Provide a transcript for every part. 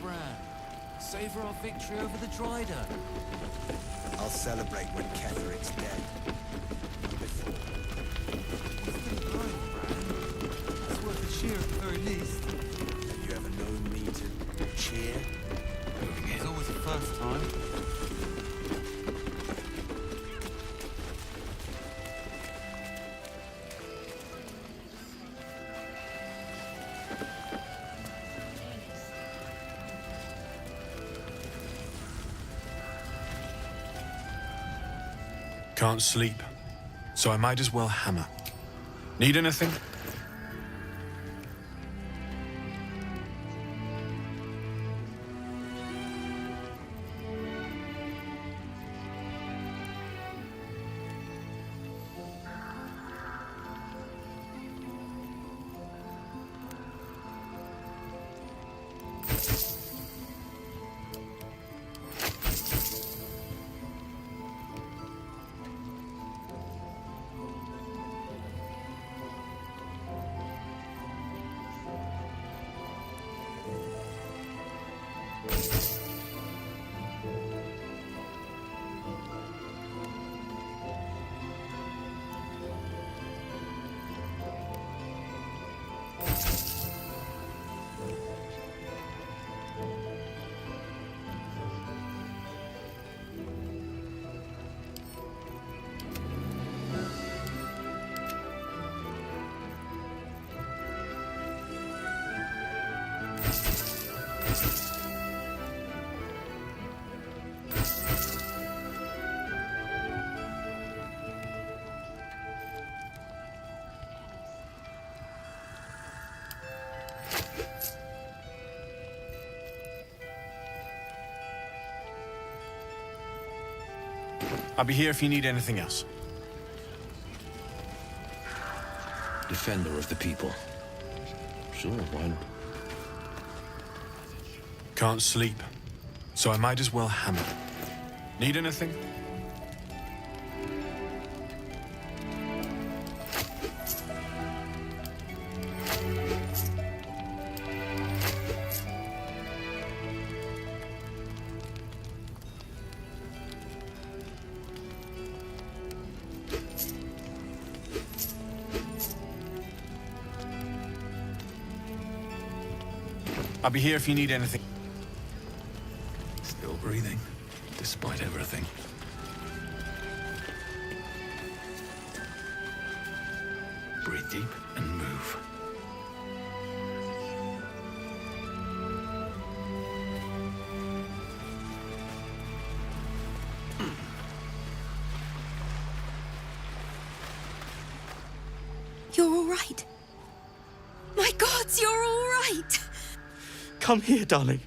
Bran. Savor our victory over the Dryder. I'll celebrate when Ketheric's dead. Not before. Still going, Bran. It's worth a cheer at the very least. Have you ever known me to cheer? There's always a first time. Can't sleep, so I might as well hammer. Need anything? I'll be here if you need anything else. Defender of the people. Sure, why not? Can't sleep, so I might as well hammer. Need anything? I'll be here if you need anything. Still breathing, despite everything. Breathe deep and move. You're all right. My gods, you're all right. Come here, darling.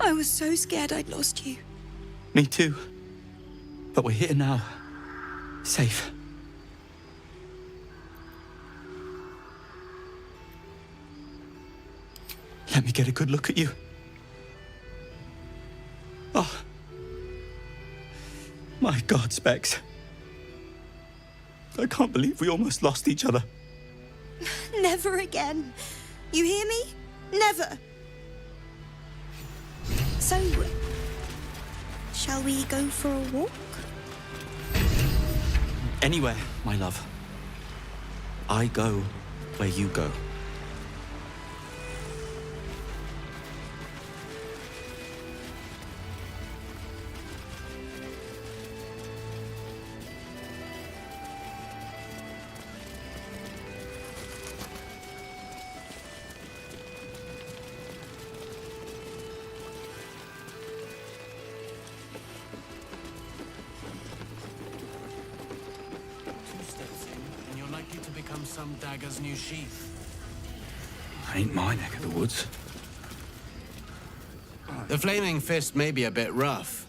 I was so scared I'd lost you. Me too. But we're here now. Safe. Let me get a good look at you. Oh. My God, Specs. I can't believe we almost lost each other. Never again. You hear me? Never. So, shall we go for a walk? Anywhere, my love. I go where you go. Some dagger's new sheath. Ain't my neck of the woods. The flaming fist may be a bit rough.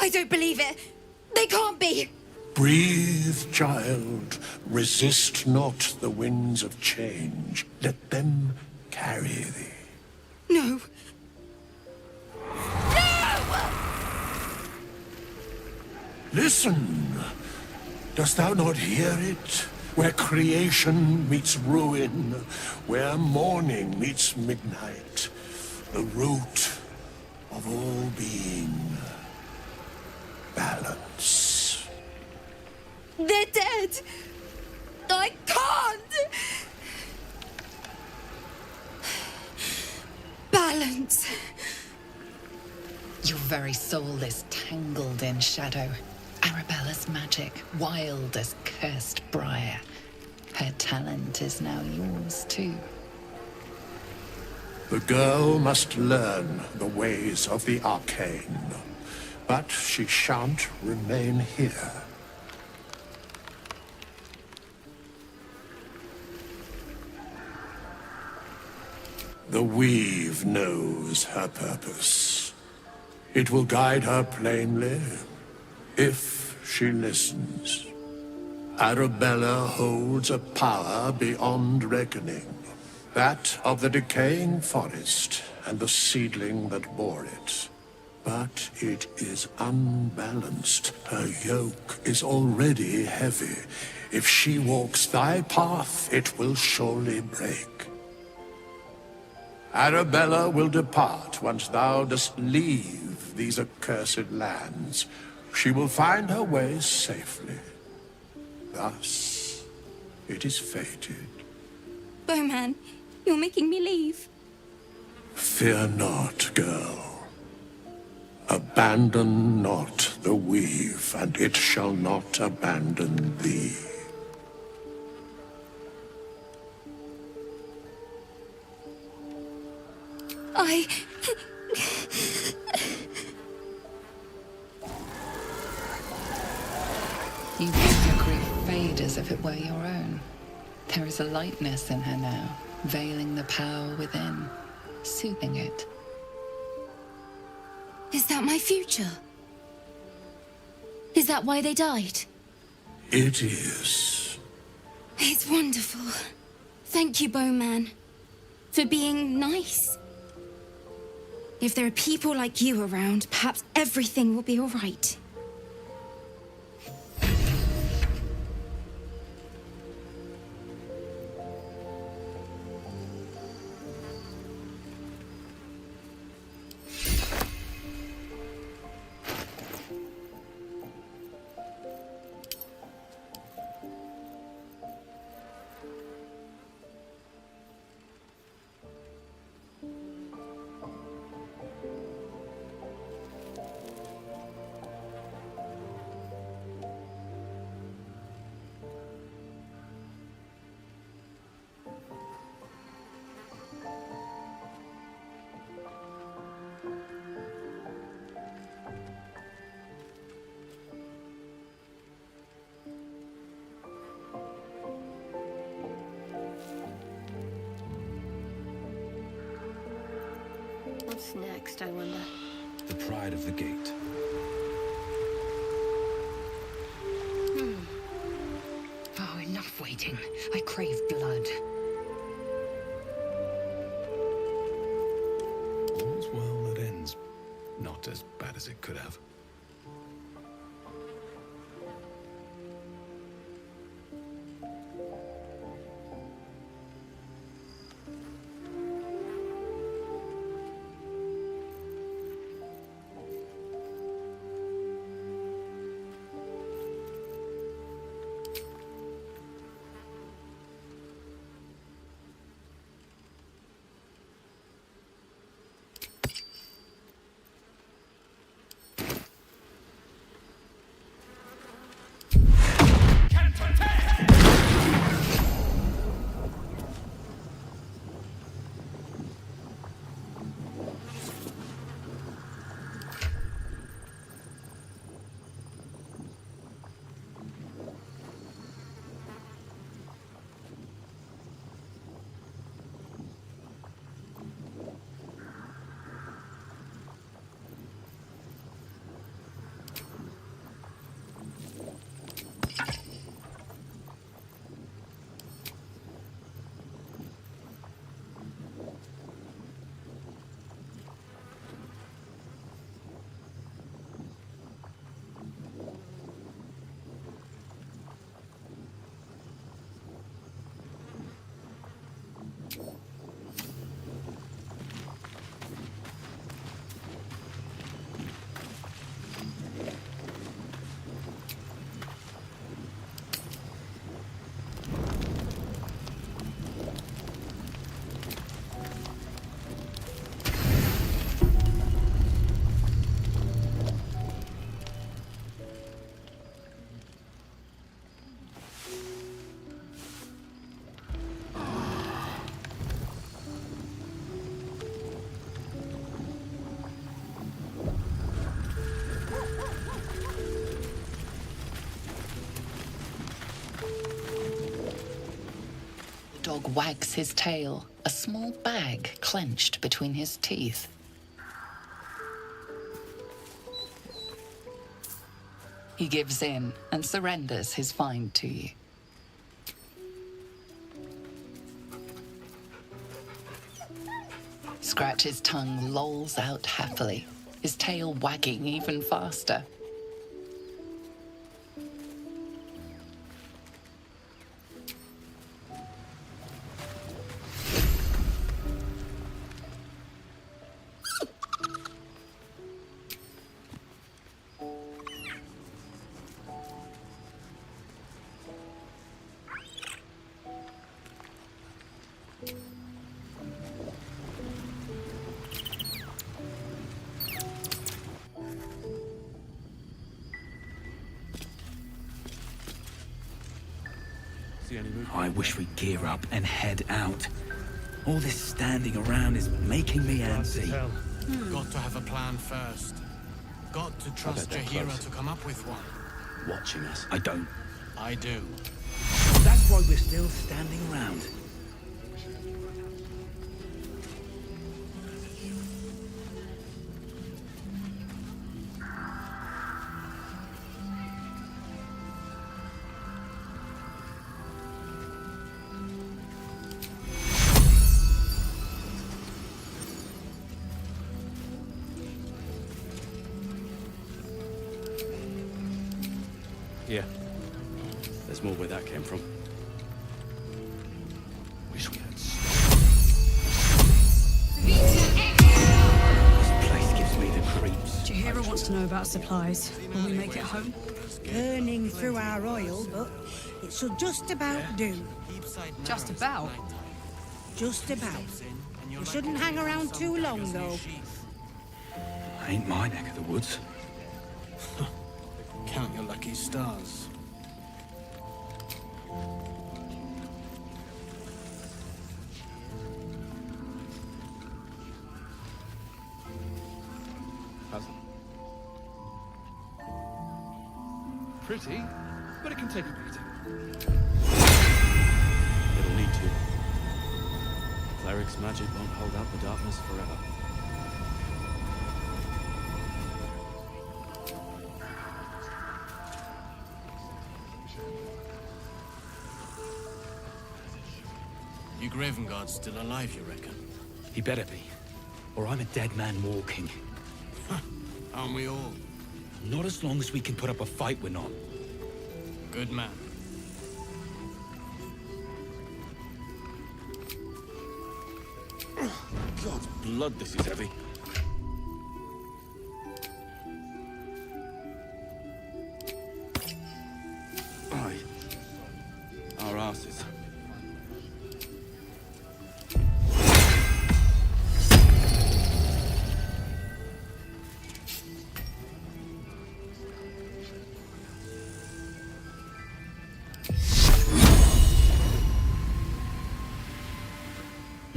I don't believe it. They can't be. Breathe, child. Resist not the winds of change. Let them carry thee. No. Listen. Dost thou not hear it? Where creation meets ruin, where morning meets midnight, the root of all being. Balance. They're dead. I can't. Balance. Your very soul is tangled in shadow. Arabella's magic, wild as cursed briar. Her talent is now yours, too. The girl must learn the ways of the arcane, but she shan't remain here. The weave knows her purpose. It will guide her plainly, if she listens. Arabella holds a power beyond reckoning. That of the decaying forest and the seedling that bore it. But it is unbalanced. Her yoke is already heavy. If she walks thy path, it will surely break. Arabella will depart once thou dost leave these accursed lands. She will find her way safely. Thus, it is fated. Bowman, you're making me leave. Fear not, girl. Abandon not the weave, and it shall not abandon thee. You let your grief fade as if it were your own. There is a lightness in her now, veiling the power within, soothing it. Is that my future? Is that why they died? It is. It's wonderful. Thank you, Bowman, for being nice. If there are people like you around, perhaps everything will be all right. What's next, I wonder? The pride of the gate. Oh, enough waiting. I crave blood. All's well that ends not as bad as it could have. dog wags his tail, a small bag clenched between his teeth. He gives in and surrenders his find to you. Scratch's tongue lolls out happily, his tail wagging even faster. I wish we'd gear up and head out. All this standing around is making me antsy. Got to have a plan first. Got to trust they're Jahira close. to come up with one. Watching us. I don't. I do. That's why we're still standing around. Yeah. There's more where that came from. Wish we had This place gives me the creeps. Jahira wants to know about supplies. Will we make it home? Burning through our oil, but it should just about do. Just about. Just about. You shouldn't hang around too long, though. Ain't my neck of the woods. Count your lucky stars. Pretty, but it can take a beating. It'll need to. Cleric's magic won't hold out the darkness forever. You Gravenguard's still alive, you reckon? He better be. Or I'm a dead man walking. Aren't we all? Not as long as we can put up a fight, we're not. Good man. God's blood, this is heavy. Aye. Our asses.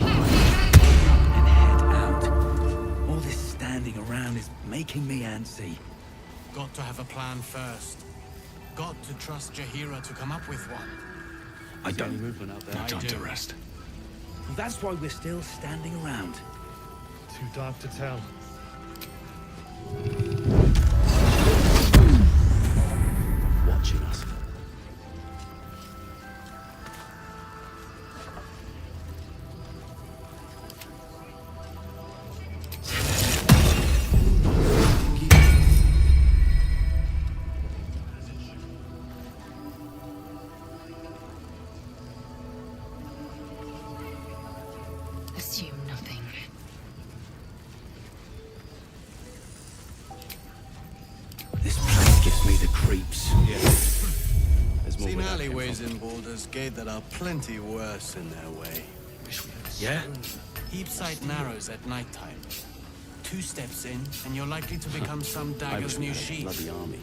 And head out. All this standing around is making me antsy. Got to have a plan first. Got to trust Jahira to come up with one. I don't. Any movement out there? I Time do. to rest. That's why we're still standing around. Too dark to tell. Watching us. Assume nothing. This place gives me the creeps. There's more Seen where that came alleyways from. in Baldur's Gate that are plenty worse in their way. Yeah? Heapside narrows at nighttime. 2 steps in, and you're likely to become some I dagger's wish we new had a sheath. bloody army.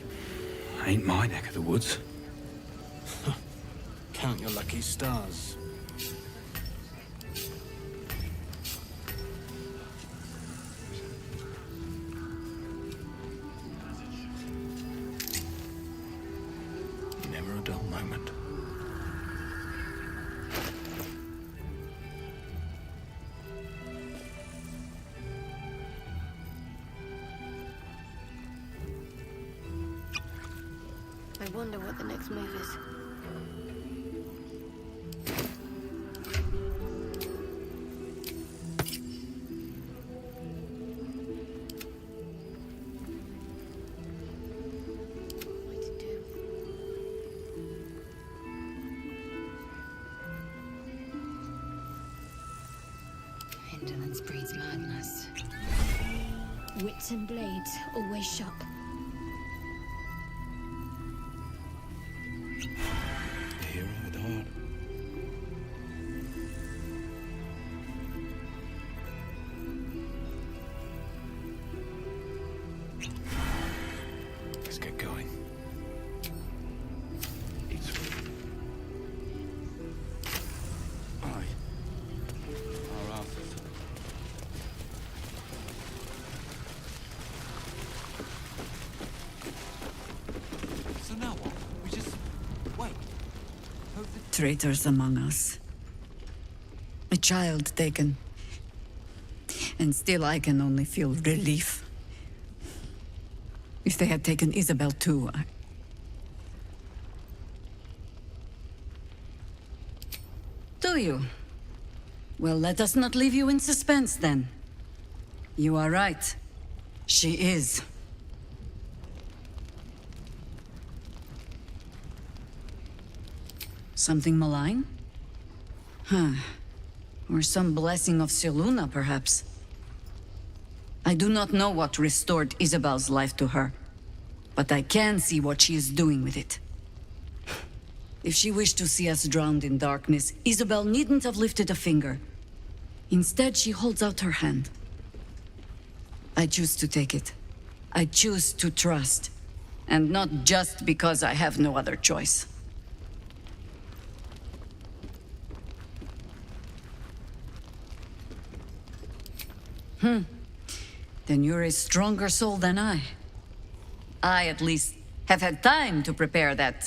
Ain't my neck of the woods. Count your lucky stars. Never a dull moment. wonder what the next move is. Indolence breeds madness. Wits and blades always sharp. A hero with heart. Let's get going. So now what? We just wait. Hope the Traitors among us. A child taken. And still I can only feel relief. If they had taken Isabel too, Do you? Well, let us not leave you in suspense then. You are right. She is. Something malign? Huh. Or some blessing of Siluna, perhaps. I do not know what restored Isabel's life to her, but I can see what she is doing with it. If she wished to see us drowned in darkness, Isabel needn't have lifted a finger. Instead, she holds out her hand. I choose to take it. I choose to trust. And not just because I have no other choice. Then you're a stronger soul than I. I, at least, have had time to prepare that,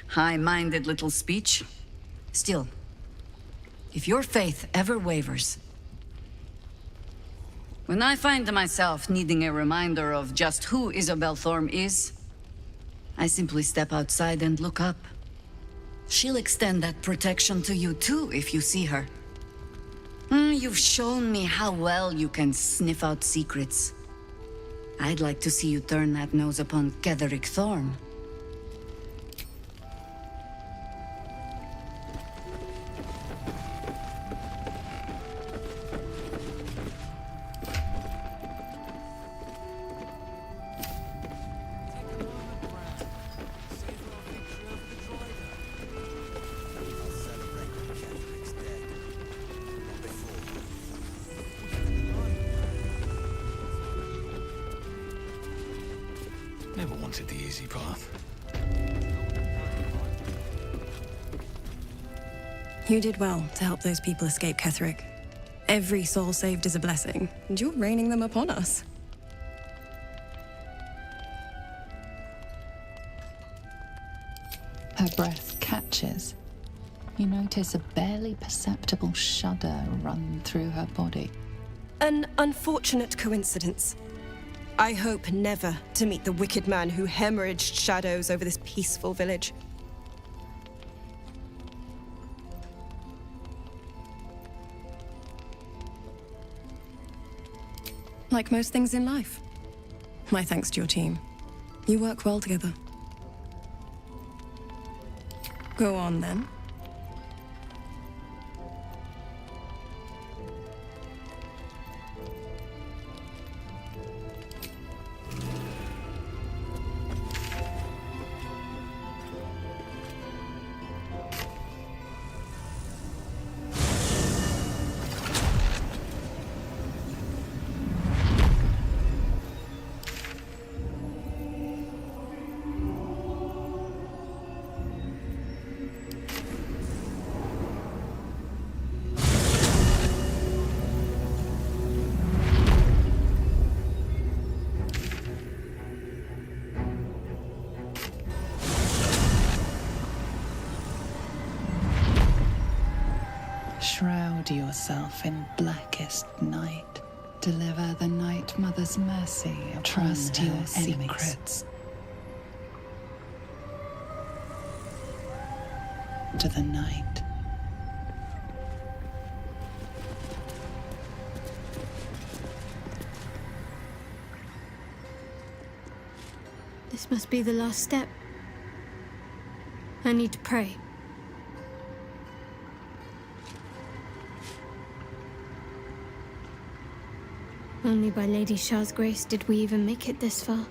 high-minded little speech. Still, if your faith ever wavers... When I find myself needing a reminder of just who Isabel Thorm is, I simply step outside and look up. She'll extend that protection to you too, if you see her. You've shown me how well you can sniff out secrets. I'd like to see you turn that nose upon Ketheric Thorm. Never wanted the easy path. You did well to help those people escape Ketheric. Every soul saved is a blessing, and you're raining them upon us. Her breath catches. You notice a barely perceptible shudder run through her body. An unfortunate coincidence. I hope never to meet the wicked man who hemorrhaged shadows over this peaceful village. Like most things in life. My thanks to your team. You work well together. Go on, then. Shroud yourself in blackest night. Deliver the Night Mother's mercy. Trust your secrets. into the night. This must be the last step. I need to pray. Only by Lady Shah's grace did we even make it this far.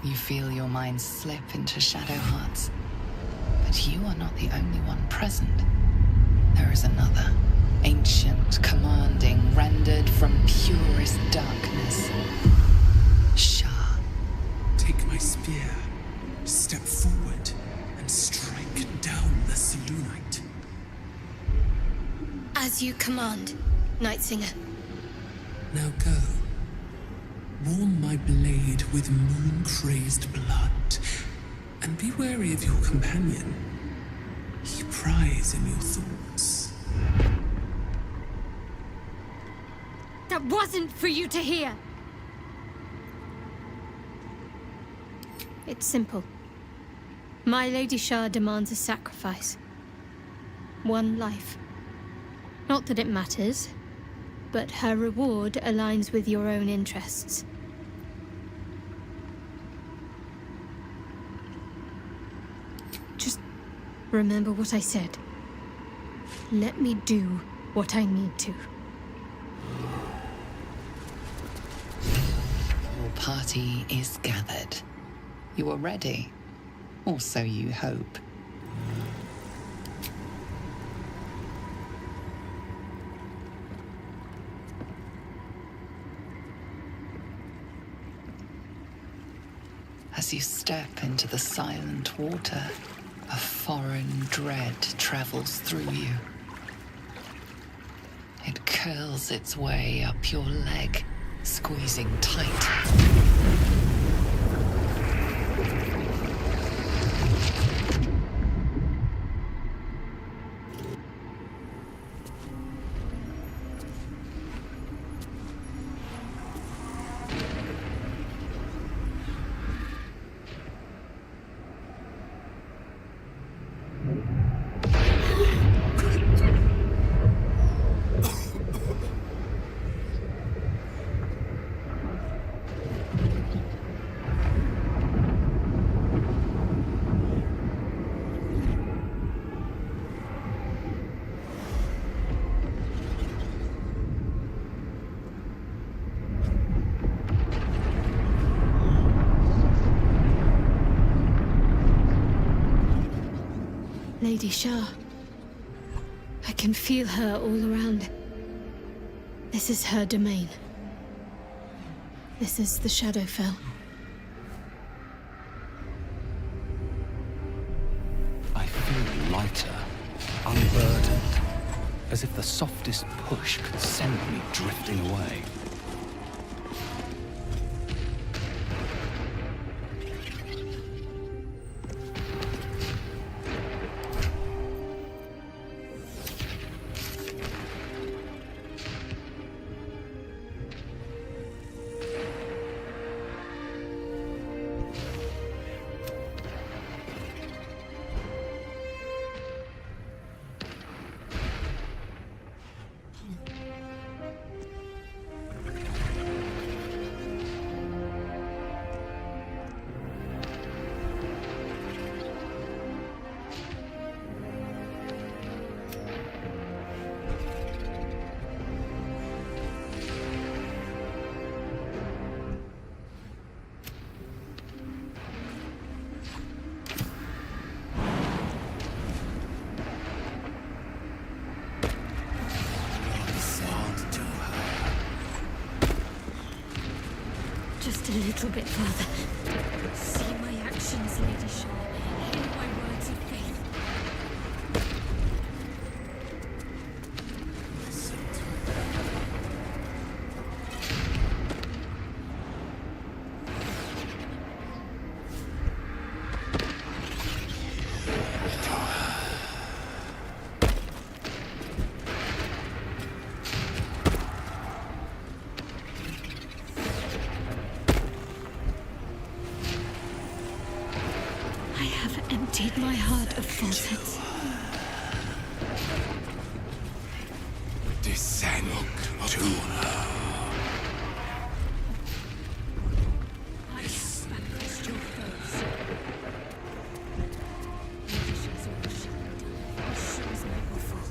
You feel your mind slip into shadow hearts. But you are not the only one present. There is another, ancient, commanding, rendered from purest darkness. Shah. Take my spear, step forward, and strike down the Selûnite. As you command, Nightsinger. Now go. Warm my blade with moon-crazed blood, and be wary of your companion. He pries in your thoughts. That wasn't for you to hear! It's simple. My Lady Shah demands a sacrifice. One life. Not that it matters, but her reward aligns with your own interests. Just remember what I said. Let me do what I need to. Your party is gathered. You are ready, or so you hope. As you step into the silent water, a foreign dread travels through you. It curls its way up your leg, squeezing tight. Lady Shah. I can feel her all around. This is her domain. This is the Shadowfell. I feel lighter, unburdened, as if the softest push could send me drifting away. Just a little bit further. See my actions, Lady Shah. Hear my words of faith. emptied my heart of falsehoods. Descend to her. Lady Shah's will shall be done, as sure as night will fall.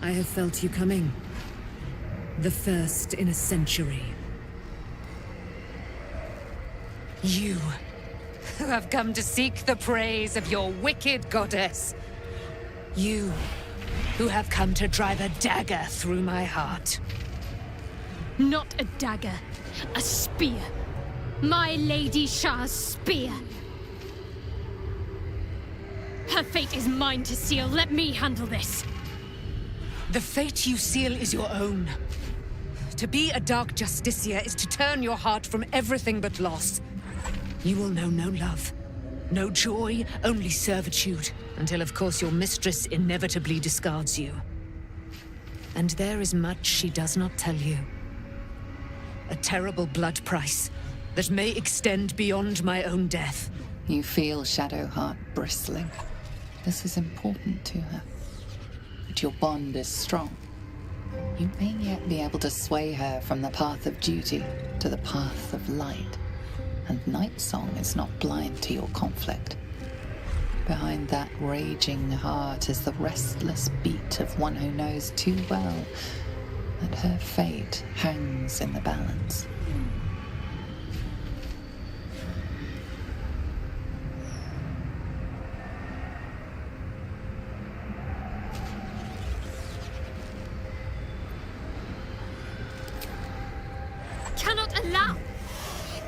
I have felt you coming. The first in a century. You, who have come to seek the praise of your wicked goddess. You, who have come to drive a dagger through my heart. Not a dagger, a spear. My Lady Shah's spear. Her fate is mine to seal. Let me handle this. The fate you seal is your own. To be a Dark Justiciar is to turn your heart from everything but loss. You will know no love, no joy, only servitude, until of course your mistress inevitably discards you. And there is much she does not tell you. A terrible blood price that may extend beyond my own death. You feel Shadowheart bristling. This is important to her. But your bond is strong. You may yet be able to sway her from the path of duty to the path of light. And Nightsong is not blind to your conflict. Behind that raging heart is the restless beat of one who knows too well that her fate hangs in the balance. Cannot allow!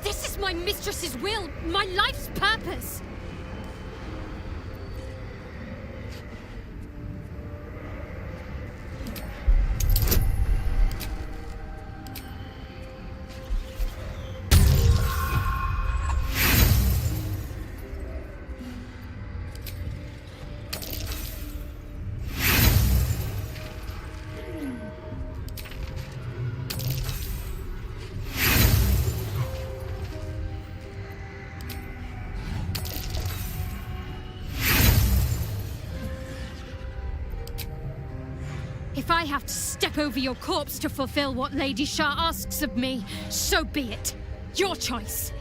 This is my mistress's will, my life's purpose! If I have to step over your corpse to fulfill what Lady Shah asks of me, so be it. Your choice.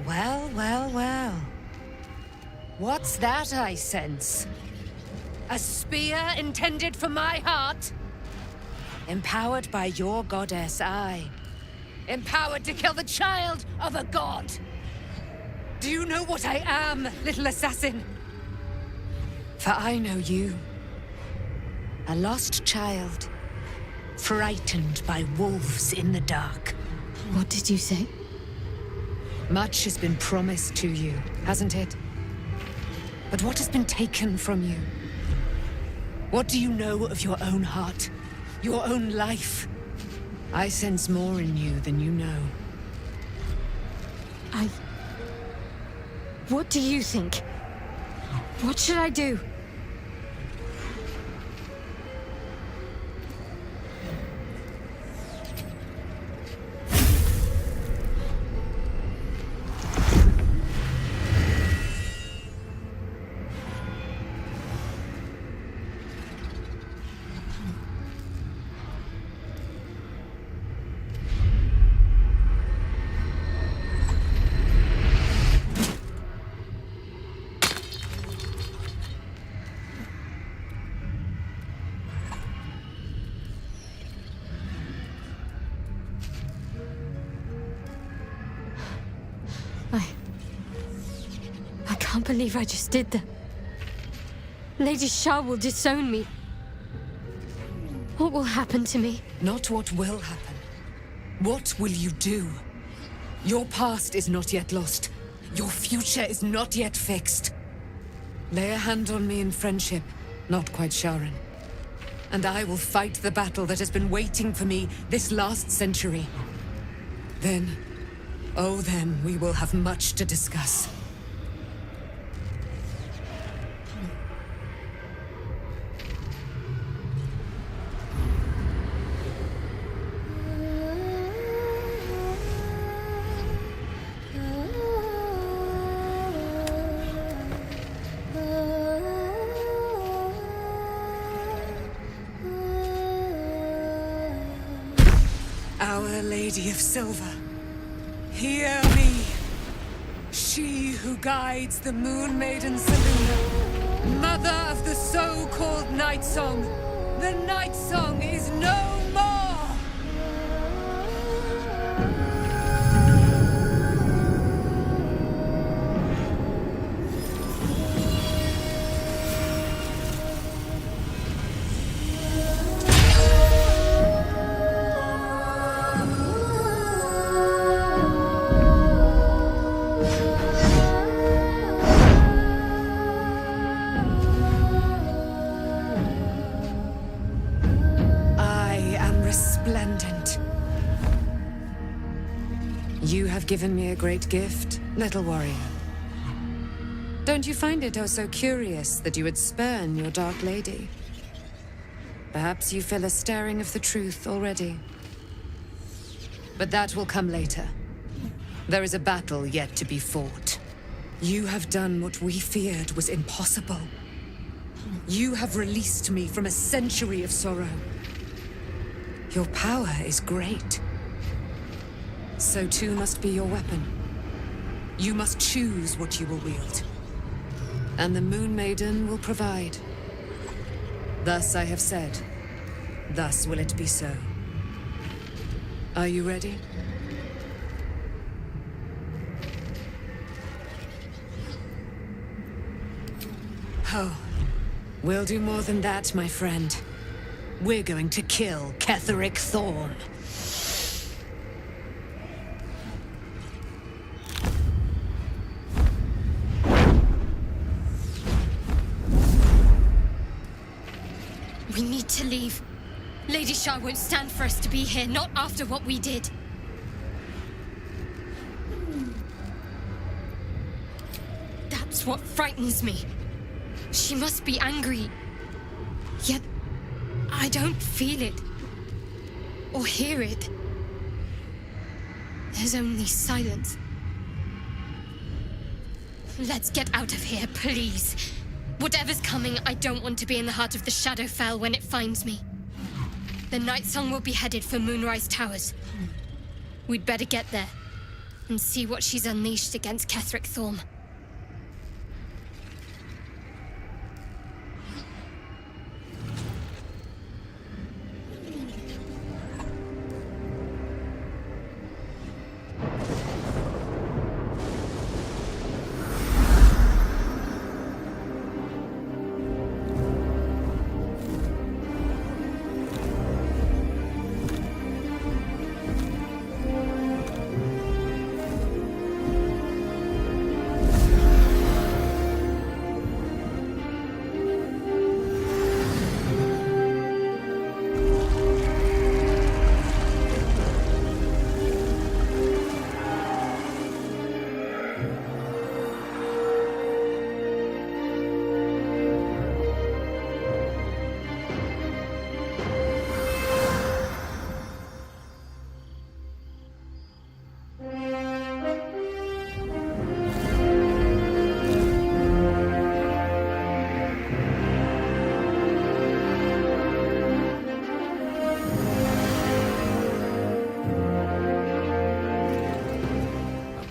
Well, well, well. What's that I sense? A spear intended for my heart? Empowered by your goddess, I. Empowered to kill the child of a god. Do you know what I am, little assassin? For I know you. A lost child. Frightened by wolves in the dark. What did you say? Much has been promised to you, hasn't it? But what has been taken from you? What do you know of your own heart? Your own life? I sense more in you than you know. What do you think? What should I do? I can't believe I just did that. Lady Shah will disown me. What will happen to me? Not what will happen. What will you do? Your past is not yet lost. Your future is not yet fixed. Lay a hand on me in friendship, not quite Sharon. And I will fight the battle that has been waiting for me this last century. Then, oh then, we will have much to discuss. Our Lady of Silver, hear me. She who guides the Moon Maiden Selûne, mother of the so-called Night Song. The Night Song is no more! Resplendent. You have given me a great gift, little warrior. Don't you find it oh so curious that you would spurn your Dark Lady? Perhaps you feel a stirring of the truth already. But that will come later. There is a battle yet to be fought. You have done what we feared was impossible. You have released me from a century of sorrow. Your power is great. So too must be your weapon. You must choose what you will wield. And the Moon Maiden will provide. Thus I have said. Thus will it be so. Are you ready? Oh, we'll do more than that, my friend. We're going to kill Ketheric Thorm. We need to leave. Lady Shah won't stand for us to be here, not after what we did. That's what frightens me. She must be angry. Yet, I don't feel it. Or hear it. There's only silence. Let's get out of here, please. Whatever's coming, I don't want to be in the heart of the Shadowfell when it finds me. The Night Song will be headed for Moonrise Towers. We'd better get there and see what she's unleashed against Ketheric Thorm.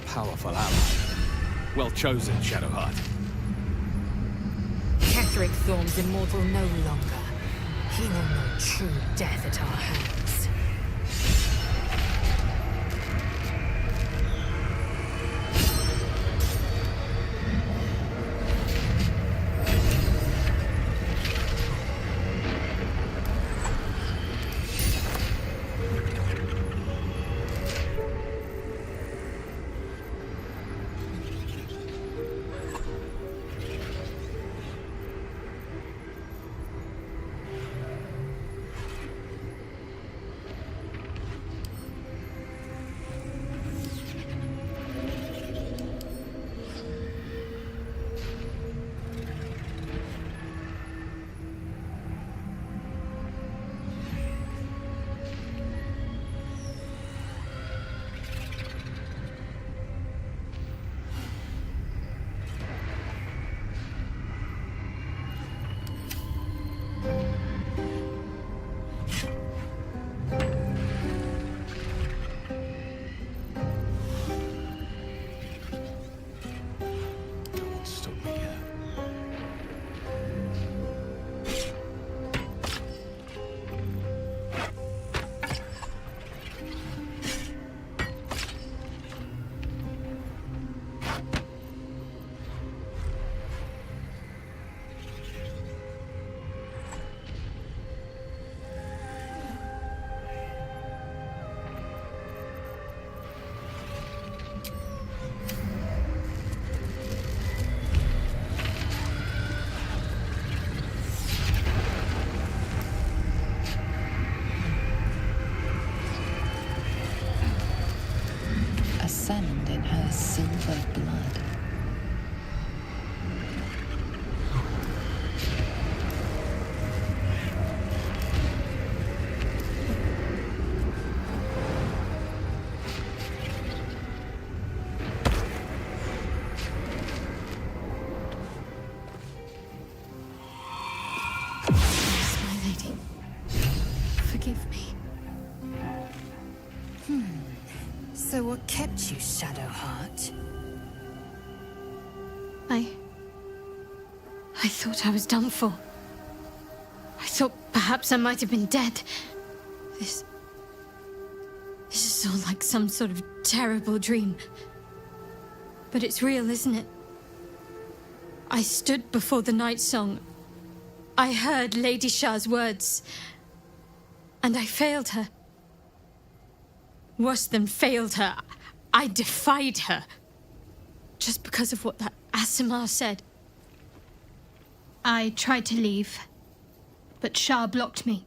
Powerful ally. Well chosen, Shadowheart. Ketheric Thorm's immortal no longer. He will know true death at our hands. So what kept you, Shadowheart? I thought I was done for. I thought perhaps I might have been dead. This is all like some sort of terrible dream. But it's real, isn't it? I stood before the night song. I heard Lady Shah's words. And I failed her. Worse than failed her, I defied her. Just because of what that Asimar said. I tried to leave, but Shah blocked me.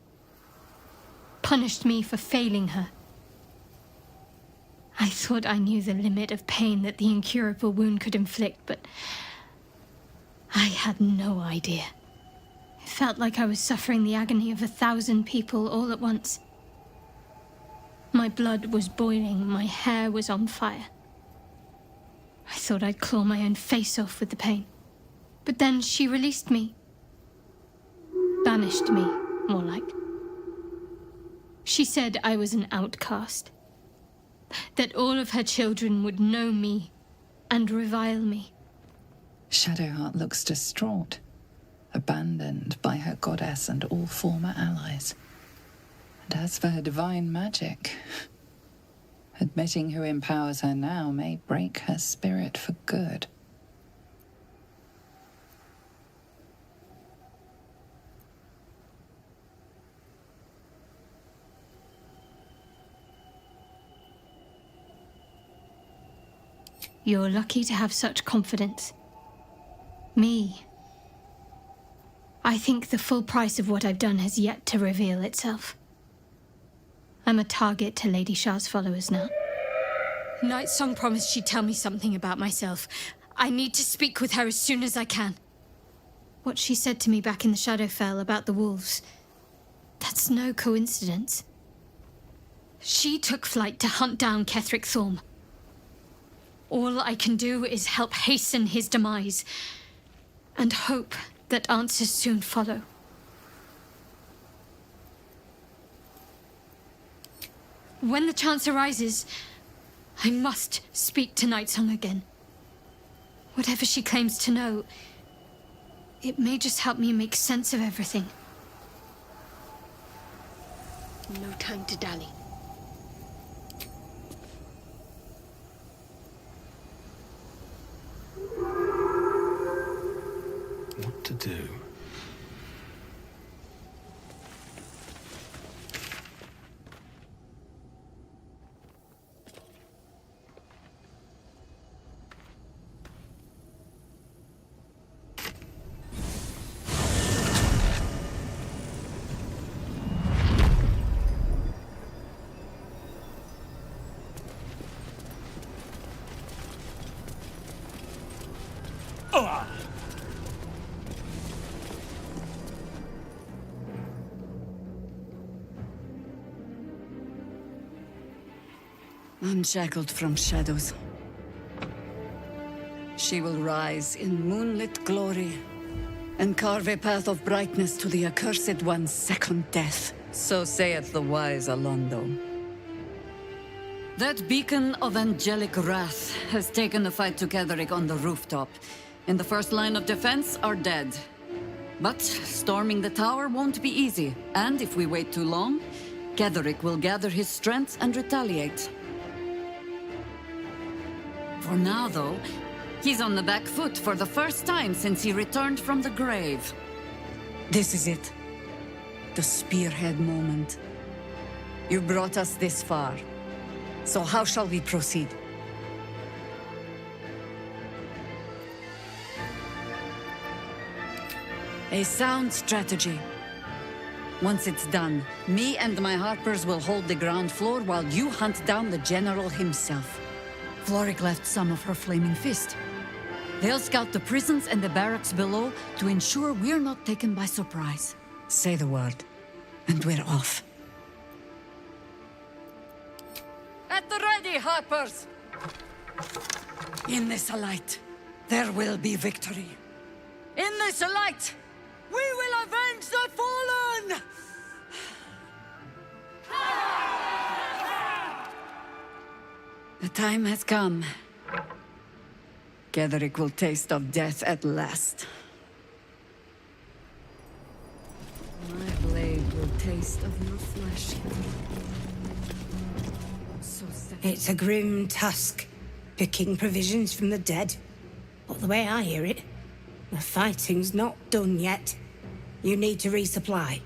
Punished me for failing her. I thought I knew the limit of pain that the incurable wound could inflict, but I had no idea. It felt like I was suffering the agony of 1,000 people all at once. My blood was boiling, my hair was on fire. I thought I'd claw my own face off with the pain. But then she released me. Banished me, more like. She said I was an outcast. That all of her children would know me and revile me. Shadowheart looks distraught, abandoned by her goddess and all former allies. And as for her divine magic, admitting who empowers her now may break her spirit for good. You're lucky to have such confidence. Me. I think the full price of what I've done has yet to reveal itself. I'm a target to Lady Shah's followers now. Night Song promised she'd tell me something about myself. I need to speak with her as soon as I can. What she said to me back in the Shadowfell about the wolves, that's no coincidence. She took flight to hunt down Ketheric Thorm. All I can do is help hasten his demise, and hope that answers soon follow. When the chance arises, I must speak to Nightsong again. Whatever she claims to know, it may just help me make sense of everything. No time to dally. What to do? Unshackled from shadows, she will rise in moonlit glory and carve a path of brightness to the accursed one's second death. So saith the wise Alondo. That beacon of angelic wrath has taken the fight to Ketheric on the rooftop. In the first line of defense are dead. But storming the tower won't be easy, and if we wait too long, Ketheric will gather his strength and retaliate. For now, though, he's on the back foot for the first time since he returned from the grave. This is it. The spearhead moment. You brought us this far. So how shall we proceed? A sound strategy. Once it's done, me and my Harpers will hold the ground floor while you hunt down the General himself. Floric left some of her flaming fist. They'll scout the prisons and the barracks below to ensure we're not taken by surprise. Say the word, and we're off. At the ready, Harpers! In this light, there will be victory. In this light, we will avenge the fallen! The time has come. Ketheric will taste of death at last. My blade will taste of your flesh. It's a grim task, picking provisions from the dead. But the way I hear it, the fighting's not done yet. You need to resupply.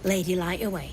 Lady, light away.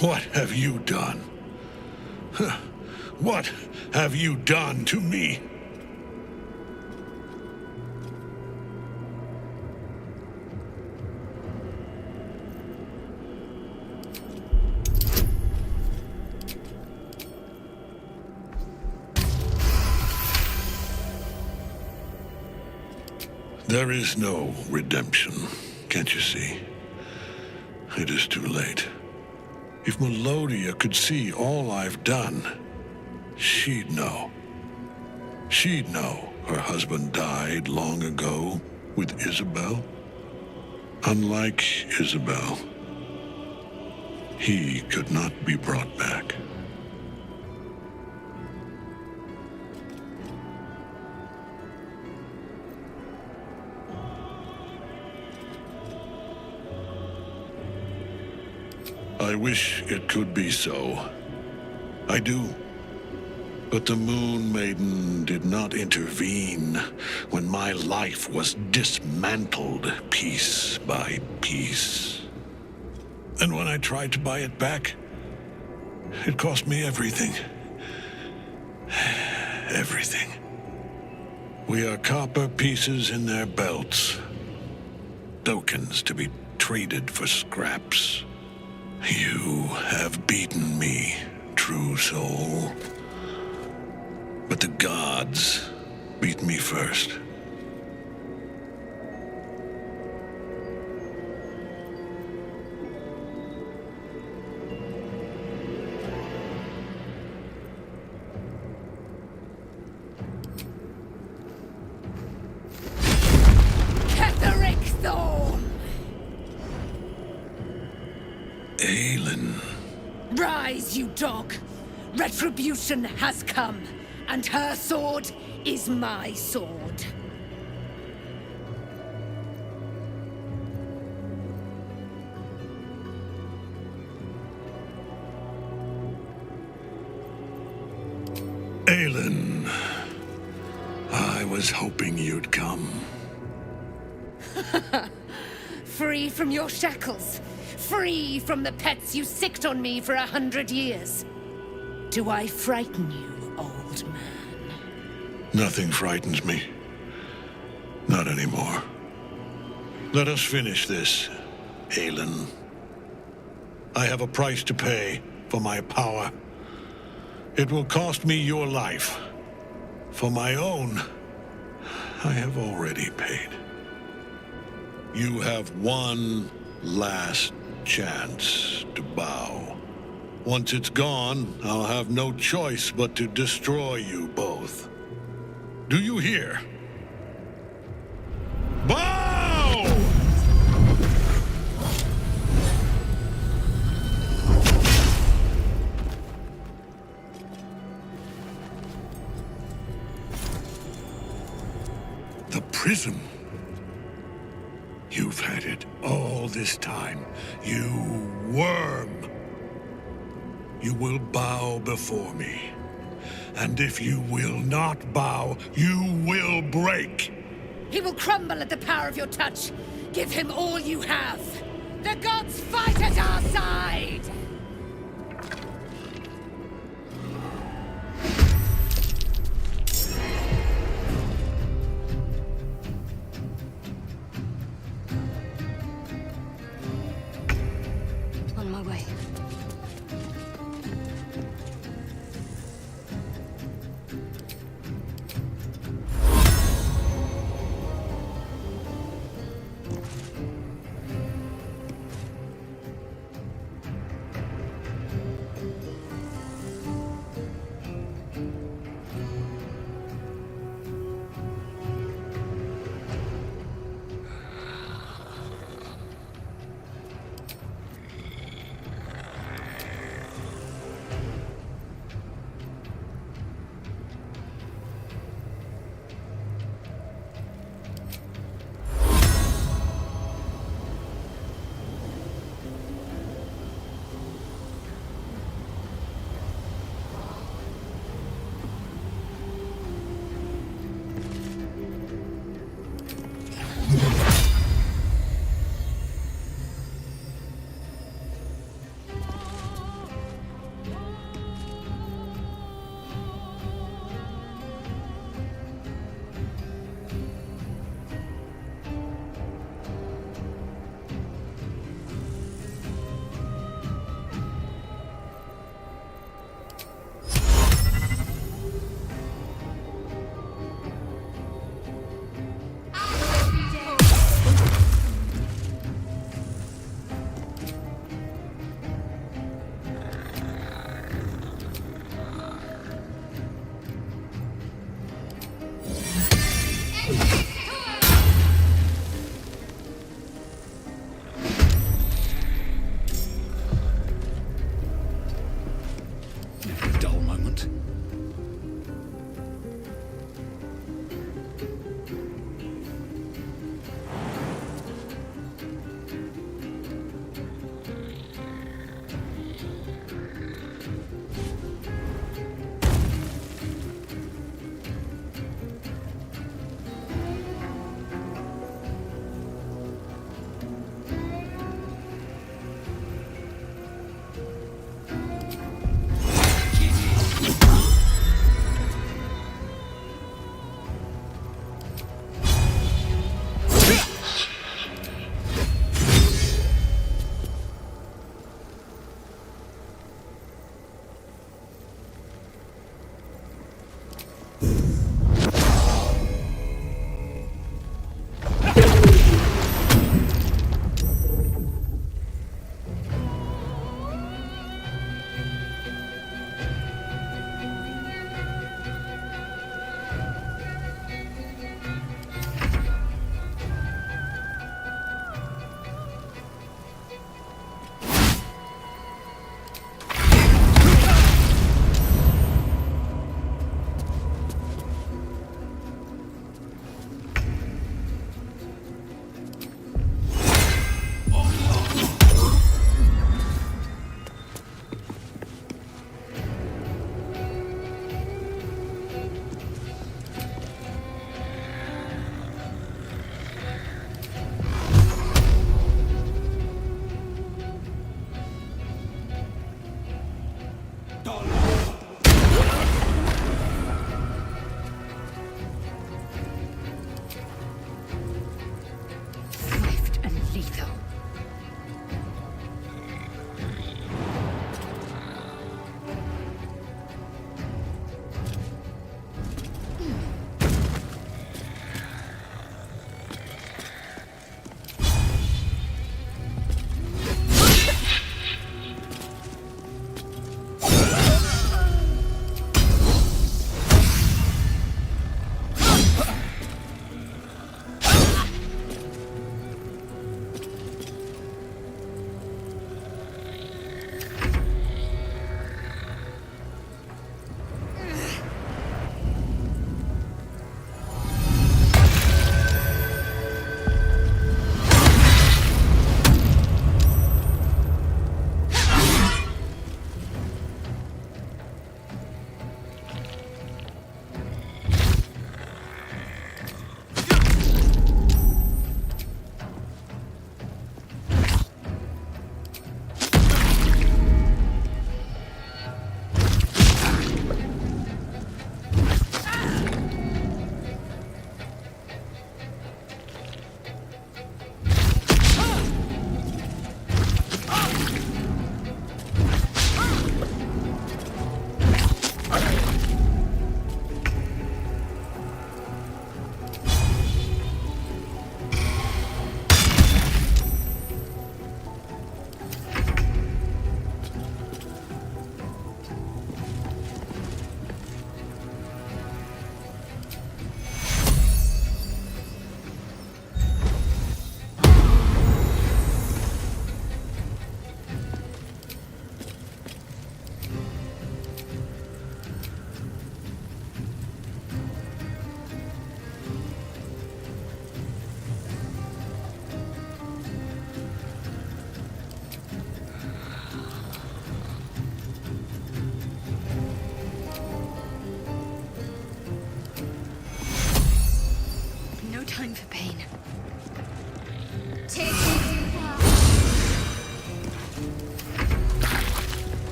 What have you done? What have you done to me? There is no redemption, can't you see? It is too late. If Melodia could see all I've done, she'd know. She'd know her husband died long ago with Isabel. Unlike Isabel, he could not be brought back. I wish it could be so. I do. But the Moon Maiden did not intervene when my life was dismantled piece by piece. And when I tried to buy it back, it cost me everything. Everything. We are copper pieces in their belts. Tokens to be traded for scraps. You have beaten me, true soul. But the gods beat me first. Aelin. Rise, you dog! Retribution has come, and her sword is my sword. Aelin. I was hoping you'd come. Free from your shackles. Free from the pets you sicked on me for 100 years. Do I frighten you, old man? Nothing frightens me. Not anymore. Let us finish this, Aelin. I have a price to pay for my power. It will cost me your life. For my own, I have already paid. You have one last chance to bow. Once it's gone, I'll have no choice but to destroy you both. Do you hear? Bow! The prism. You've had it all this time, you worm. You will bow before me. And if you will not bow, you will break. He will crumble at the power of your touch. Give him all you have. The gods fight at our side! On my way.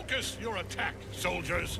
Focus your attack, soldiers!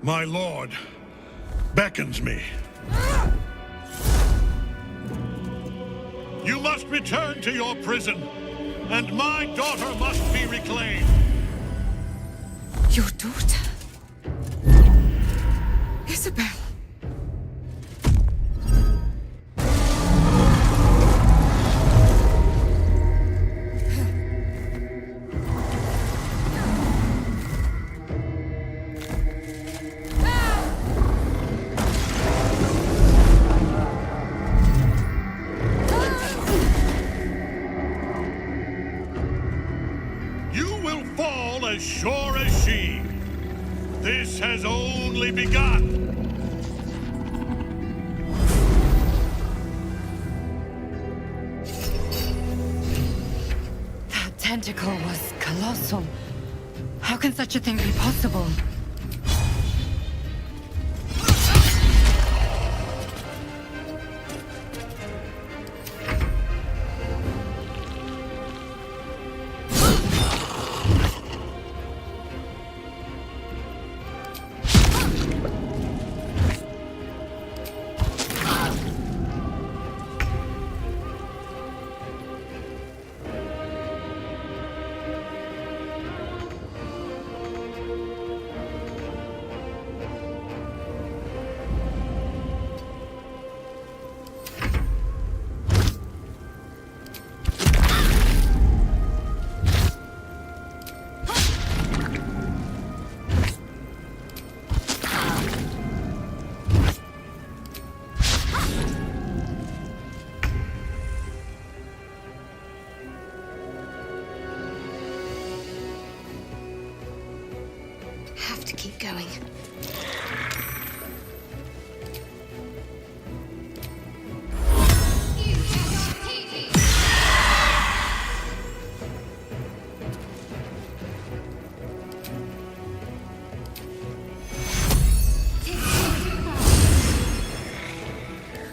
My lord beckons me. You must return to your prison, and my daughter must be reclaimed. Your daughter? Isabel. As sure as she. This has only begun. That tentacle was colossal. How can such a thing be possible? Have to keep going.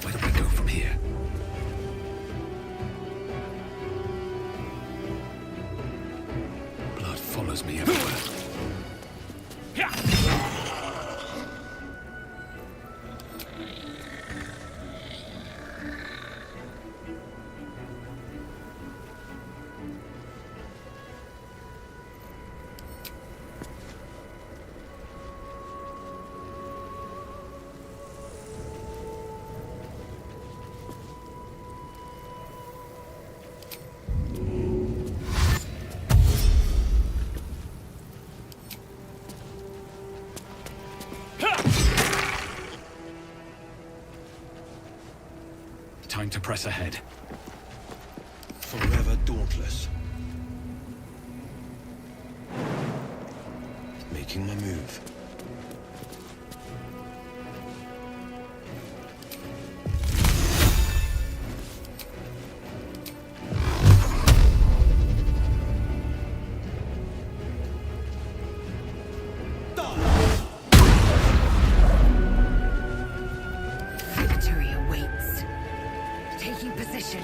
Where do we go from here? Blood follows me everywhere. Time to press ahead. Forever dauntless. Making my move. Victory awaits. Taking position.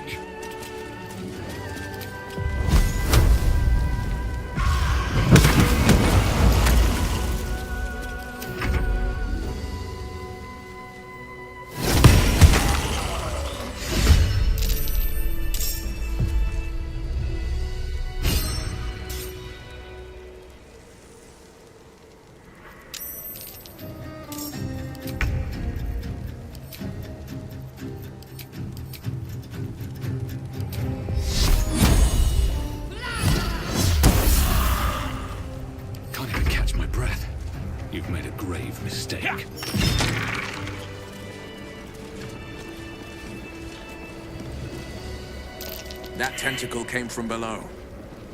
That tentacle came from below.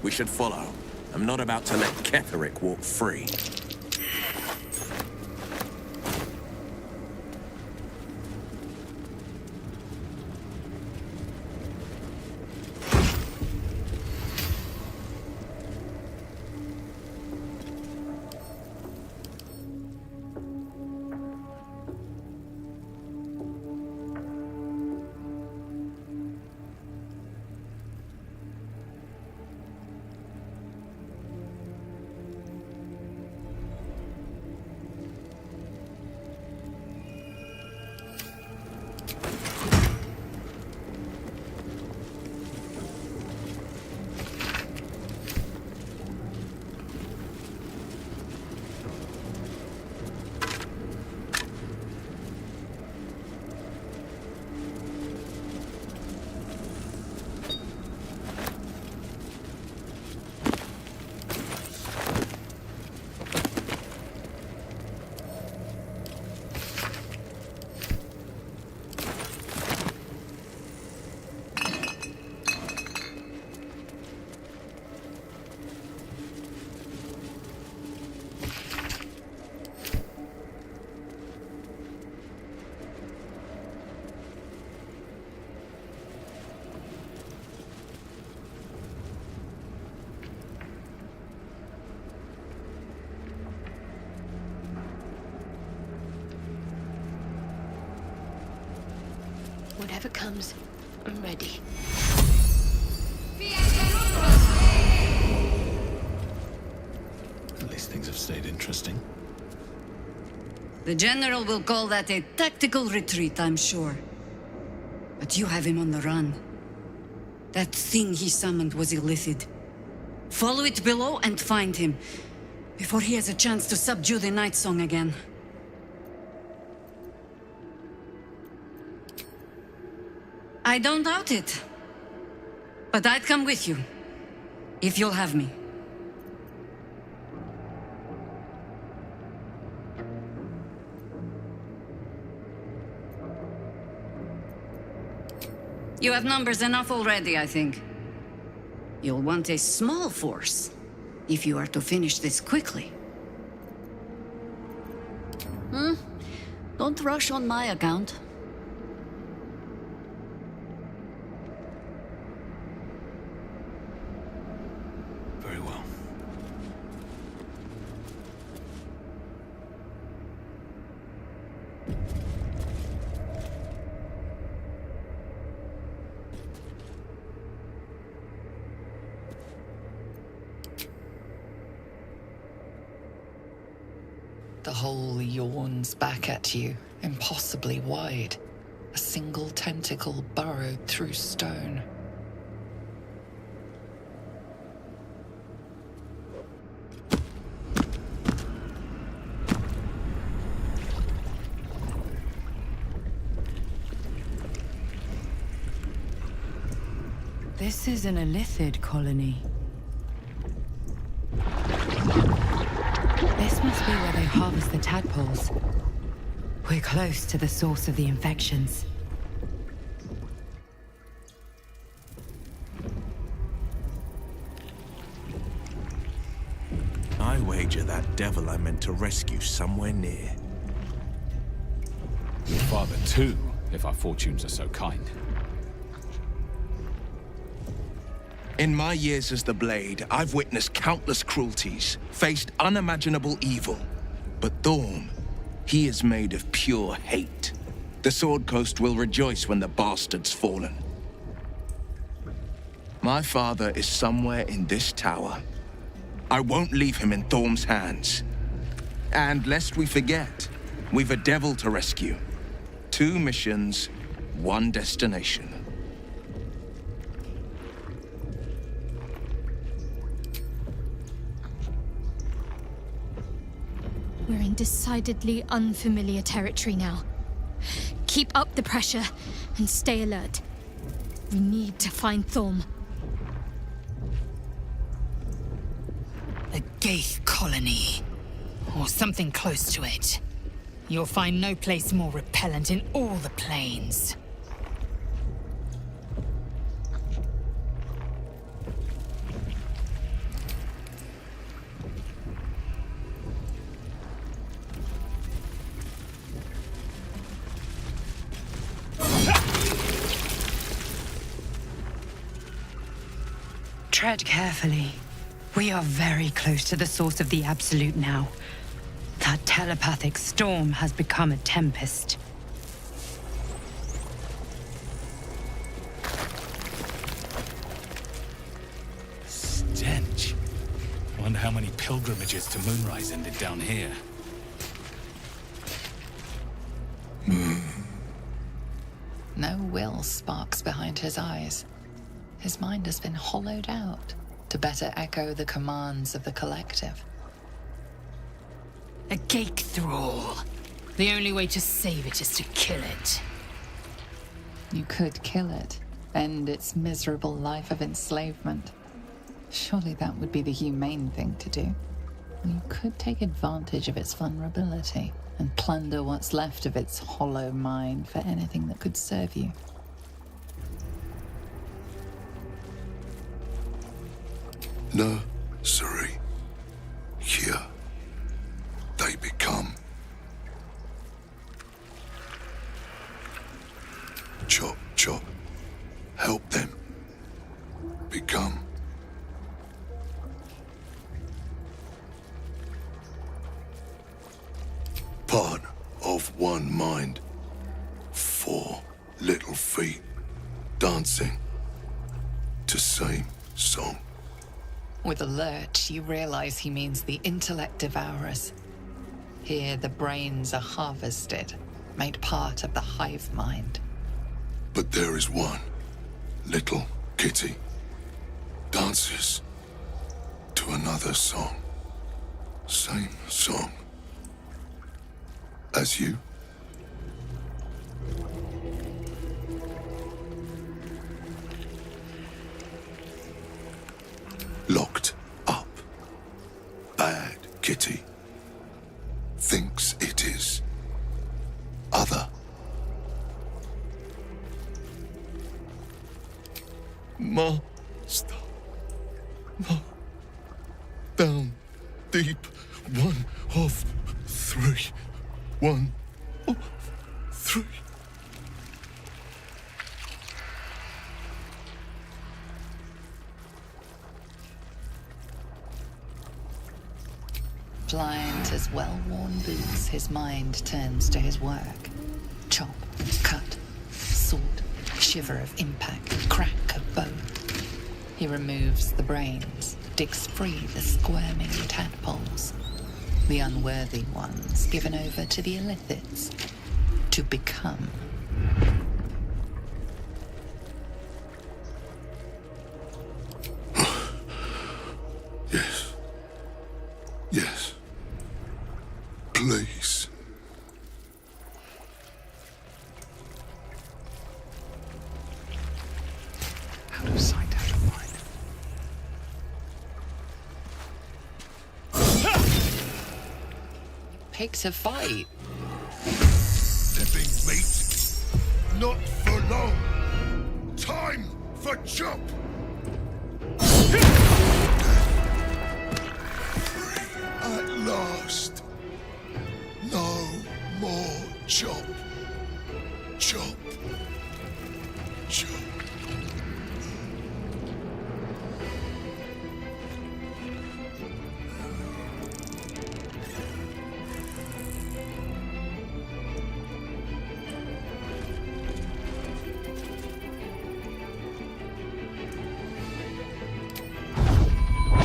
We should follow. I'm not about to let Ketheric walk free. Whatever comes, I'm ready. At least things have stayed interesting. The General will call that a tactical retreat, I'm sure. But you have him on the run. That thing he summoned was illithid. Follow it below and find him, before he has a chance to subdue the Night Song again. I don't doubt it. But I'd come with you, if you'll have me. You have numbers enough already, I think. You'll want a small force, if you are to finish this quickly. Don't rush on my account. Very well. The hole yawns back at you, impossibly wide. A single tentacle burrowed through stone. This is an illithid colony. This must be where they harvest the tadpoles. We're close to the source of the infections. I wager that devil I meant to rescue somewhere near. Your father too, if our fortunes are so kind. In my years as the Blade, I've witnessed countless cruelties, faced unimaginable evil. But Thorm, he is made of pure hate. The Sword Coast will rejoice when the bastard's fallen. My father is somewhere in this tower. I won't leave him in Thorm's hands. And lest we forget, we've a devil to rescue. 2 missions, 1 destination. We're in decidedly unfamiliar territory now. Keep up the pressure and stay alert. We need to find Thorm. The Gaith colony, or something close to it. You'll find no place more repellent in all the plains. Tread carefully. We are very close to the source of the Absolute now. That telepathic storm has become a tempest. Stench. Wonder how many pilgrimages to Moonrise ended down here. No will sparks behind his eyes. His mind has been hollowed out to better echo the commands of the collective. A geek thrall. The only way to save it is to kill it. You could kill it, end its miserable life of enslavement. Surely that would be the humane thing to do. You could take advantage of its vulnerability and plunder what's left of its hollow mind for anything that could serve you. Nursery. Here they become. Chop, chop. Help them become. Part of one mind. 4 little feet dancing to same song. With a lurch, you realize he means the intellect devourers. Here, the brains are harvested, made part of the hive mind. But there is one little kitty dances to another song. Same song as you. Locked up. Bad kitty. Thinks it is other. Master. No. Down deep. 1 of 3. 1 of 3. Blind as well-worn boots, his mind turns to his work. Chop, cut, sword, shiver of impact, crack of bone. He removes the brains, digs free the squirming tadpoles. The unworthy ones given over to the illithids to become. Yes. Yes. Please. Out of sight, out of mind. Picked a fight. Stepping mate. Not for long. Time for chop. Free at last. No more chop. Chop. Chop.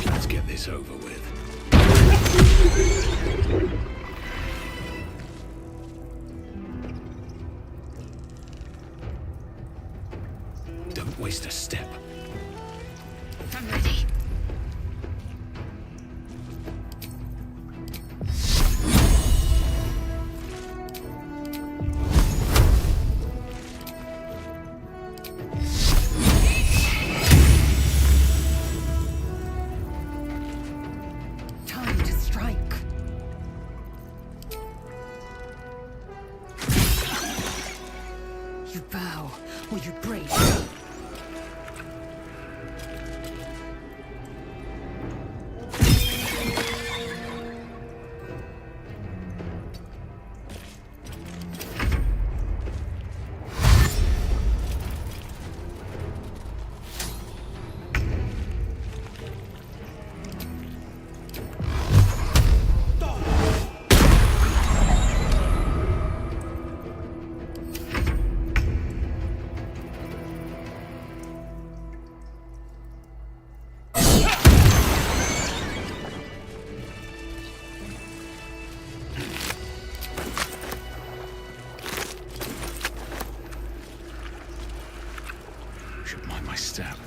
Let's get this over with. Don't waste a step. I'm ready. Time to strike. You bow or you break. my step.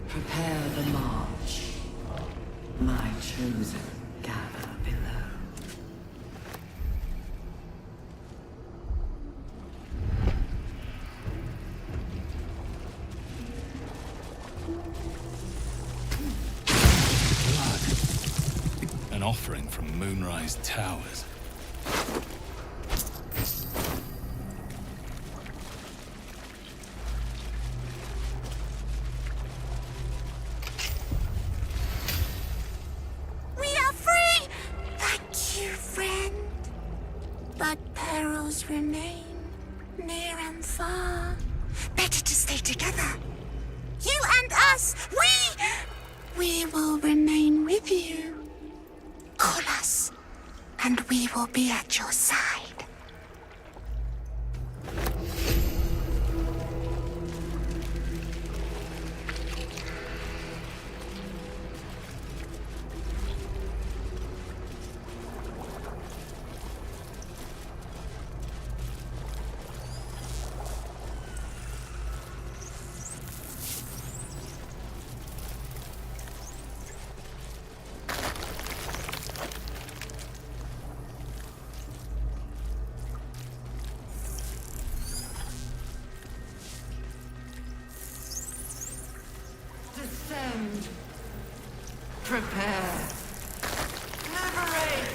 Prepare the march. My chosen gather below. Blood. An offering from Moonrise Towers. We are free! Thank you, friend. But perils remain, near and far. Better to stay together. You and us, we will remain with you. Call us, and we will be at your side. Descend. Prepare. Liberate.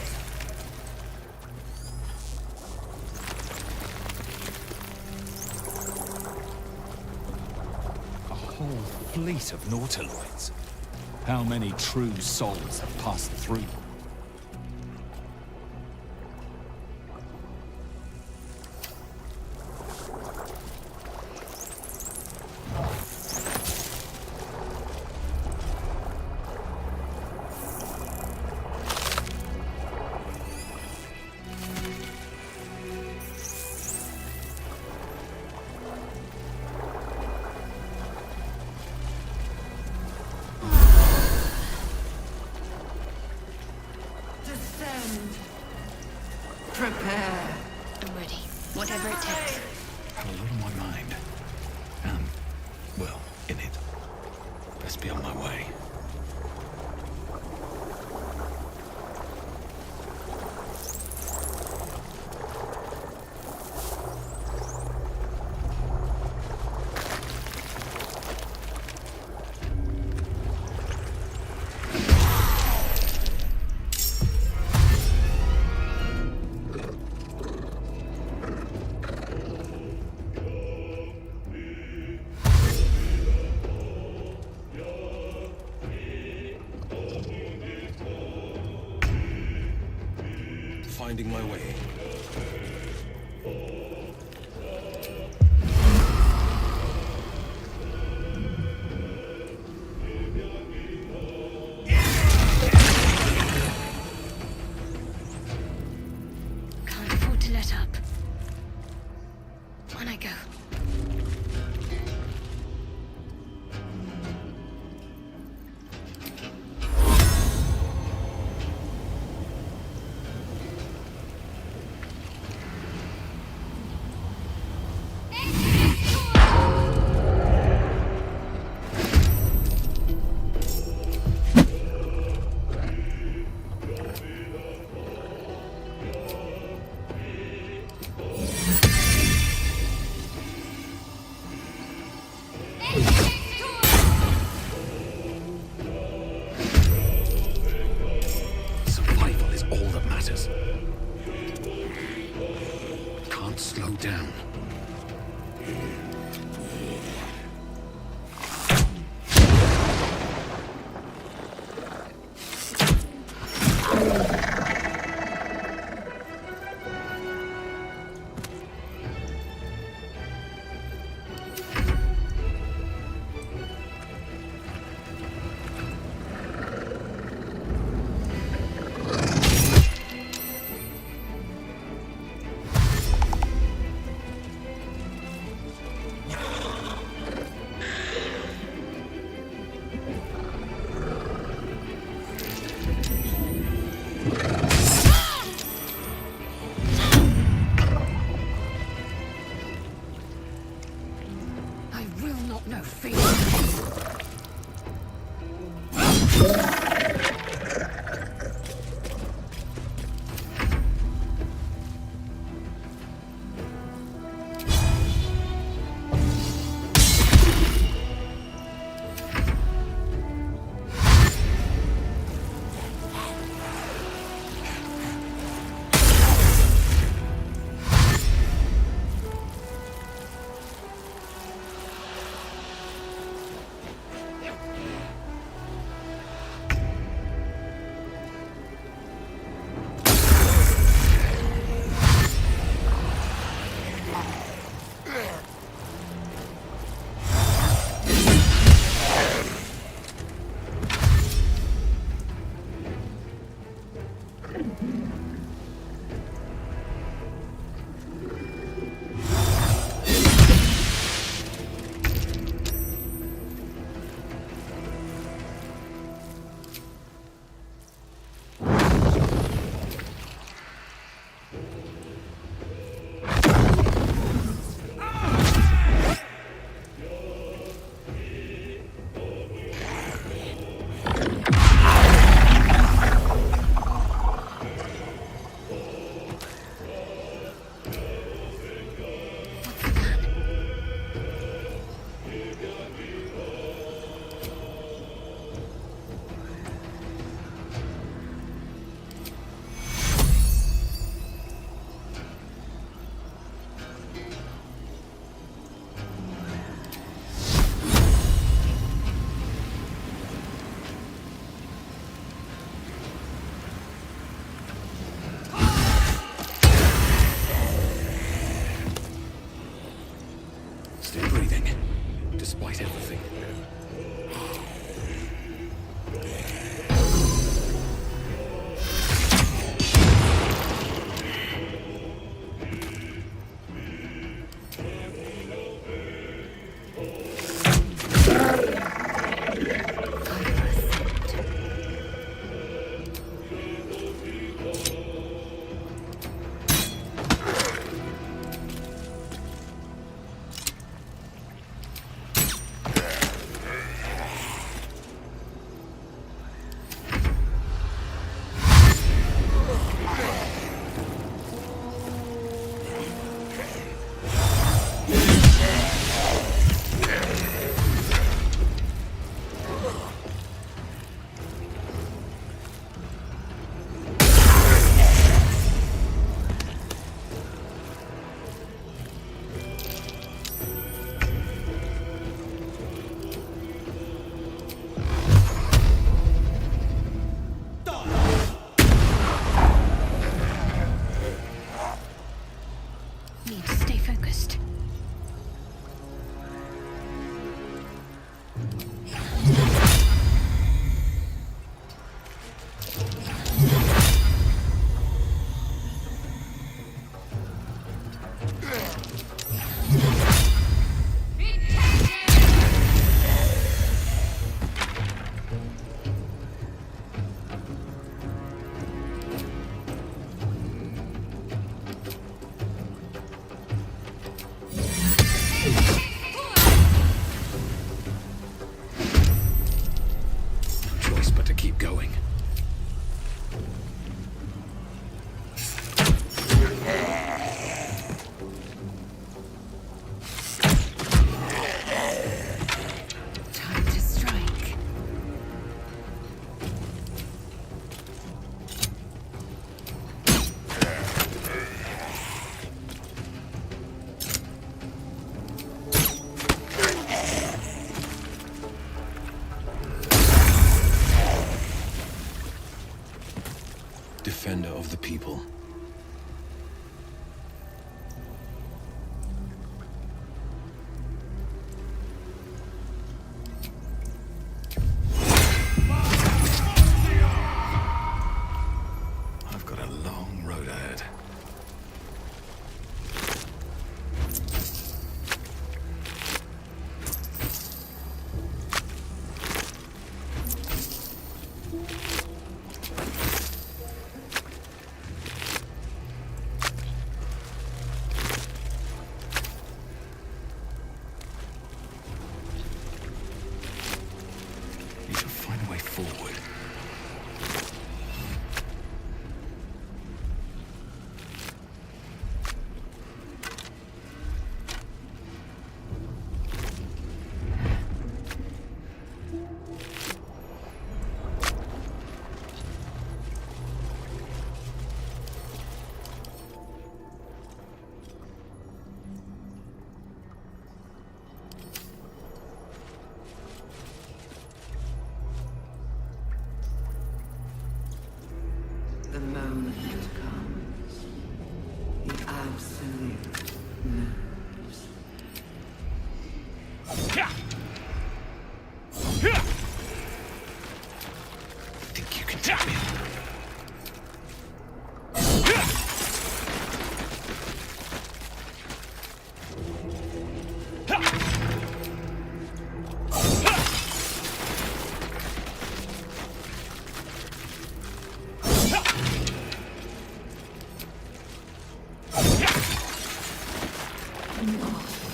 A whole fleet of Nautiloids. How many true souls have passed through? Descend. Prepare. I'm ready. Whatever it takes. Have a lot on my mind. And, well, in it. Best be on my way. Finding my way. Can't afford to let up. On I go. Survival is all that matters. Can't slow down. No fear. Still breathing, despite everything. Need to stay focused. Choice but to keep going. Time to strike. Defender of the people. I've got a long road ahead.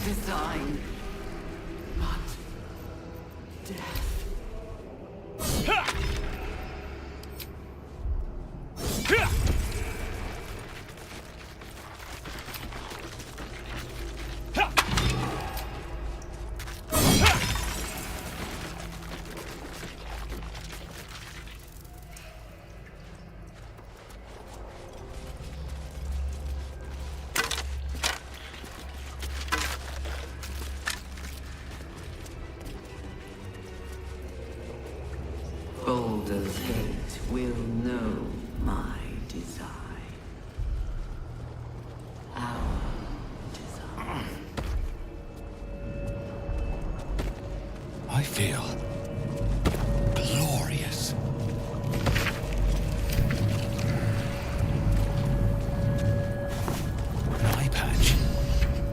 Design. Not death. Baldur's hate will know my design. Our design. I feel glorious. An eye patch.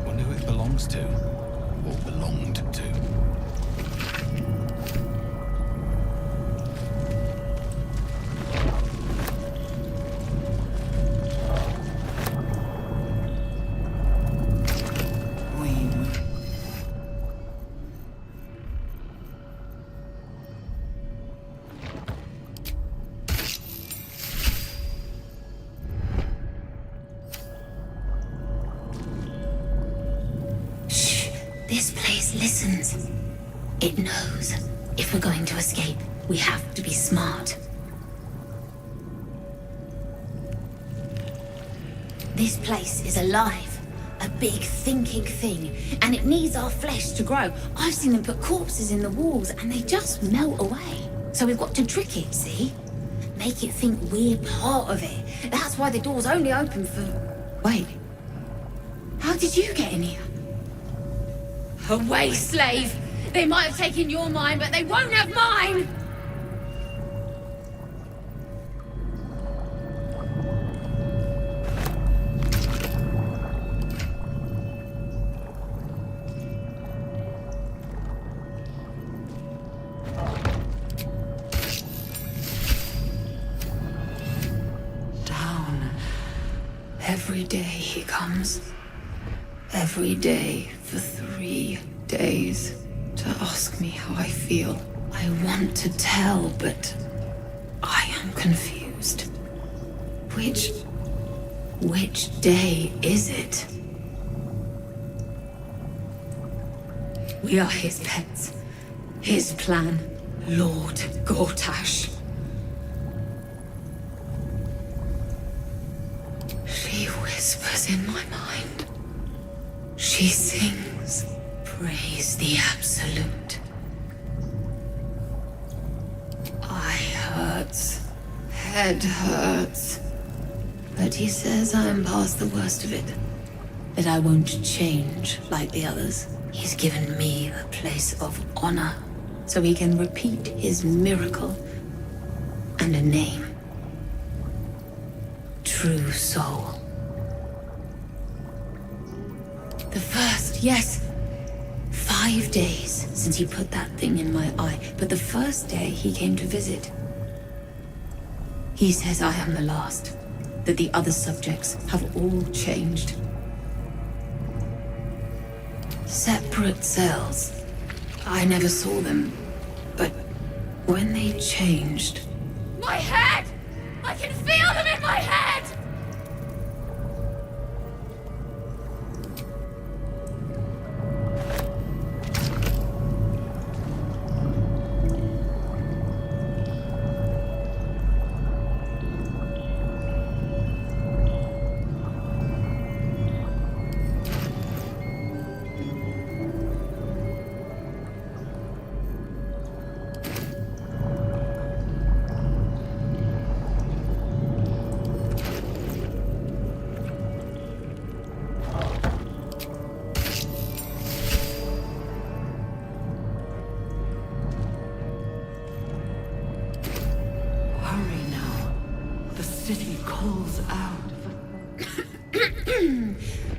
Wonder who it belongs to. Or belonged to. This place listens. It knows. If we're going to escape, we have to be smart. This place is alive. A big thinking thing. And it needs our flesh to grow. I've seen them put corpses in the walls and they just melt away. So we've got to trick it, see? Make it think we're part of it. That's why the door's only open for... Wait. How did you get in here? Away, slave! They might have taken your mind, but they won't have mine! Down. Every day he comes. Every day for 3 days to ask me how I feel. I want to tell, but I am confused. Which day is it? We are his pets. His plan. Lord Gortash. She whispers in my mind. She sings, praise the Absolute. Eye hurts, head hurts. But he says I'm past the worst of it. That I won't change like the others. He's given me a place of honor, so he can repeat his miracle and a name. True soul. The first, yes. 5 days since he put that thing in my eye, but the first day he came to visit. He says I am the last, that the other subjects have all changed. Separate cells. I never saw them, but when they changed... My head! I can feel them in my head!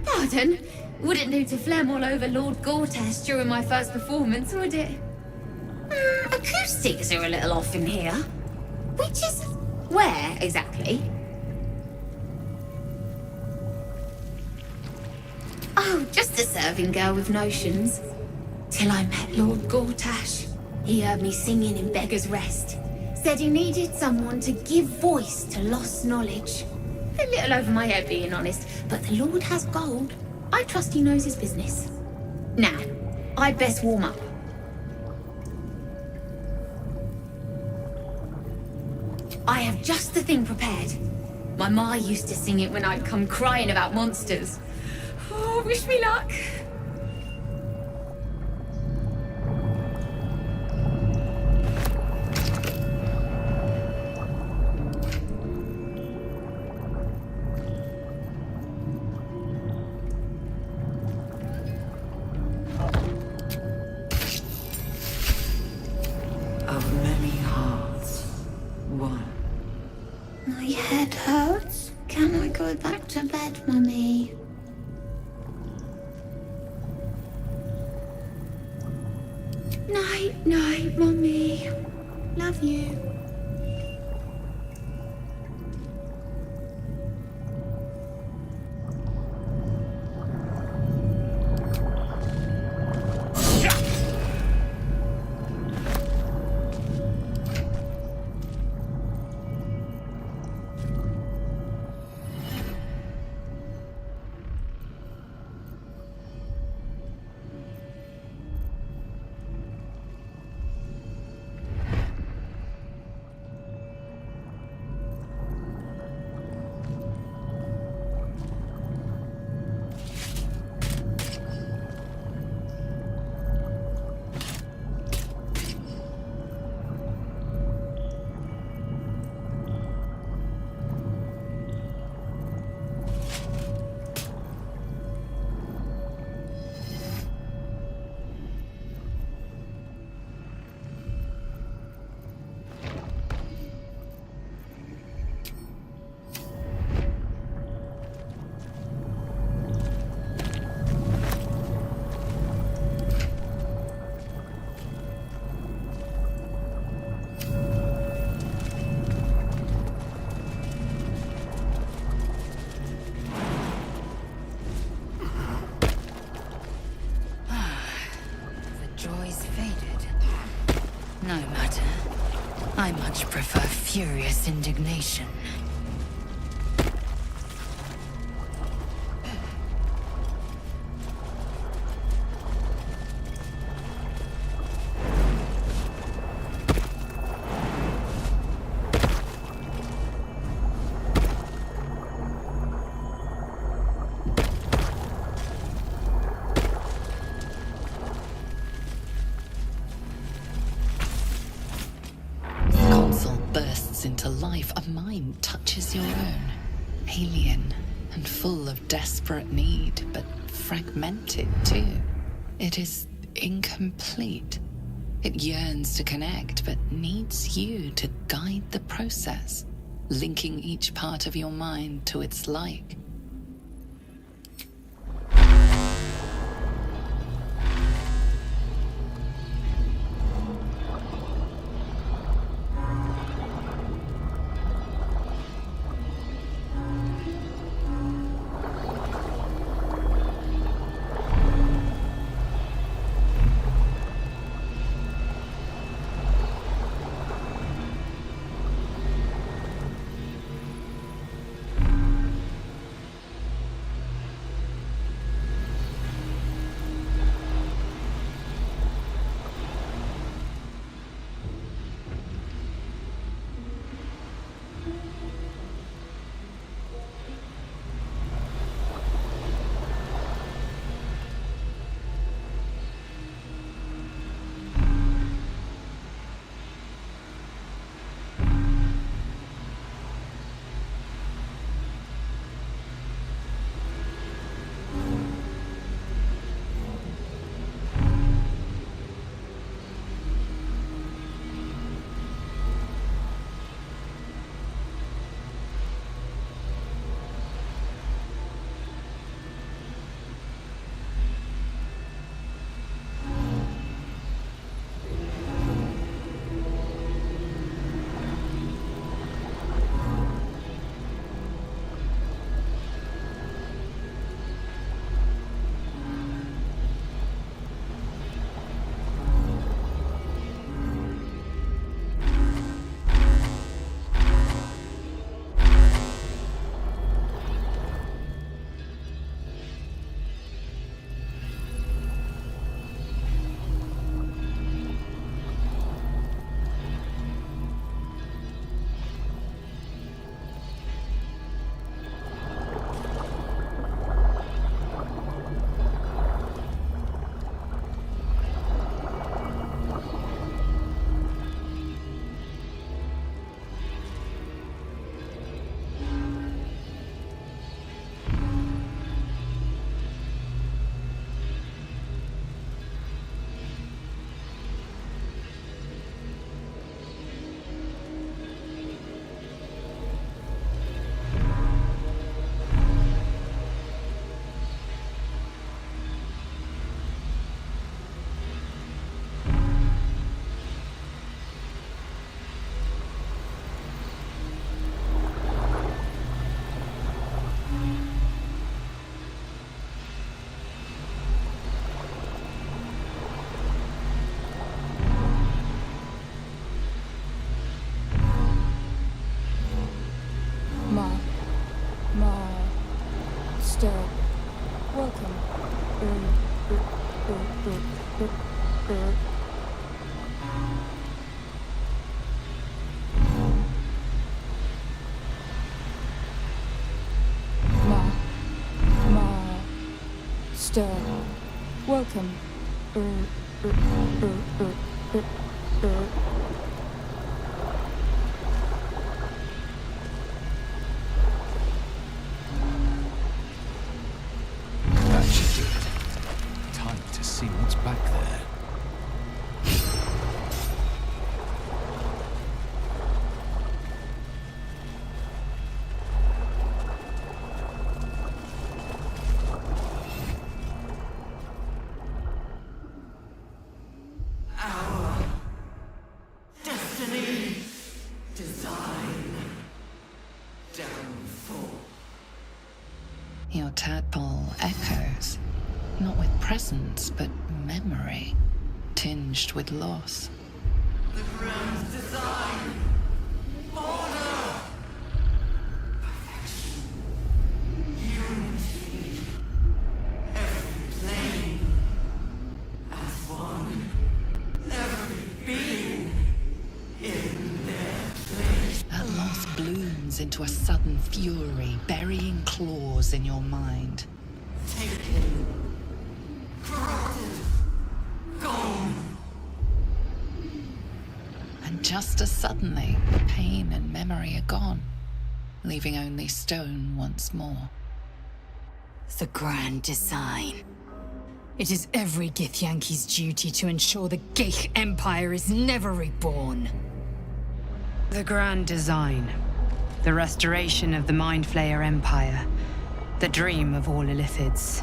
Pardon? Wouldn't do to phlegm all over Lord Gortash during my first performance, would it? Acoustics are a little off in here. Which is where, exactly? Oh, just a serving girl with notions. Till I met Lord Gortash. He heard me singing in Beggar's Rest. Said he needed someone to give voice to lost knowledge. A little over my head, being honest, but the Lord has gold. I trust he knows his business. Now, I'd best warm up. I have just the thing prepared. My ma used to sing it when I'd come crying about monsters. Oh, wish me luck. Of many hearts, one. My head hurts. Can I go back to bed, Mummy? Night, night, Mummy. Love you. Joy's faded. No matter. I much prefer furious indignation. Bursts into life, a mind touches your own. Alien and full of desperate need, but fragmented too. It is incomplete. It yearns to connect, but needs you to guide the process, linking each part of your mind to its like. Stir. Welcome. That should do it. Time to see what's back there. Your tadpole echoes, not with presence, but memory, tinged with loss. The grand design. Order. Perfection. Unity. Every plane. As one. Every being. In their place. That loss blooms into a sudden fury, burying claws in your mind. Taken. Corrupted. Gone. And just as suddenly, pain and memory are gone, leaving only stone once more. The grand design. It is every Githyanki's duty to ensure the Geich Empire is never reborn. The grand design. The restoration of the Mind Flayer Empire. The dream of all Illithids.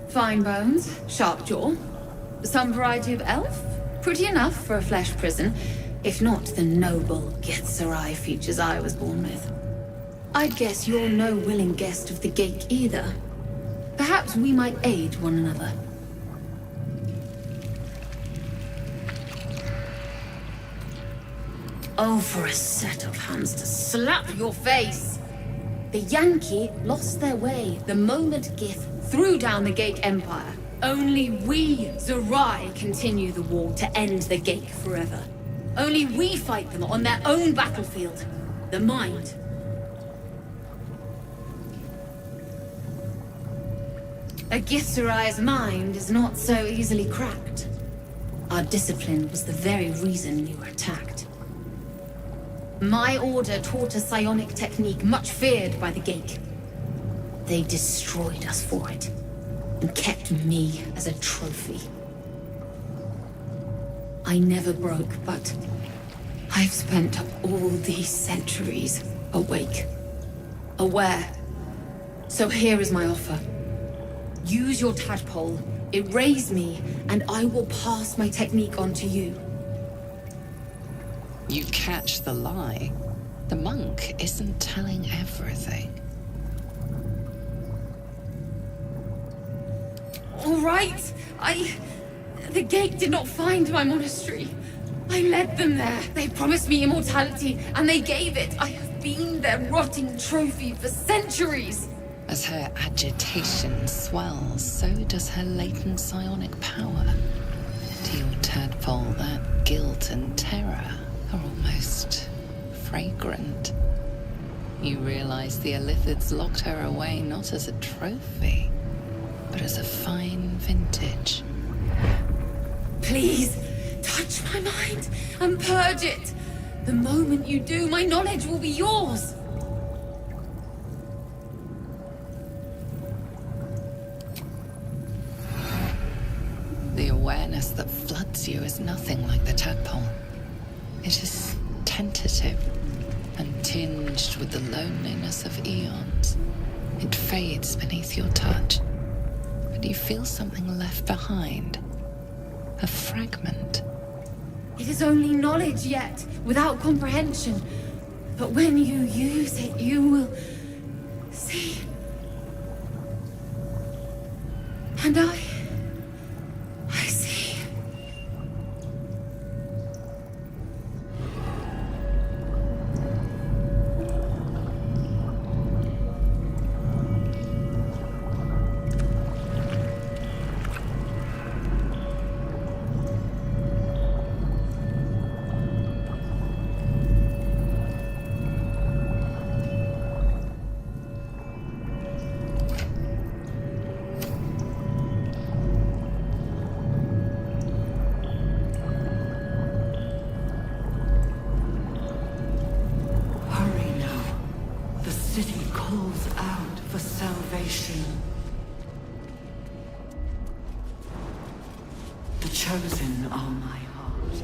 Fine bones, sharp jaw. Some variety of elf? Pretty enough for a flesh prison, if not the noble Githzerai features I was born with. I'd guess you're no willing guest of the gate either. Perhaps we might aid one another. Oh, for a set of hands to slap your face! The Yankee lost their way the moment Gith threw down the Gate Empire. Only we, Zerai, continue the war to end the Gate forever. Only we fight them on their own battlefield, the mind. A Githzerai's mind is not so easily cracked. Our discipline was the very reason you were attacked. My order taught a psionic technique much feared by the Gate. They destroyed us for it, and kept me as a trophy. I never broke, but I've spent all these centuries awake, aware. So here is my offer. Use your tadpole, erase me, and I will pass my technique on to you. You catch the lie. The monk isn't telling everything. All right, The Gate did not find my monastery. I led them there. They promised me immortality, and they gave it. I have been their rotting trophy for centuries. As her agitation swells, so does her latent psionic power. To your tadpole, that guilt and terror are almost fragrant. You realize the Illithids locked her away not as a trophy, but as a fine vintage. Please, touch my mind and purge it. The moment you do, my knowledge will be yours. The awareness that floods you is nothing like the tadpole. It is tentative and tinged with the loneliness of eons. It fades beneath your touch, but you feel something left behind. A fragment. It is only knowledge yet, without comprehension. But when you use it, you will see. And I see. Chosen are my heart.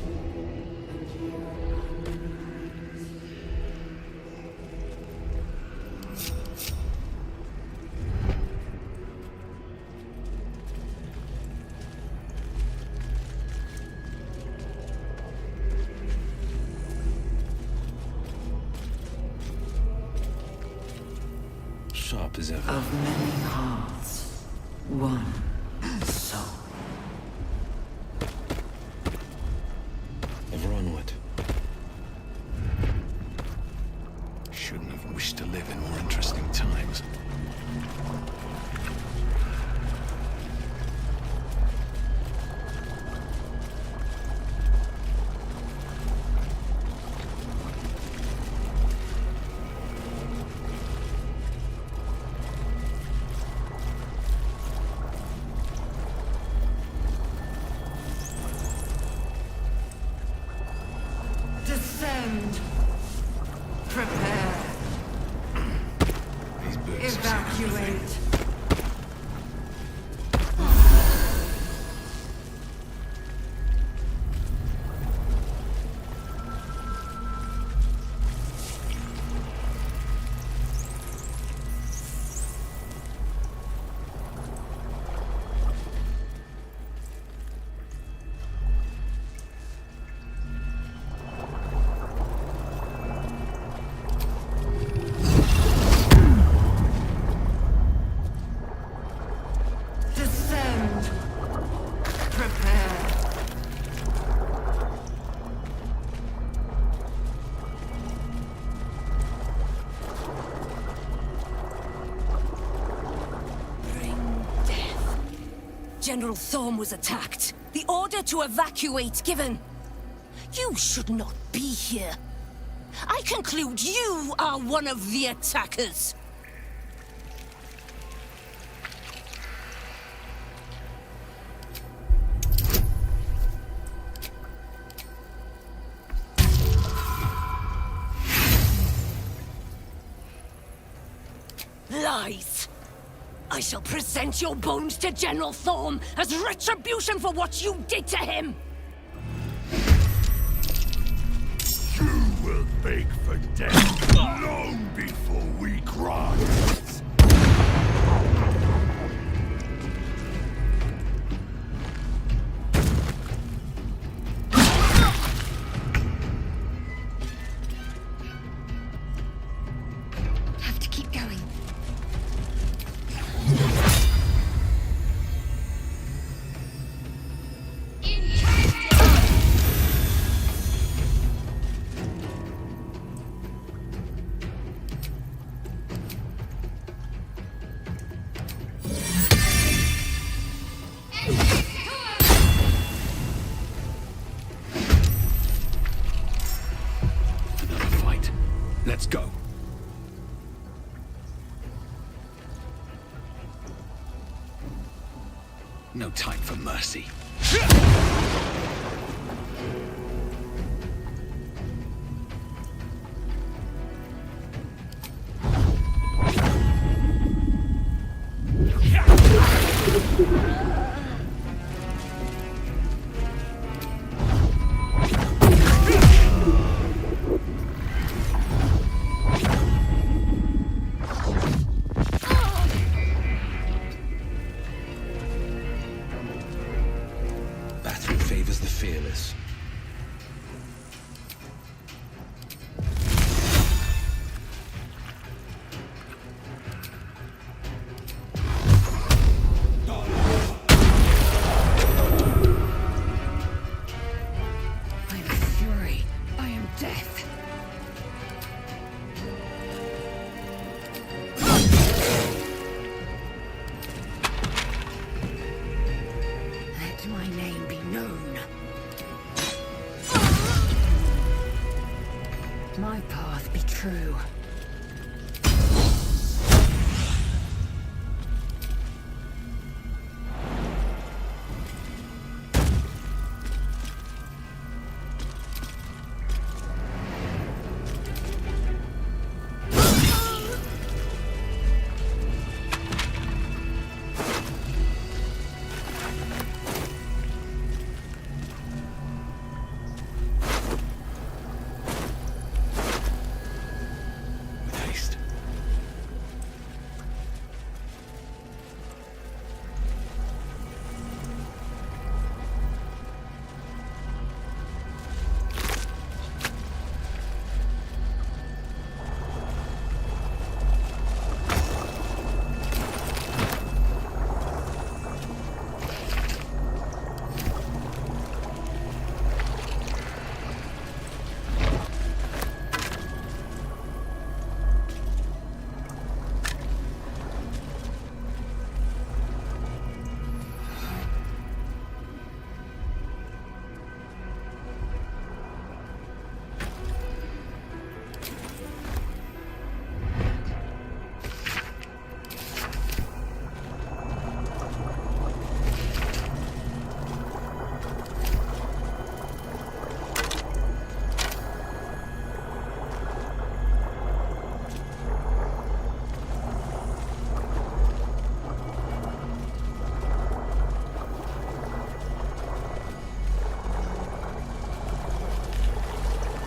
Sharp as ever. Of many hearts, one soul. Ever onward. Shouldn't have wished to live in more interesting times. Descend. Prepare. Evacuate. General Thorm was attacked. The order to evacuate given. You should not be here. I conclude you are one of the attackers. Lies! I shall present your bones to General Thorm as retribution for what you did to him! You will beg for death long before we grant. Have to keep going. Another fight. Let's go. No time for mercy. Battle favors the fearless. I am fury. I am death. Let my name be known. My path be true. With haste.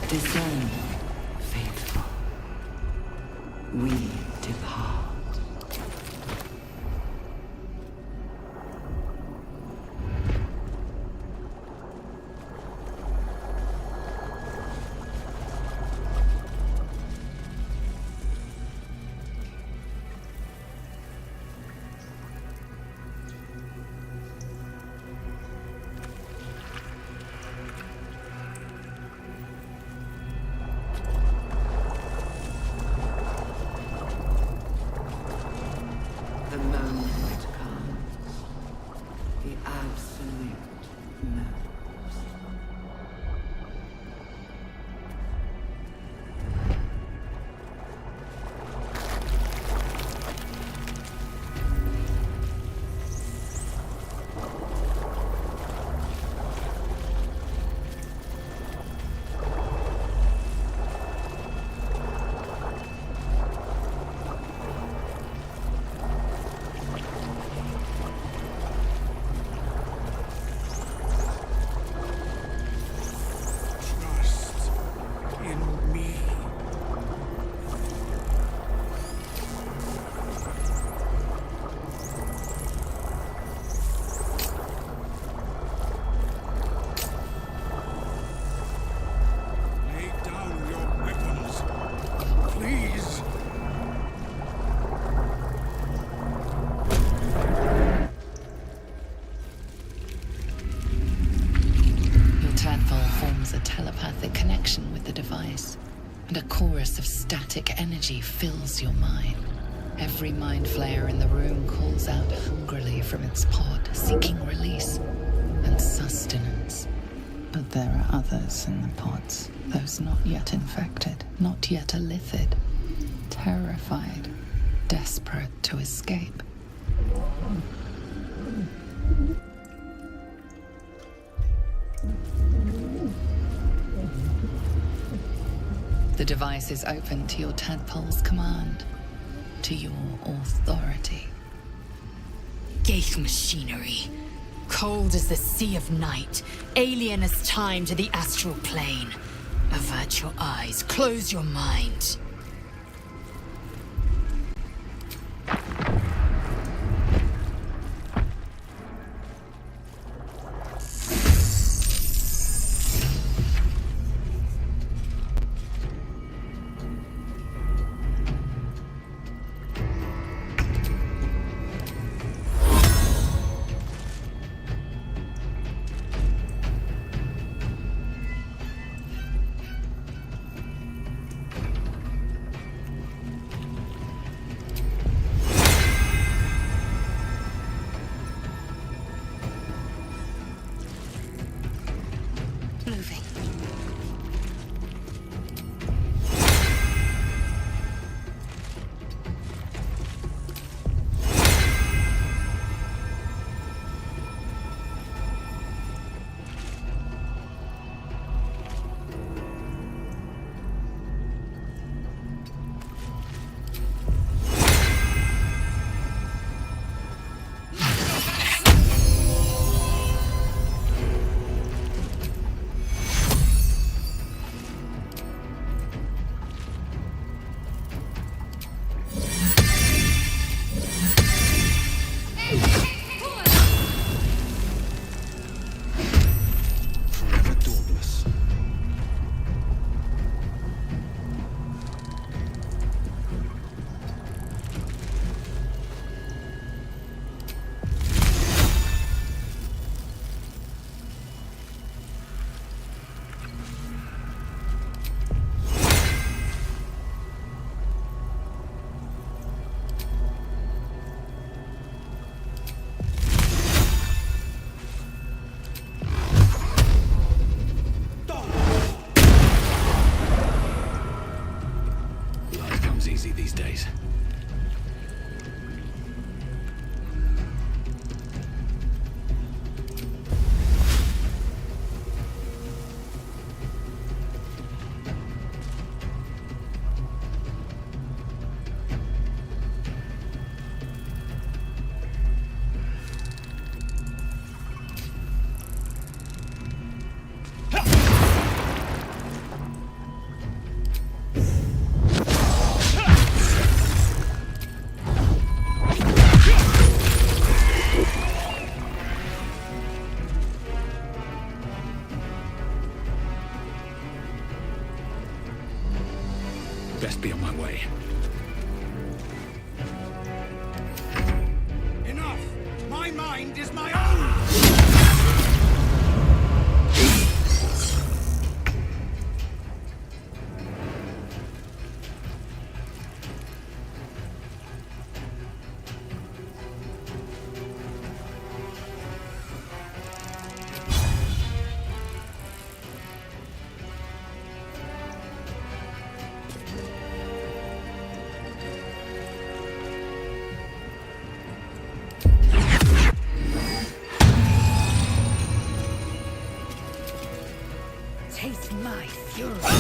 Descend, faithful. We depart. A telepathic connection with the device, and a chorus of static energy fills your mind. Every mind flayer in the room calls out hungrily from its pod, seeking release and sustenance. But there are others in the pods, those not yet infected, not yet elithid, terrified, desperate to escape. The device is open to your tadpole's command, to your authority. Geich machinery. Cold as the sea of night, alien as time to the astral plane. Avert your eyes, close your mind. These days. Best be on my way. Enough! My mind is my own! Eliminate.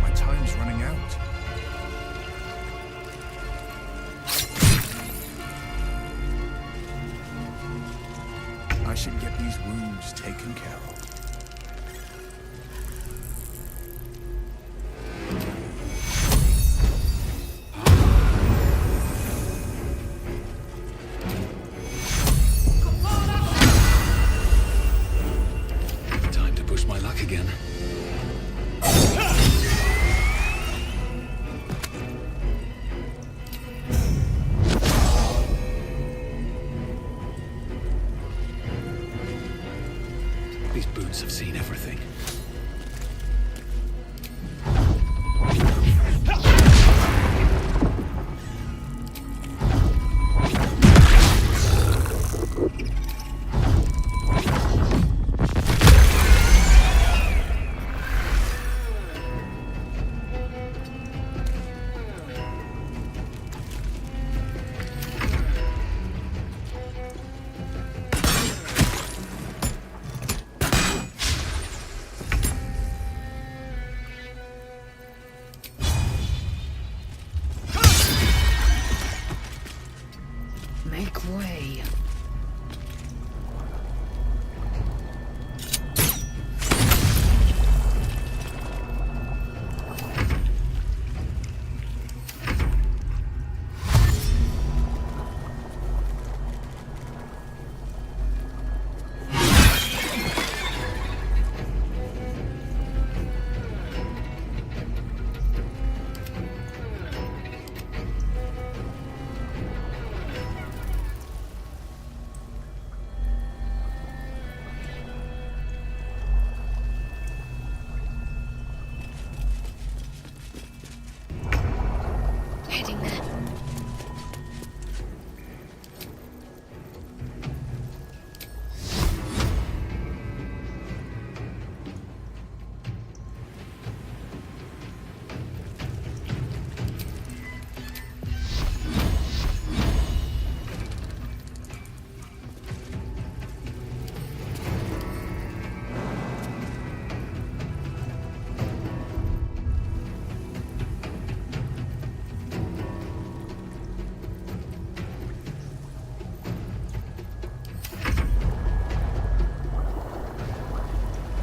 My time's running out. I should get these wounds taken care of. Time to push my luck again. These boots have seen everything. Make way. Heading there.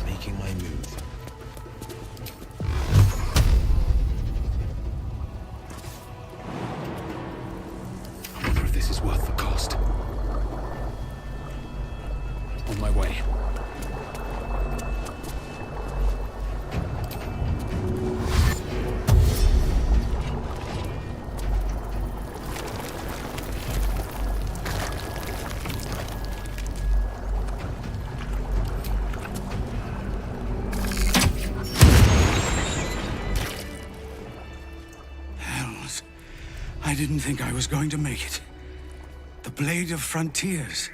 Making my move. I wonder if this is worth the cost. On my way. Hells. I didn't think I was going to make it. The Blade of Frontiers.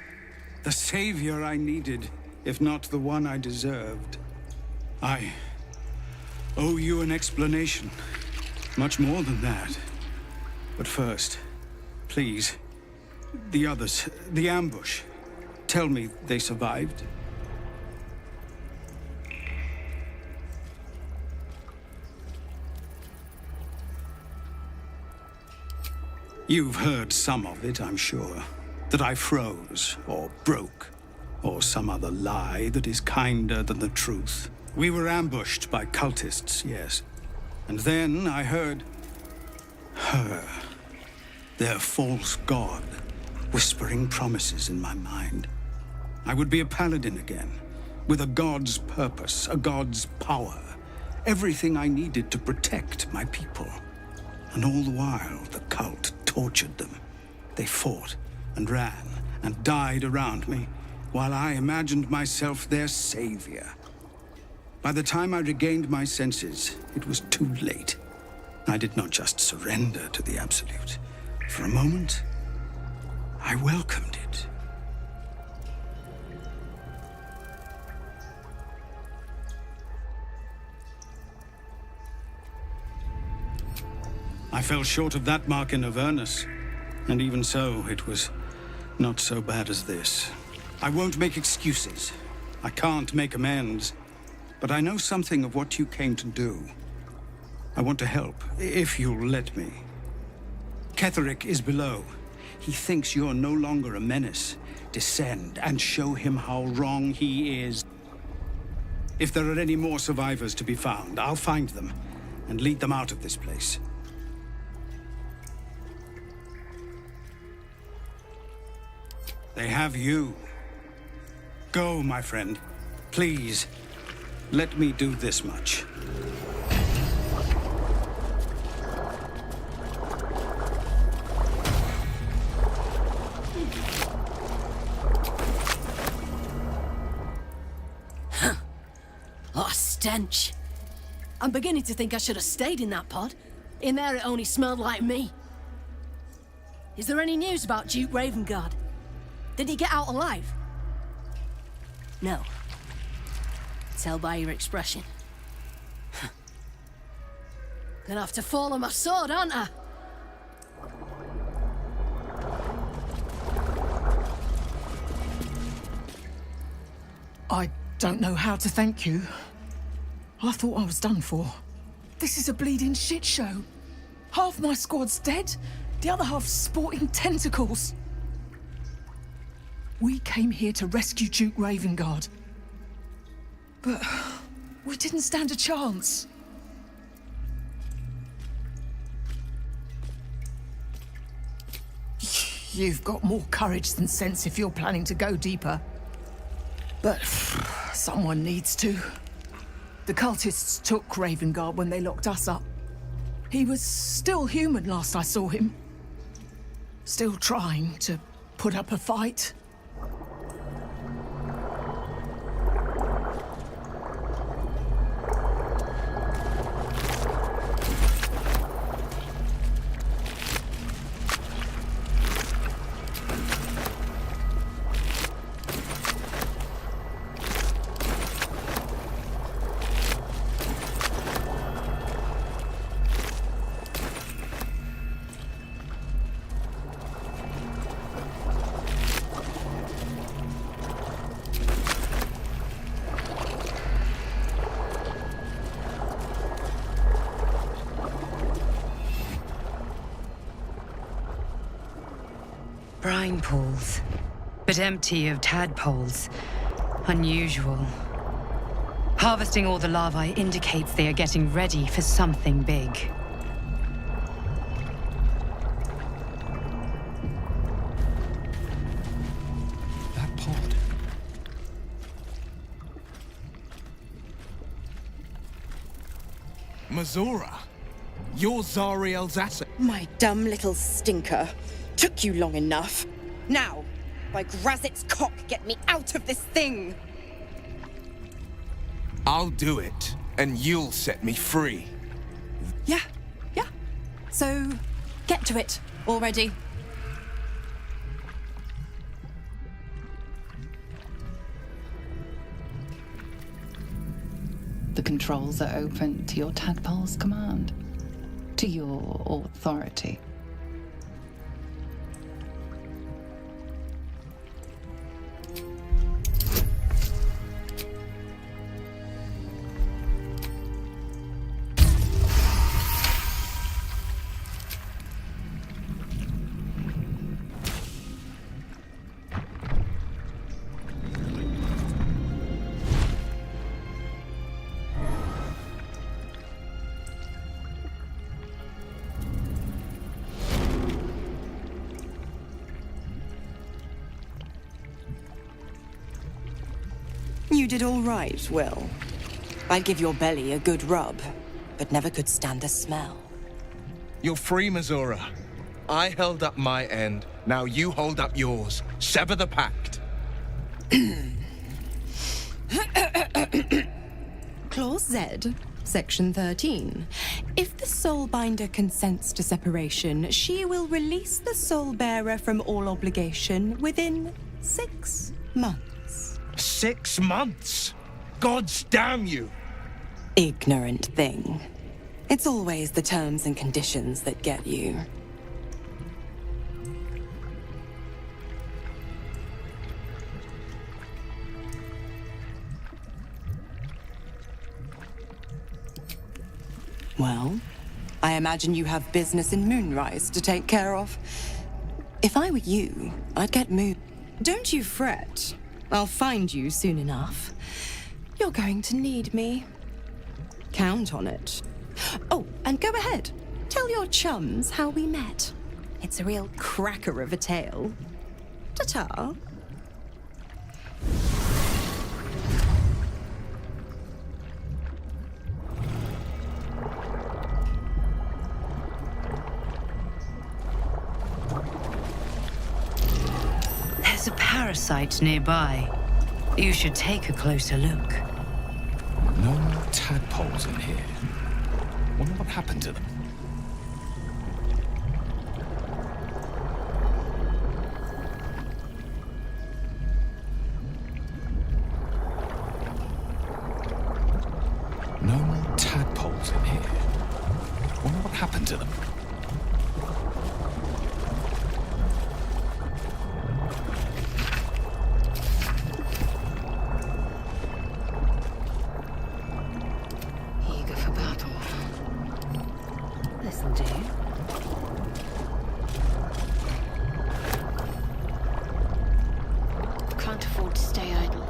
The savior I needed, if not the one I deserved. I owe you an explanation. Much more than that. But first, please, the others, the ambush. Tell me they survived. You've heard some of it, I'm sure. That I froze, or broke, or some other lie that is kinder than the truth. We were ambushed by cultists, yes. And then I heard her, their false god, whispering promises in my mind. I would be a paladin again, with a god's purpose, a god's power. Everything I needed to protect my people. And all the while, the cult tortured them. They fought and ran and died around me, while I imagined myself their savior. By the time I regained my senses, it was too late. I did not just surrender to the Absolute. For a moment, I welcomed it. I fell short of that mark in Avernus, and even so, it was not so bad as this. I won't make excuses. I can't make amends. But I know something of what you came to do. I want to help, if you'll let me. Ketherick is below. He thinks you're no longer a menace. Descend and show him how wrong he is. If there are any more survivors to be found, I'll find them and lead them out of this place. They have you. Go, my friend. Please, let me do this much. What a stench. I'm beginning to think I should have stayed in that pod. In there it only smelled like me. Is there any news about Duke Ravengard? Did he get out alive? No. Tell by your expression. Gonna have to fall on my sword, aren't I? I don't know how to thank you. I thought I was done for. This is a bleeding shit show. Half my squad's dead, the other half sporting tentacles. We came here to rescue Duke Ravengard. But we didn't stand a chance. You've got more courage than sense if you're planning to go deeper. But someone needs to. The cultists took Ravengard when they locked us up. He was still human last I saw him. Still trying to put up a fight. Brine pools, but empty of tadpoles. Unusual. Harvesting all the larvae indicates they are getting ready for something big. That pod. Mazora, you're Zariel's asset. My dumb little stinker. Took you long enough. Now, by Grazit's cock, get me out of this thing! I'll do it, and you'll set me free. Yeah. So, get to it already. The controls are open to your tadpole's command, to your authority. You did all right, Will. I'd give your belly a good rub, but never could stand the smell. You're free, Missoura. I held up my end. Now you hold up yours. Sever the pact. Clause Z, Section 13. If the Soulbinder consents to separation, she will release the Soulbearer from all obligation within 6 months. 6 months? Gods damn you! Ignorant thing. It's always the terms and conditions that get you. Well, I imagine you have business in Moonrise to take care of. If I were you, I'd get moved. Don't you fret. I'll find you soon enough. You're going to need me. Count on it. Oh, and go ahead. Tell your chums how we met. It's a real cracker of a tale. Ta-ta. There's a parasite nearby. You should take a closer look. No more tadpoles in here. Wonder what happened to them. No more tadpoles in here. Wonder what happened to them. Eager for battle. This'll do. Can't afford to stay idle.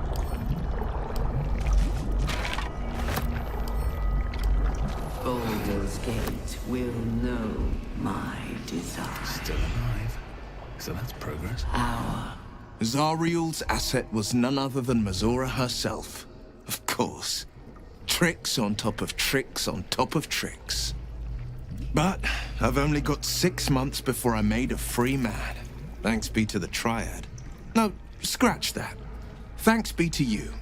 Baldur's Gate will know my desire. Still alive. So that's progress. Zariel's asset was none other than Missoura herself. Of course. Tricks on top of tricks on top of tricks. But I've only got 6 months before I'm made a free man. Thanks be to the Triad. No, scratch that. Thanks be to you.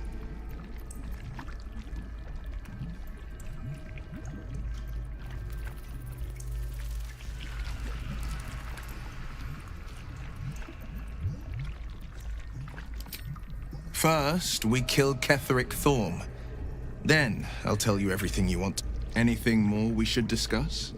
First, we kill Ketheric Thorm. Then, I'll tell you everything you want. Anything more we should discuss?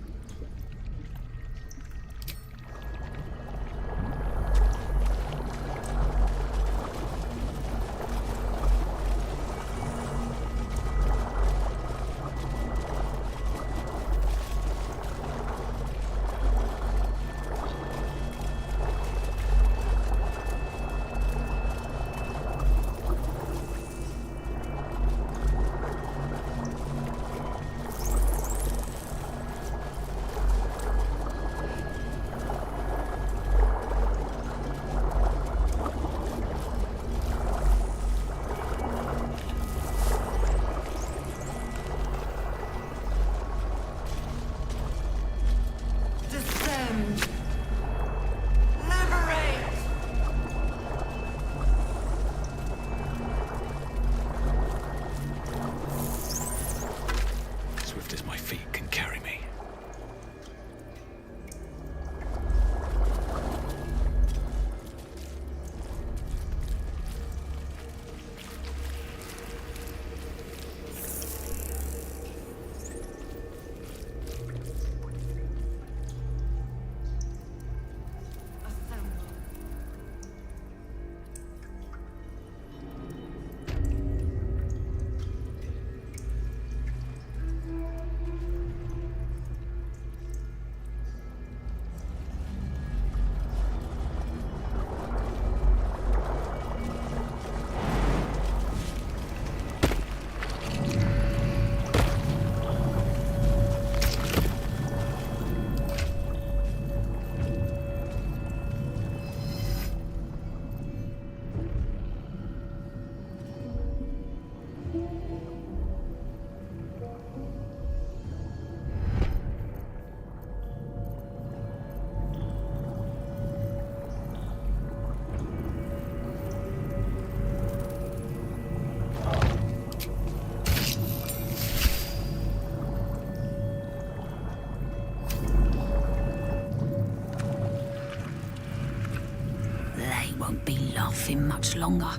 won't be laughing much longer.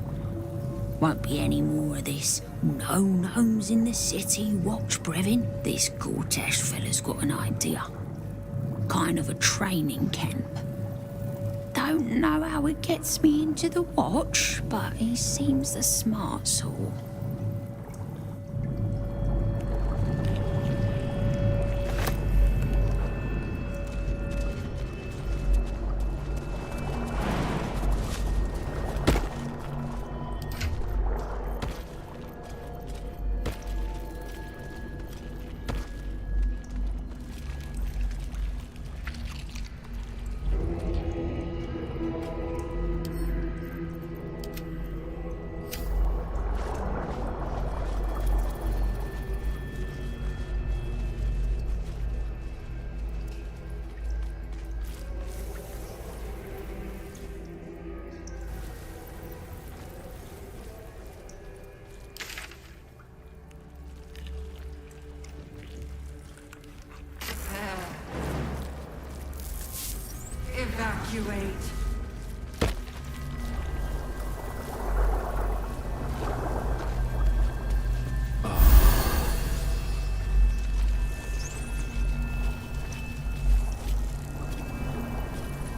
Won't be any more of this. No gnomes in the city. Watch, Brevin. This Gortash fella's got an idea. Kind of a training camp. Don't know how it gets me into the watch, but he seems the smart sort. Evacuate.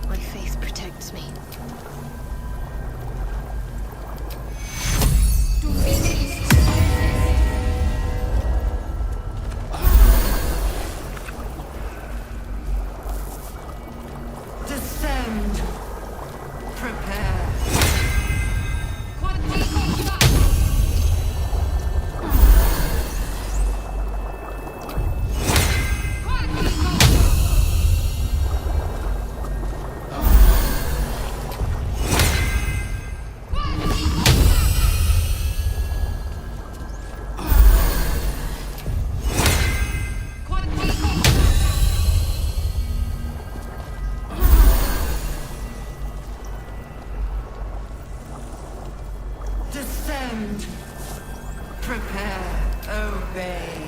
My faith protects me. Descend. Prepare. Descend. Prepare. Obey.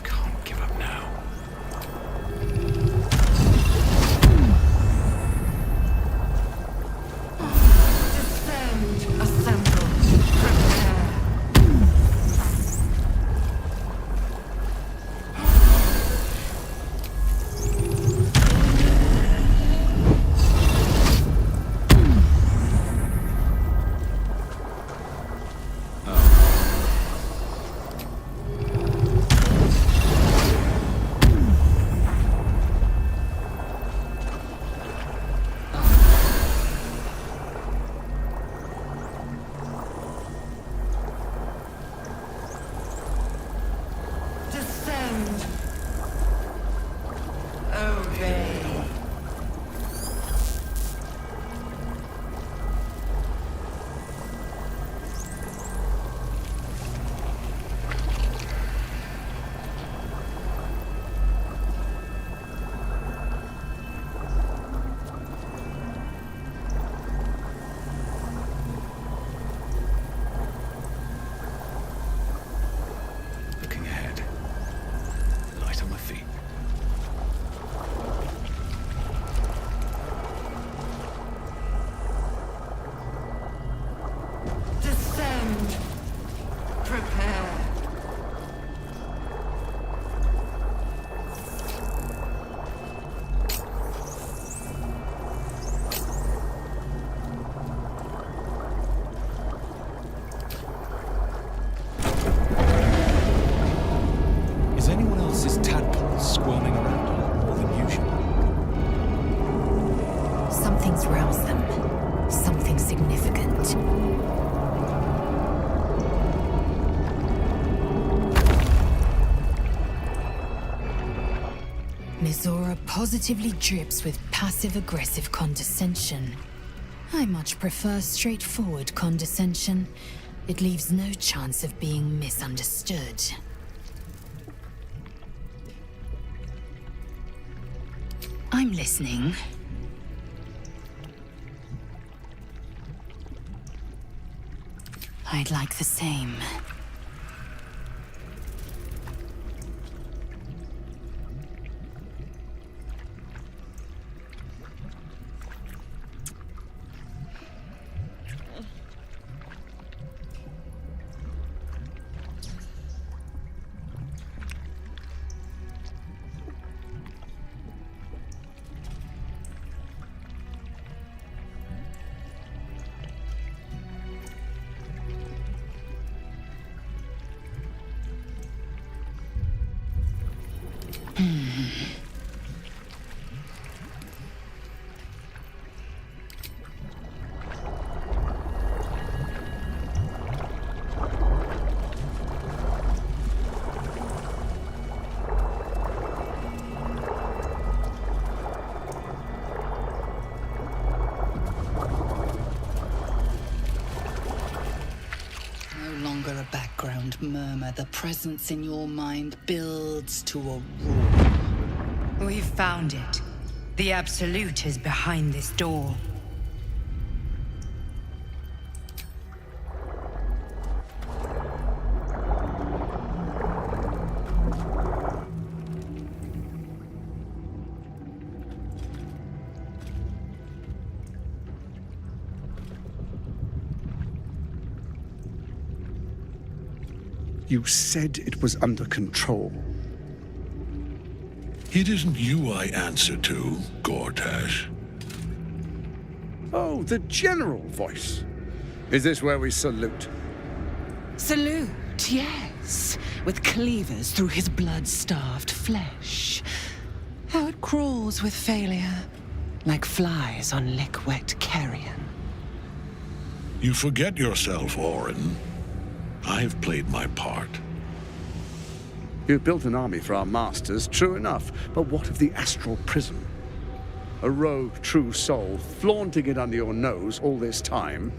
Can't give up now. Descend. Assemble. Prepare. Descend. Obey. Looking ahead. Light on my feet. Descend. Prepare. Is anyone else's tadpole squirming around a lot more than usual? Something's roused them. Something significant. Mizora positively drips with passive-aggressive condescension. I much prefer straightforward condescension. It leaves no chance of being misunderstood. I'm listening. I'd like the same. No longer a background murmur. The presence in your mind builds to a roar. We've found it. The Absolute is behind this door. You said it was under control. It isn't you I answer to, Gortash. Oh, the general voice. Is this where we salute? Salute, yes. With cleavers through his blood-starved flesh. How it crawls with failure, like flies on lick-wet carrion. You forget yourself, Orin. I've played my part. You've built an army for our masters, true enough. But what of the astral prison? A rogue true soul flaunting it under your nose all this time,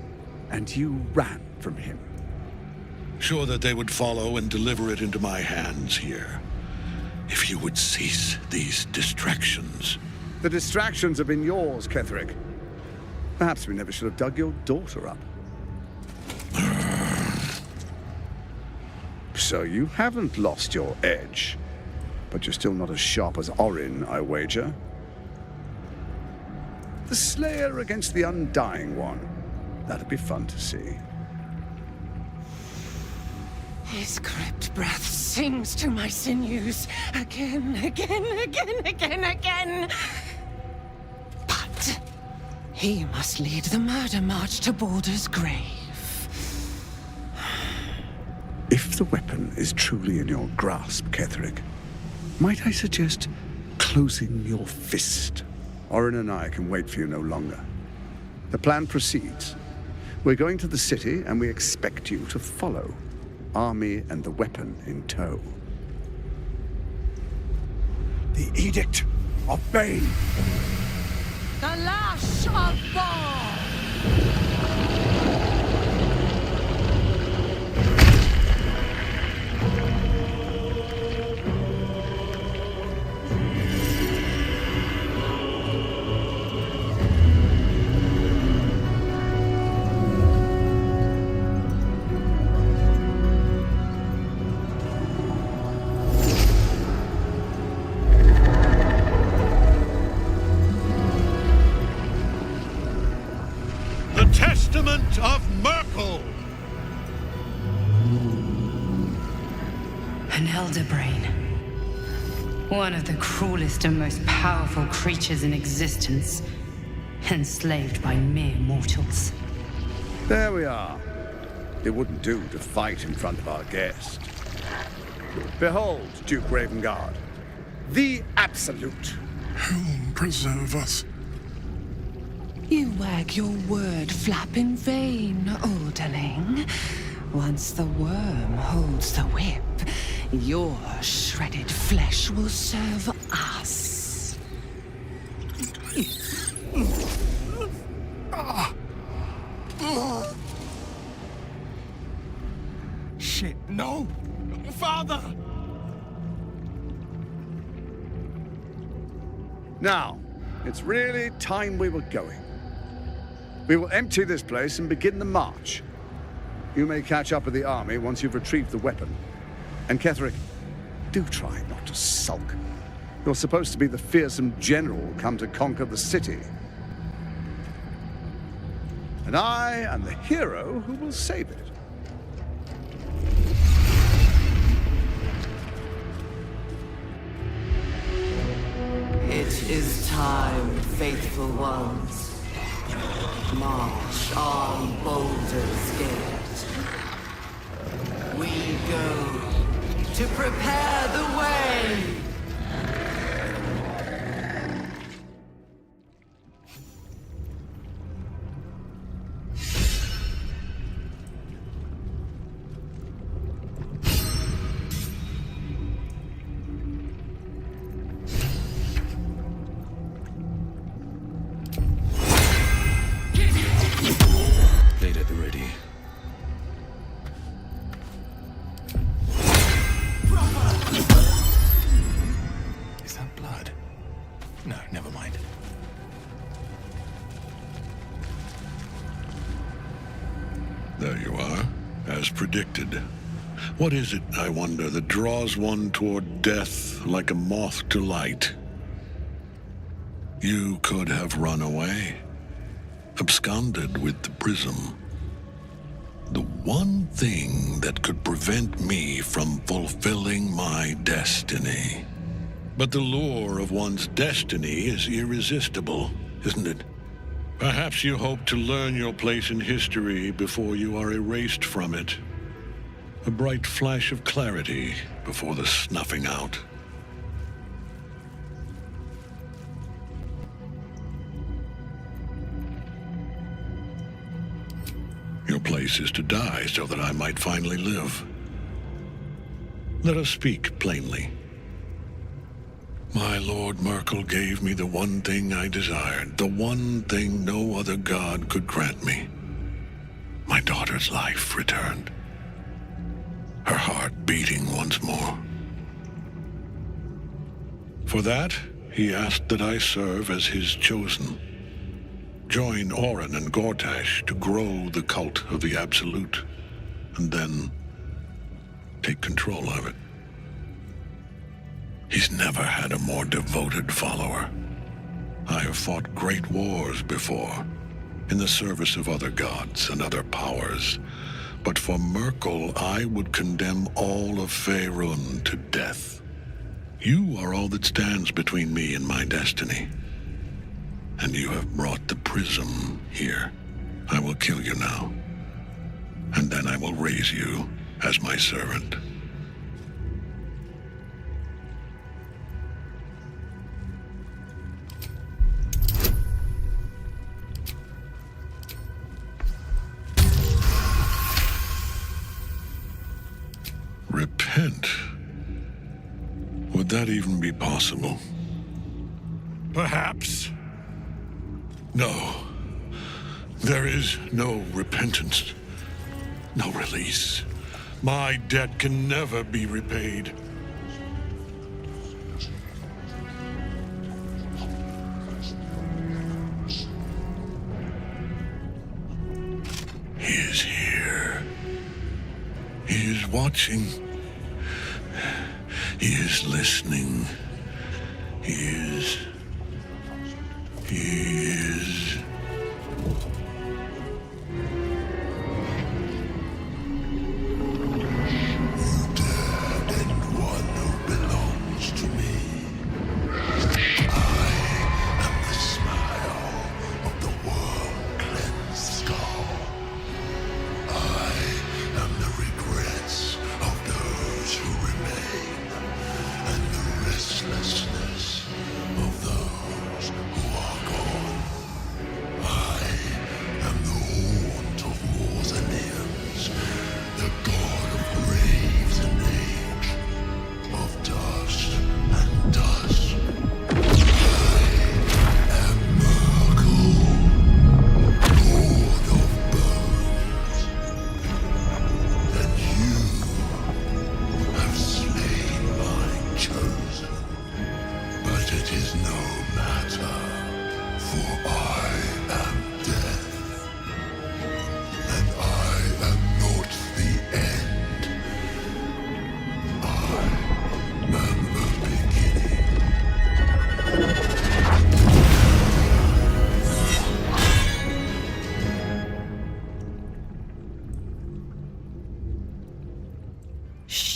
and you ran from him. Sure that they would follow and deliver it into my hands here. If you would cease these distractions. The distractions have been yours, Ketherick. Perhaps we never should have dug your daughter up. So you haven't lost your edge, but you're still not as sharp as Orin, I wager. The Slayer against the Undying One. That'd be fun to see. His crypt breath sings to my sinews again, again. But he must lead the murder march to Baldur's grave. If the weapon is truly in your grasp, Ketherick, might I suggest closing your fist? Orin and I can wait for you no longer. The plan proceeds. We're going to the city, and we expect you to follow. Army and the weapon in tow. The Edict of Bane. The Lash of Bor! Testament of Merkel! An elder brain. One of the cruelest and most powerful creatures in existence. Enslaved by mere mortals. There we are. It wouldn't do to fight in front of our guest. Behold, Duke Ravengard. The Absolute. Whom preserve us? You wag your word flap in vain, Alderling. Once the worm holds the whip, your shredded flesh will serve us. Shit, no! Father! Now, It's really time we were going. We will empty this place and begin the march. You may catch up with the army once you've retrieved the weapon. And Ketheric, do try not to sulk. You're supposed to be the fearsome general come to conquer the city. And I am the hero who will save it. It is time, faithful ones. March on Baldur's Gate. We go to prepare the way. Blade at the ready. Is that blood? No, never mind. There you are, as predicted. What is it, I wonder, that draws one toward death like a moth to light? You could have run away, absconded with the prism. The one thing that could prevent me from fulfilling my destiny. But the lure of one's destiny is irresistible, isn't it? Perhaps you hope to learn your place in history before you are erased from it. A bright flash of clarity before the snuffing out. Your place is to die so that I might finally live. Let us speak plainly. My Lord Merkel gave me the one thing I desired, the one thing no other god could grant me. My daughter's life returned. Her heart beating once more. For that, he asked that I serve as his chosen. Join Orin and Gortash to grow the cult of the Absolute, and then take control of it. He's never had a more devoted follower. I have fought great wars before, in the service of other gods and other powers, but for Merkel, I would condemn all of Faerun to death. You are all that stands between me and my destiny. And you have brought the prism here. I will kill you now. And then I will raise you as my servant. Repent? Would that even be possible? Perhaps. No. There is no repentance. No release. My debt can never be repaid. He is here. He is watching. He is listening. He is...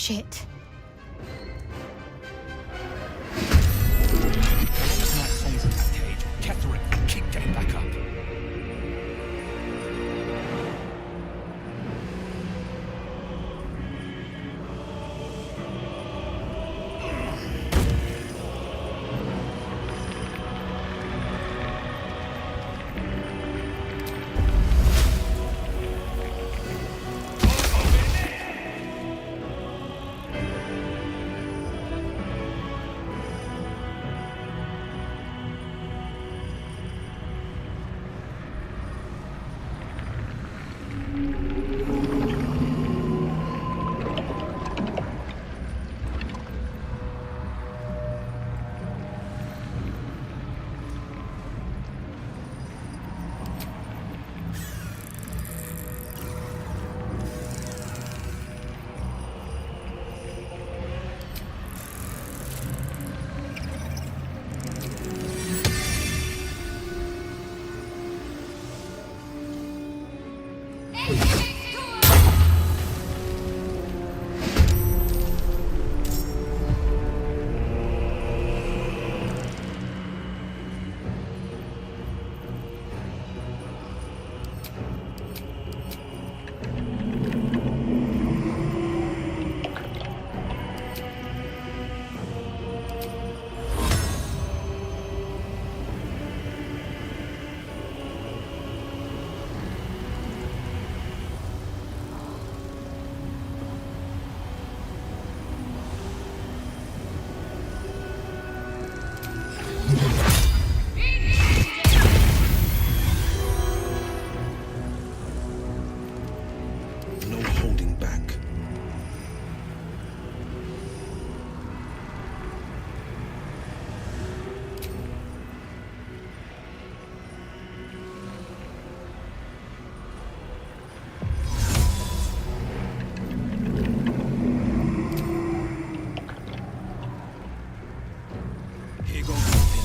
Shit. Songs in that cage. Ketherick, keep getting back up. No holding back. Here goes nothing.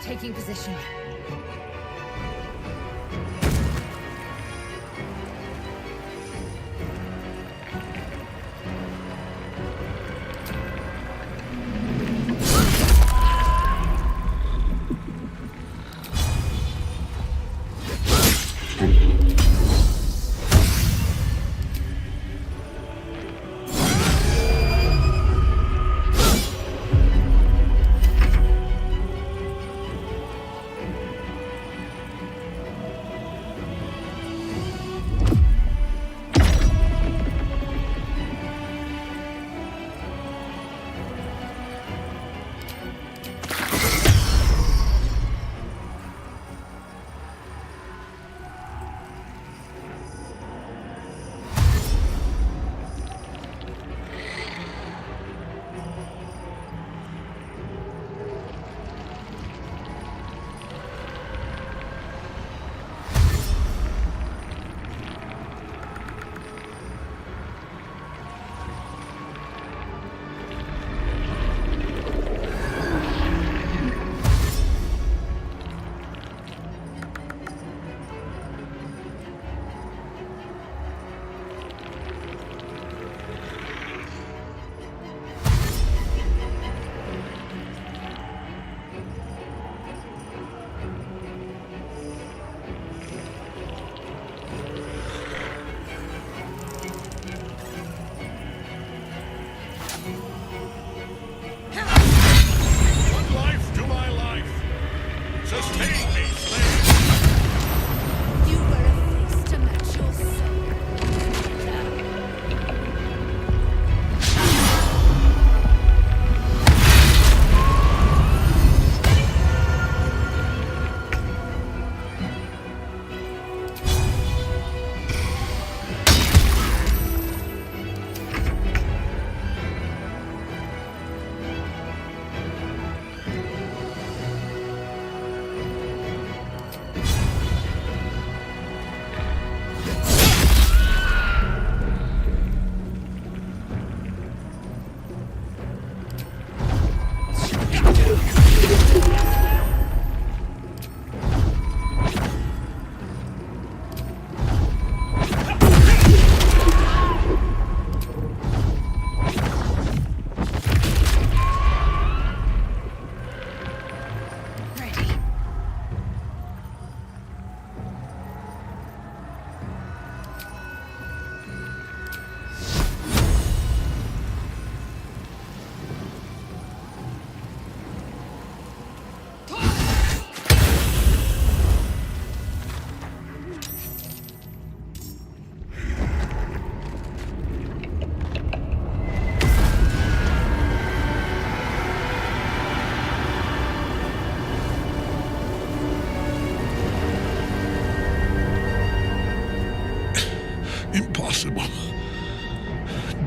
Taking position.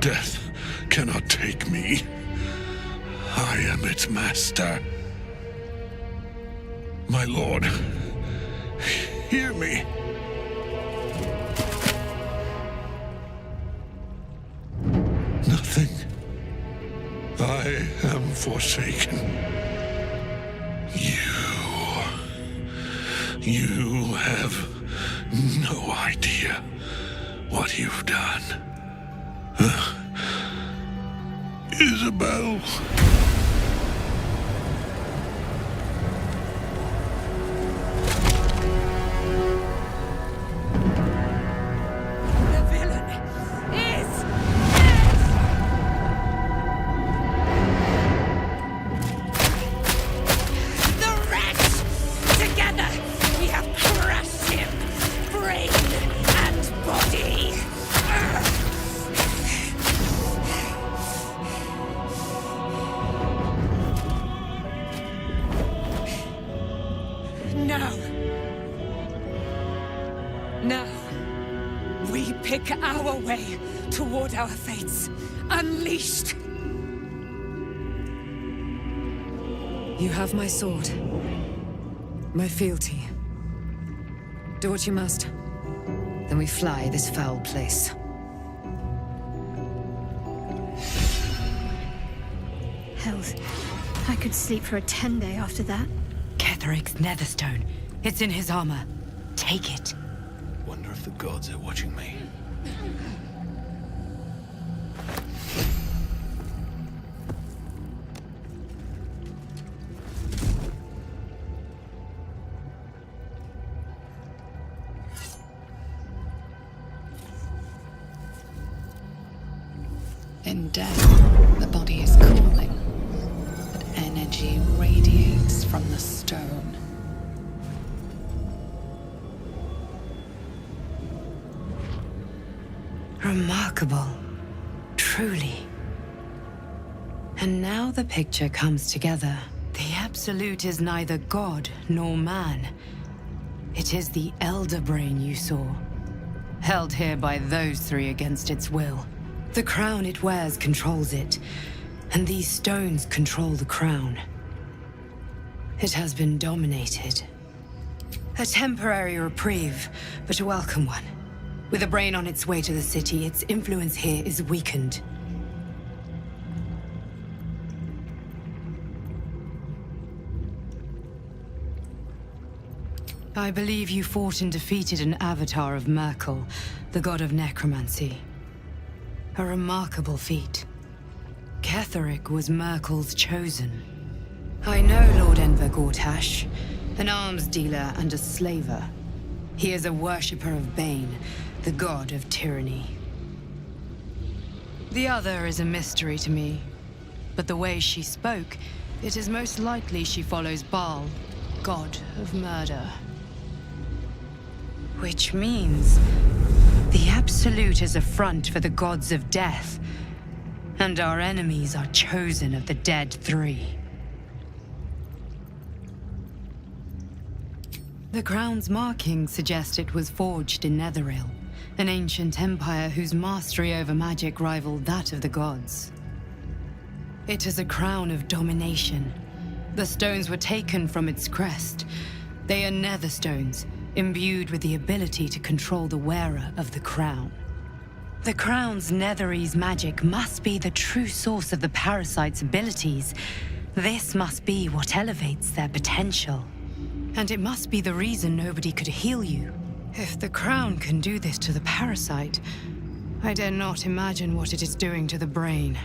Death cannot take me. I am its master. My lord, hear me. Nothing. I am forsaken. You have no idea what you've done. Isabel. The villain is the wretch! Together, we have crushed him, brain and body. Now, we pick our way toward our fates, unleashed. You have my sword, my fealty. Do what you must. Then we fly this foul place. Hells, I could sleep for a 10-day after that. Ketheric's netherstone. It's in his armor. Take it. Wonder if the gods are watching me. In death, the body is cooling, but energy radiates from the stone. Remarkable. Truly. And now the picture comes together. The Absolute is neither god nor man. It is the Elder Brain you saw, held here by those three against its will. The crown it wears controls it, and these stones control the crown. It has been dominated. A temporary reprieve, but a welcome one. With a brain on its way to the city, its influence here is weakened. I believe you fought and defeated an avatar of Merkel, the god of necromancy. A remarkable feat. Ketheric was Merkel's chosen. I know Lord Enver Gortash, an arms dealer and a slaver. He is a worshipper of Bane, the god of tyranny. The other is a mystery to me, but the way she spoke, it is most likely she follows Baal, god of murder. Which means the Absolute is a front for the gods of death, and our enemies are chosen of the dead three. The crown's markings suggest it was forged in Netheril, an ancient empire whose mastery over magic rivaled that of the gods. It is a crown of domination. The stones were taken from its crest. They are nether stones, imbued with the ability to control the wearer of the crown. The crown's Netherese magic must be the true source of the parasite's abilities. This must be what elevates their potential. And it must be the reason nobody could heal you. If the crown can do this to the parasite, I dare not imagine what it is doing to the brain.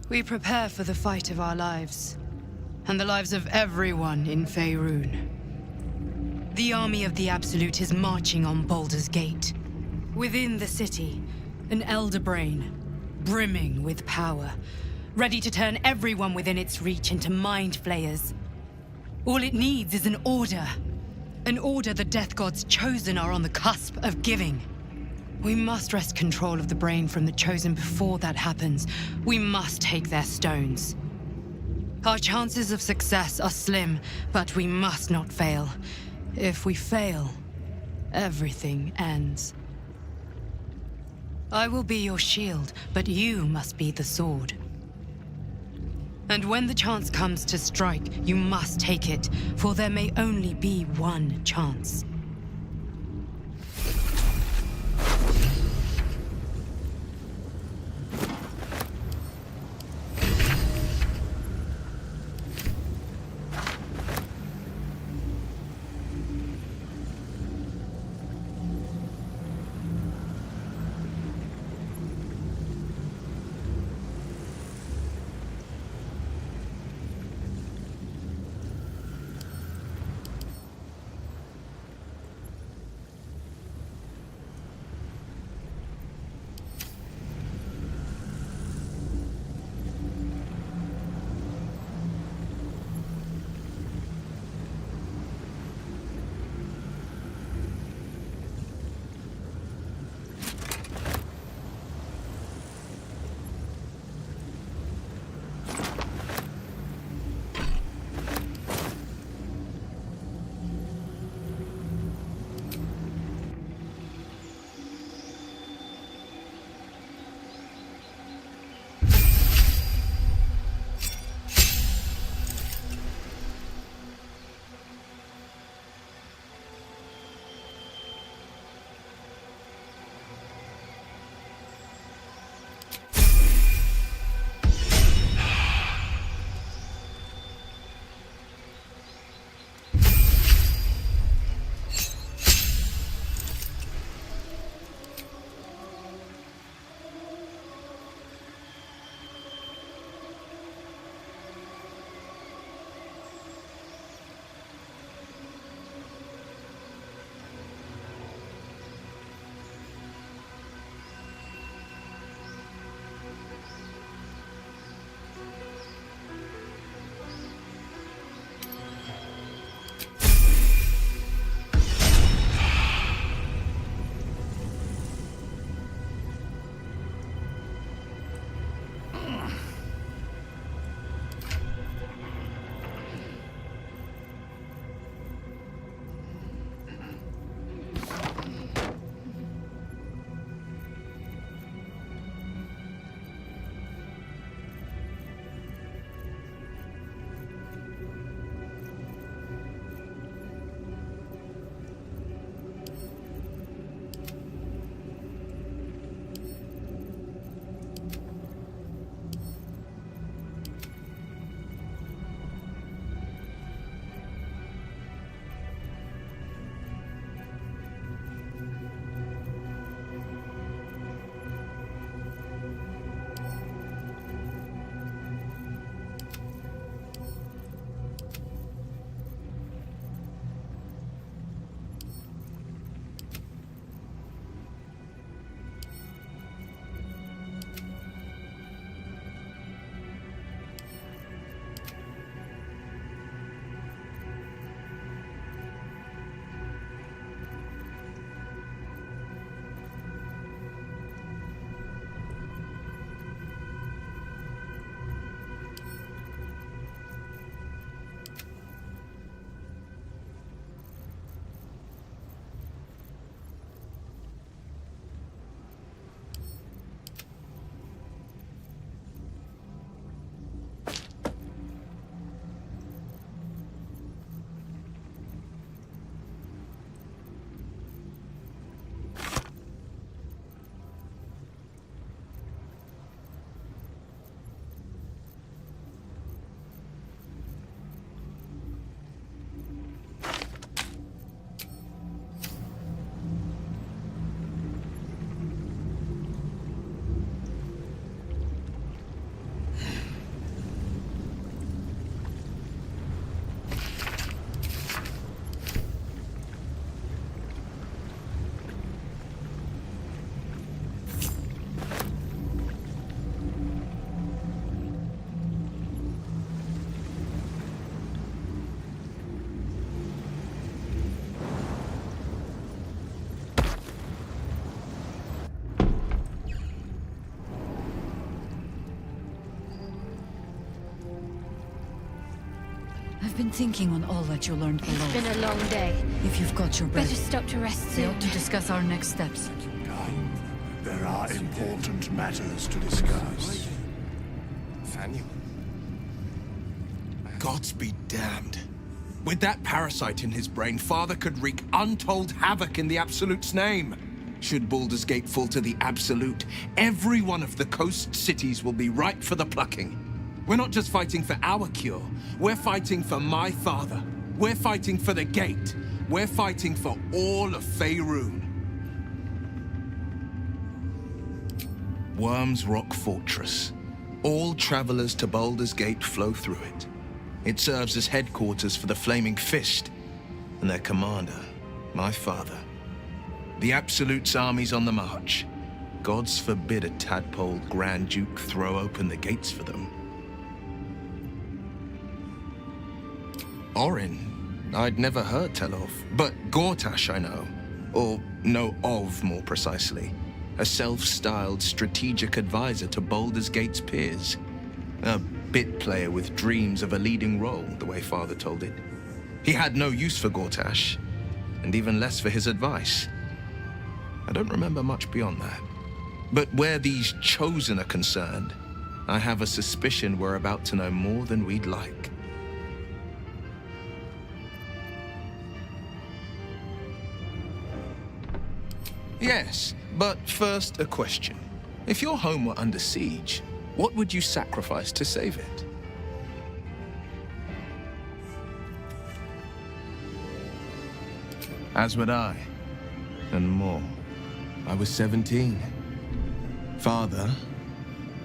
We prepare for the fight of our lives, and the lives of everyone in Faerun. The army of the Absolute is marching on Baldur's Gate. Within the city, an Elder Brain, brimming with power, ready to turn everyone within its reach into mind flayers. All it needs is an order the Death God's chosen are on the cusp of giving. We must wrest control of the brain from the chosen before that happens. We must take their stones. Our chances of success are slim, but we must not fail. If we fail, everything ends. I will be your shield, but you must be the sword. And when the chance comes to strike, you must take it, for there may only be one chance. been thinking on all that you learned below. It's been a long day. If you've got your breath, Better stop to rest we soon. ought to discuss our next steps. There are important matters to discuss. Nathaniel. Gods be damned. With that parasite in his brain, Father could wreak untold havoc in the Absolute's name. Should Baldur's Gate fall to the Absolute, every one of the coast cities will be ripe for the plucking. We're not just fighting for our cure. We're fighting for my father. We're fighting for the Gate. We're fighting for all of Faerun. Worm's Rock Fortress. All travelers to Baldur's Gate flow through it. It serves as headquarters for the Flaming Fist and their commander, my father. The Absolute's army's on the march. Gods forbid a tadpole Grand Duke throw open the gates for them. Orin, I'd never heard tell of, but Gortash I know. Or know of, more precisely. A self-styled strategic advisor to Baldur's Gate's peers. A bit player with dreams of a leading role, the way Father told it. He had no use for Gortash, and even less for his advice. I don't remember much beyond that. But where these Chosen are concerned, I have a suspicion we're about to know more than we'd like. Yes, but first a question. If your home were under siege, what would you sacrifice to save it? As would I, and more. I was 17. Father,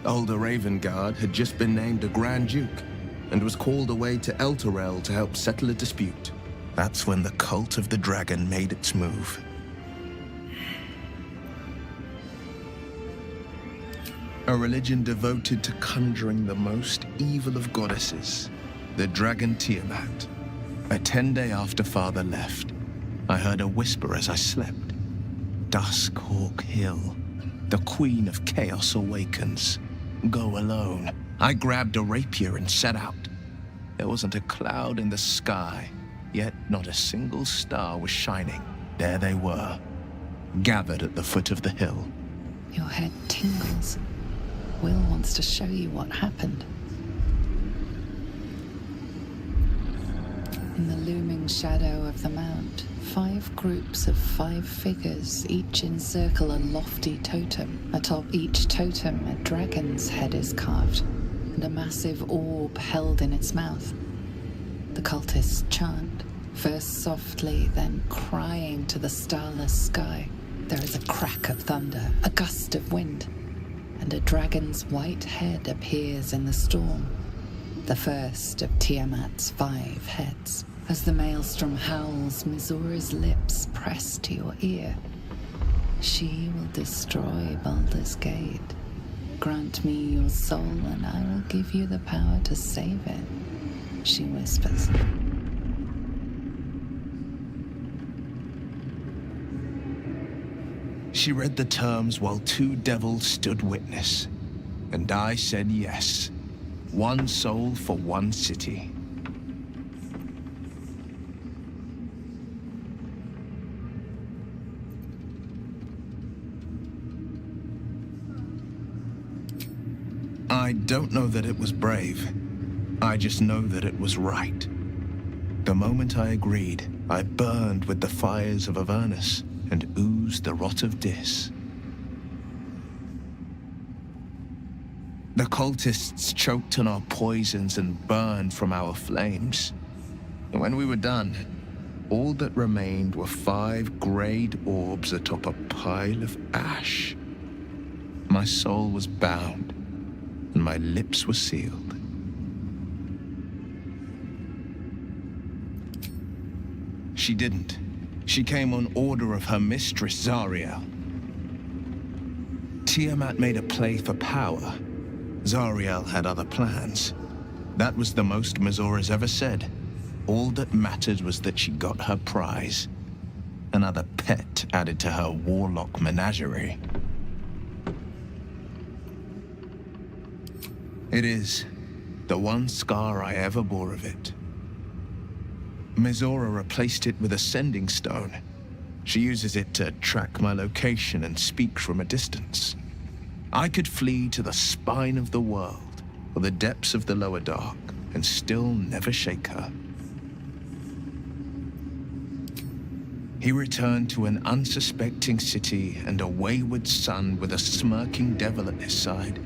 older Ravengard, had just been named a Grand Duke and was called away to Elturel to help settle a dispute. That's when the Cult of the Dragon made its move. A religion devoted to conjuring the most evil of goddesses, the dragon Tiamat. A 10-day after Father left, I heard a whisper as I slept. Duskhawk Hill, the Queen of Chaos awakens. Go alone. I grabbed a rapier and set out. There wasn't a cloud in the sky, yet not a single star was shining. There they were, gathered at the foot of the hill. Your head tingles. Will wants to show you what happened. In the looming shadow of the mount, 5 groups of 5 figures each encircle a lofty totem. Atop each totem, a dragon's head is carved, and a massive orb held in its mouth. The cultists chant, first softly, then crying to the starless sky. There is a crack of thunder, a gust of wind, and a dragon's white head appears in the storm, the first of Tiamat's 5 heads. As the maelstrom howls, Mizora's lips press to your ear. She will destroy Baldur's Gate. Grant me your soul, and I will give you the power to save it, she whispers. She read the terms while 2 devils stood witness, and I said yes. 1 soul for 1 city. I don't know that it was brave. I just know that it was right. The moment I agreed, I burned with the fires of Avernus and oozed the rot of Dis. The cultists choked on our poisons and burned from our flames. And when we were done, all that remained were 5 greyed orbs atop a pile of ash. My soul was bound, and my lips were sealed. She didn't. She came on order of her mistress, Zariel. Tiamat made a play for power. Zariel had other plans. That was the most Mizora's ever said. All that mattered was that she got her prize. Another pet added to her warlock menagerie. It is the one scar I ever bore of it. Mizora replaced it with a sending stone. She uses it to track my location and speak from a distance. I could flee to the spine of the world, or the depths of the lower dark, and still never shake her. He returned to an unsuspecting city and a wayward son with a smirking devil at his side.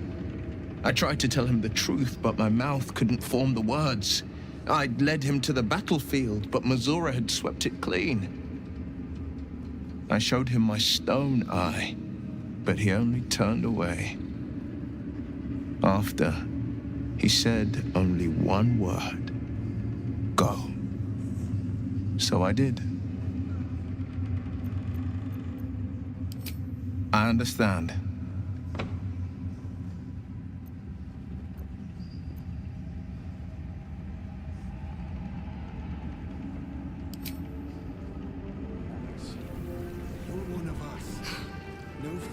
I tried to tell him the truth, but my mouth couldn't form the words. I'd led him to the battlefield, but Mizora had swept it clean. I showed him my stone eye, but he only turned away. After, he said only one word: go. So I did. I understand.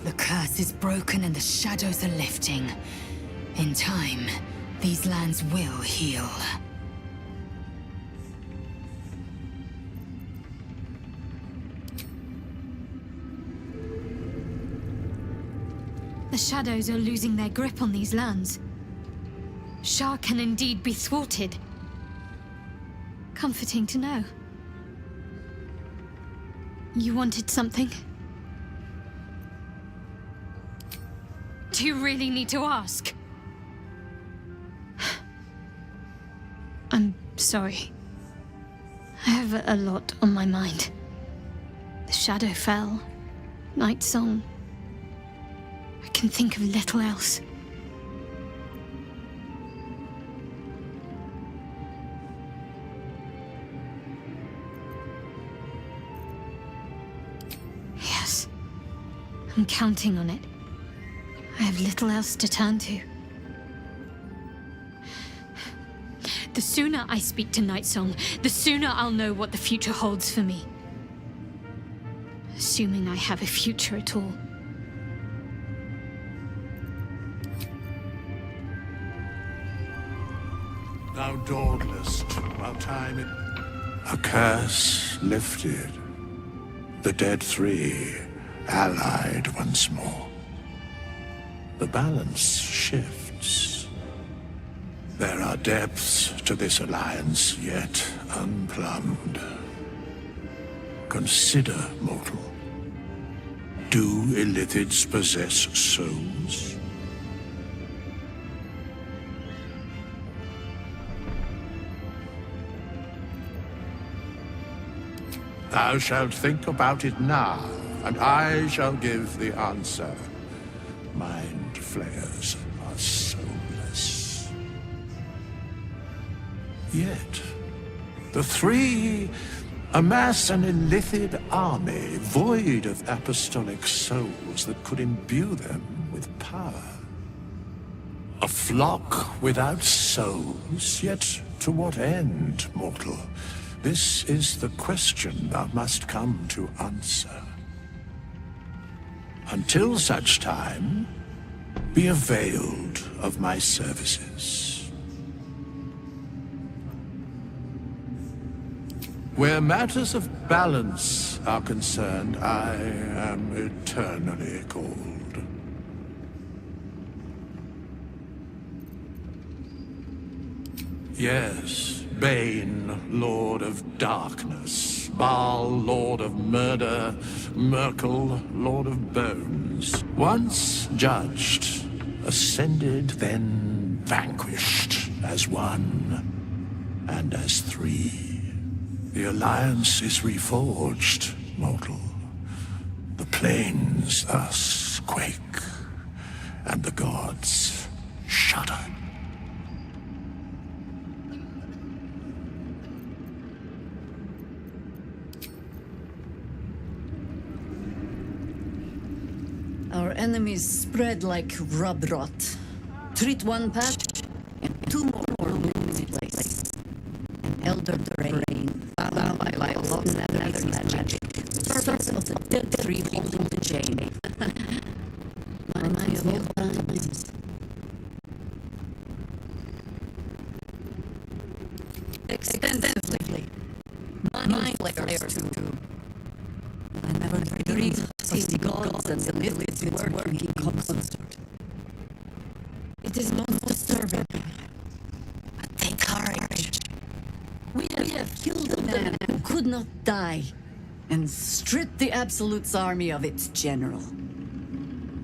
The curse is broken and the shadows are lifting. In time, these lands will heal. The shadows are losing their grip on these lands. Shah can indeed be thwarted. Comforting to know. You wanted something? Do you really need to ask? I'm sorry. I have a lot on my mind. The shadow fell. Night song. I can think of little else. Yes. I'm counting on it. I have little else to turn to. The sooner I speak to Nightsong, the sooner I'll know what the future holds for me. Assuming I have a future at all. Thou dawnest while time a curse lifted. The dead three allied once more. The balance shifts. There are depths to this alliance yet unplumbed. Consider, mortal. Do Illithids possess souls? Thou shalt think about it now, and I shall give the answer. Mind flayers are soulless. Yet, the three amass an Illithid army void of apostolic souls that could imbue them with power. A flock without souls, yet to what end, mortal? This is the question thou must come to answer. Until such time, be availed of my services. Where matters of balance are concerned, I am eternally cold. Yes, Bane, Lord of Darkness, Baal, Lord of Murder, Merkel, Lord of Bones. Once judged, ascended, then vanquished as one and as three. The alliance is reforged, mortal. The plains thus quake, and the gods shudder. Our enemies spread like rub rot. Treat one patch, and two more lose place. An elder brain, found by long nether's magic. Surface of the dead tree holding the chain. My of old times. Extensively. flares too. I never dreamed of the gods and the ability to work in concert. It is most disturbing. But take courage. We have killed a man who could not die and stripped the Absolute's army of its general.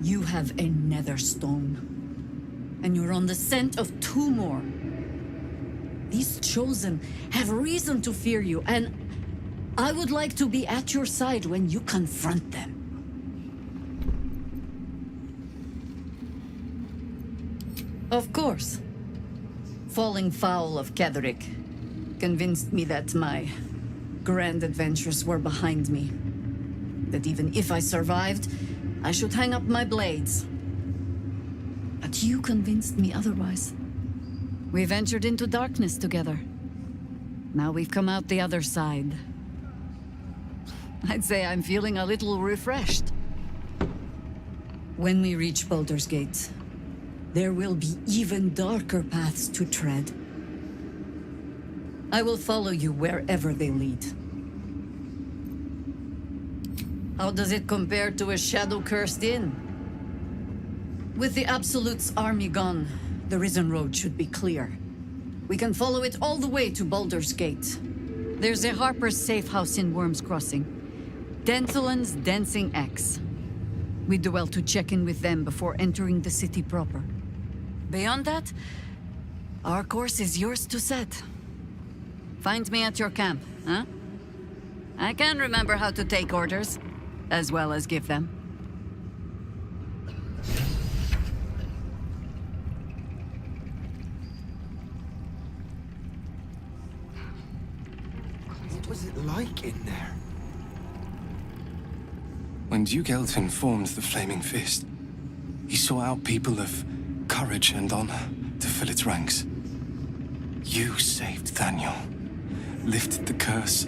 You have a nether stone, and you're on the scent of 2 more. These chosen have reason to fear you, and I would like to be at your side when you confront them. Of course, falling foul of Ketheric convinced me that my grand adventures were behind me. That even if I survived, I should hang up my blades. But you convinced me otherwise. We ventured into darkness together. Now we've come out the other side. I'd say I'm feeling a little refreshed. When we reach Baldur's Gate, there will be even darker paths to tread. I will follow you wherever they lead. How does it compare to a shadow-cursed inn? With the Absolute's army gone, the Risen Road should be clear. We can follow it all the way to Baldur's Gate. There's a Harper's safe house in Worm's Crossing. Denthelin's Dancing Axe. We do well to check in with them before entering the city proper. Beyond that, our course is yours to set. Find me at your camp, huh? I can remember how to take orders, as well as give them. What was it like in there? When Duke Elton formed the Flaming Fist, he sought out people of courage and honor to fill its ranks. You saved Thaniel, lifted the curse,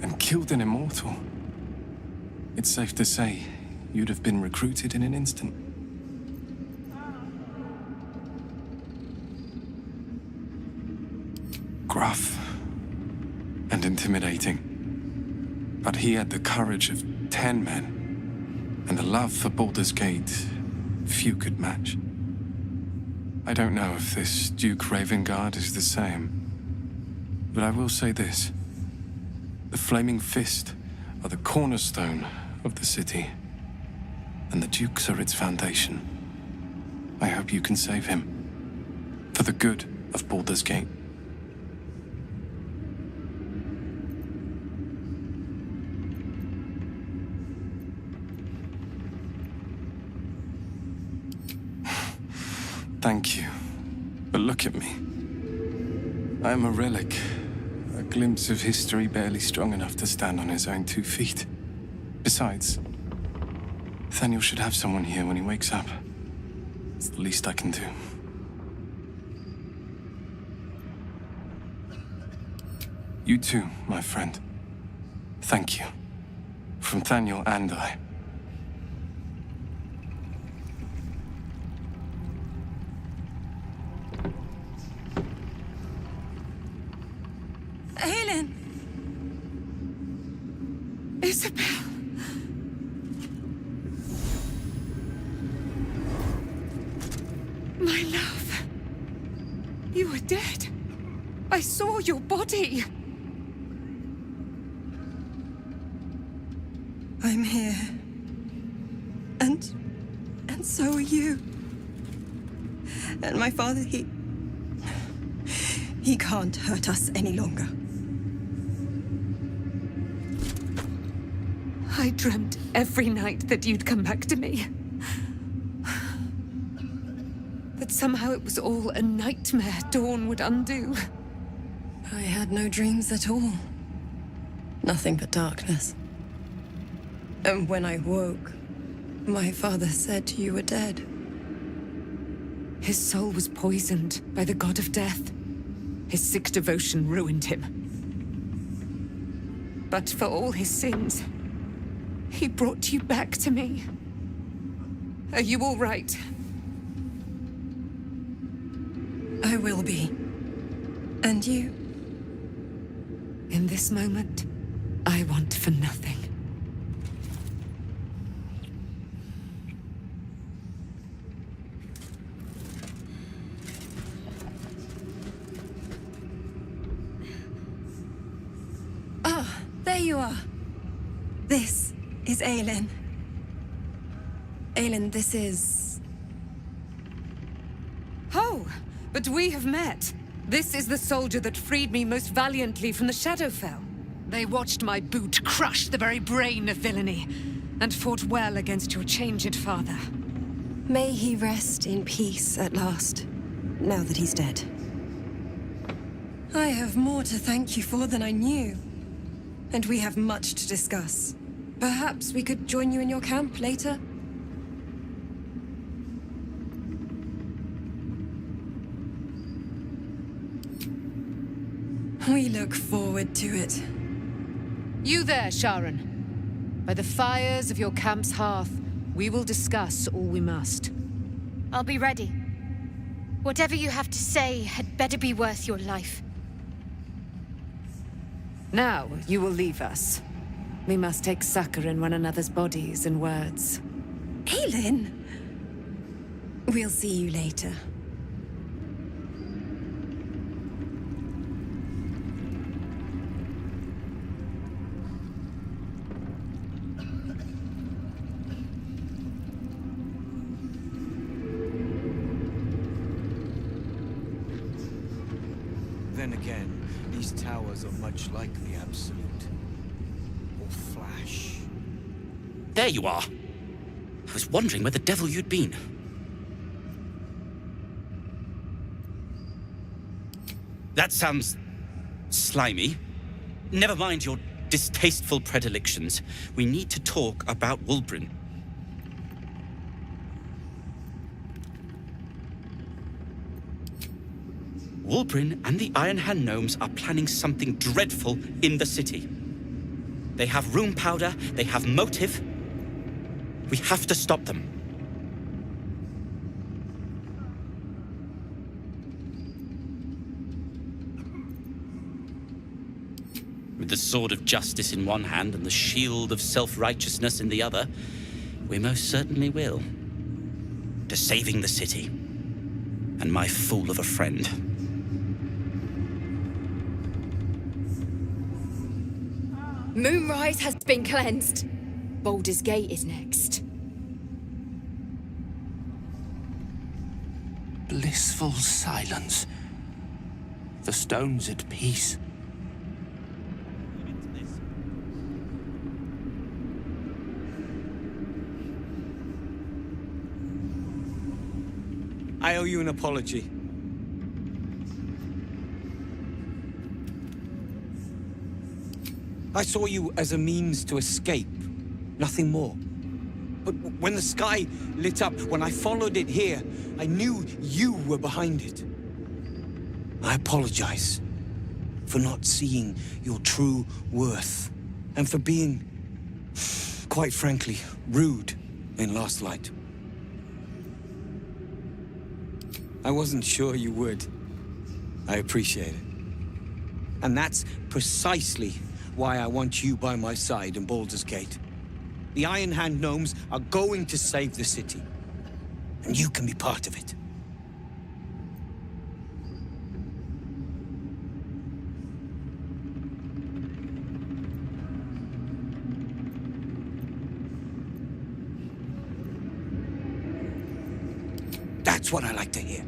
and killed an immortal. It's safe to say you'd have been recruited in an instant. Gruff and intimidating, but he had the courage of 10 men, and a love for Baldur's Gate few could match. I don't know if this Duke Ravengard is the same, but I will say this. The Flaming Fist are the cornerstone of the city, and the Dukes are its foundation. I hope you can save him, for the good of Baldur's Gate. Thank you. But look at me. I am a relic. A glimpse of history barely strong enough to stand on his own 2 feet. Besides, Thaniel should have someone here when he wakes up. It's the least I can do. You too, my friend. Thank you. From Thaniel and I. Helen! Isabel! My love! You were dead. I saw your body. I'm here. And so are you. And my father, he can't hurt us any longer. I dreamt every night that you'd come back to me. But somehow it was all a nightmare Dawn would undo. I had no dreams at all. Nothing but darkness. And when I woke, my father said you were dead. His soul was poisoned by the god of death. His sick devotion ruined him. But for all his sins, he brought you back to me. Are you all right? I will be. And you? In this moment, I want for nothing. Ah, there you are. This is Aelin. Aelin, this is... Oh, but we have met. This is the soldier that freed me most valiantly from the Shadowfell. They watched my boot crush the very brain of villainy, and fought well against your changed father. May he rest in peace at last, now that he's dead. I have more to thank you for than I knew. And we have much to discuss. Perhaps we could join you in your camp later? We look forward to it. You there, Sharon. By the fires of your camp's hearth, we will discuss all we must. I'll be ready. Whatever you have to say had better be worth your life. Now, you will leave us. We must take succor in one another's bodies and words. Aelin! We'll see you later. Then again, these towers are much like the Absolute. Or Flash. There you are. I was wondering where the devil you'd been. That sounds slimy. Never mind your distasteful predilections. We need to talk about Wulbren. Wulbren and the Iron Hand Gnomes are planning something dreadful in the city. They have room powder, they have motive. We have to stop them. With the sword of justice in one hand and the shield of self-righteousness in the other, we most certainly will. To saving the city. And my fool of a friend. Moonrise has been cleansed. Baldur's Gate is next. Blissful silence. The stone's at peace. I owe you an apology. I saw you as a means to escape, nothing more. But when the sky lit up, when I followed it here, I knew you were behind it. I apologize for not seeing your true worth, and for being, quite frankly, rude in Last Light. I wasn't sure you would. I appreciate it. And that's precisely why I want you by my side in Baldur's Gate. The Iron Hand Gnomes are going to save the city, and you can be part of it. That's what I like to hear.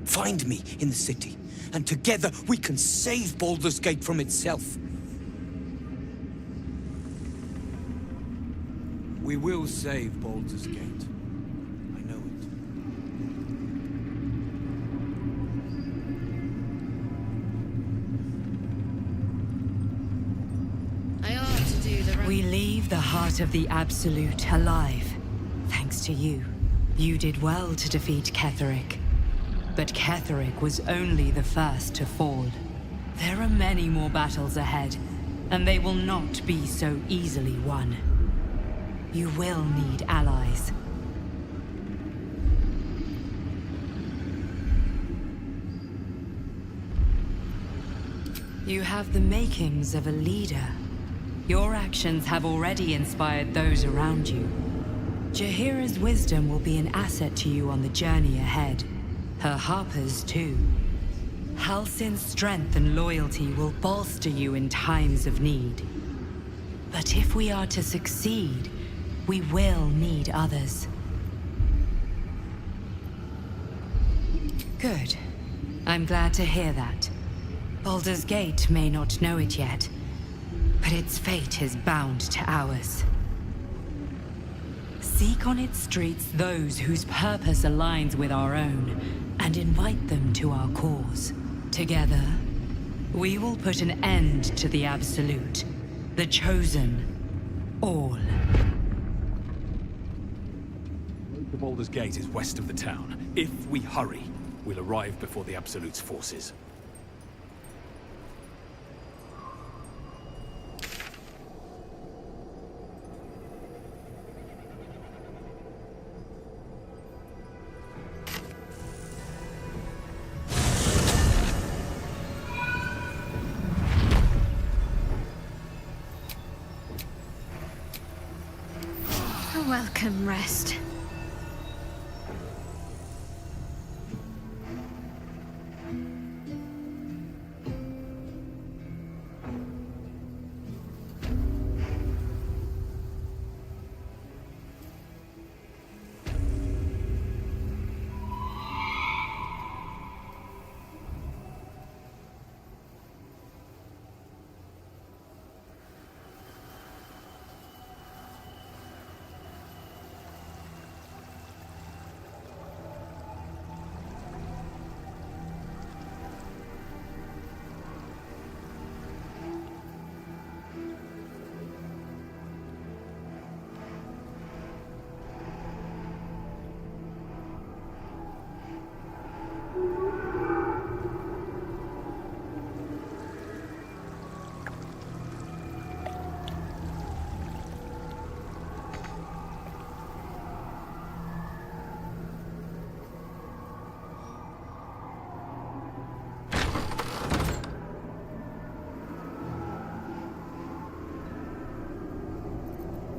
Find me in the city, and together we can save Baldur's Gate from itself. We will save Baldur's Gate. I know it. I ought to do the right... We leave the heart of the Absolute alive. Thanks to you. You did well to defeat Ketheric. But Ketheric was only the first to fall. There are many more battles ahead, and they will not be so easily won. You will need allies. You have the makings of a leader, Your actions have already inspired those around you. Jahira's wisdom will be an asset to you on the journey ahead. Her Harper's too. Halsin's strength and loyalty will bolster you in times of need. But if we are to succeed, we will need others. Good. I'm glad to hear that. Baldur's Gate may not know it yet, but its fate is bound to ours. Seek on its streets those whose purpose aligns with our own, and invite them to our cause. Together, we will put an end to the Absolute, the Chosen, all. The Baldur's Gate is west of the town. If we hurry, we'll arrive before the Absolute's forces. A welcome rest.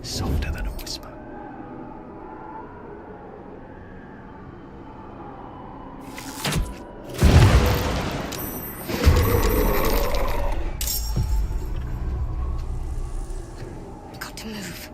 Softer than a whisper. Got to move.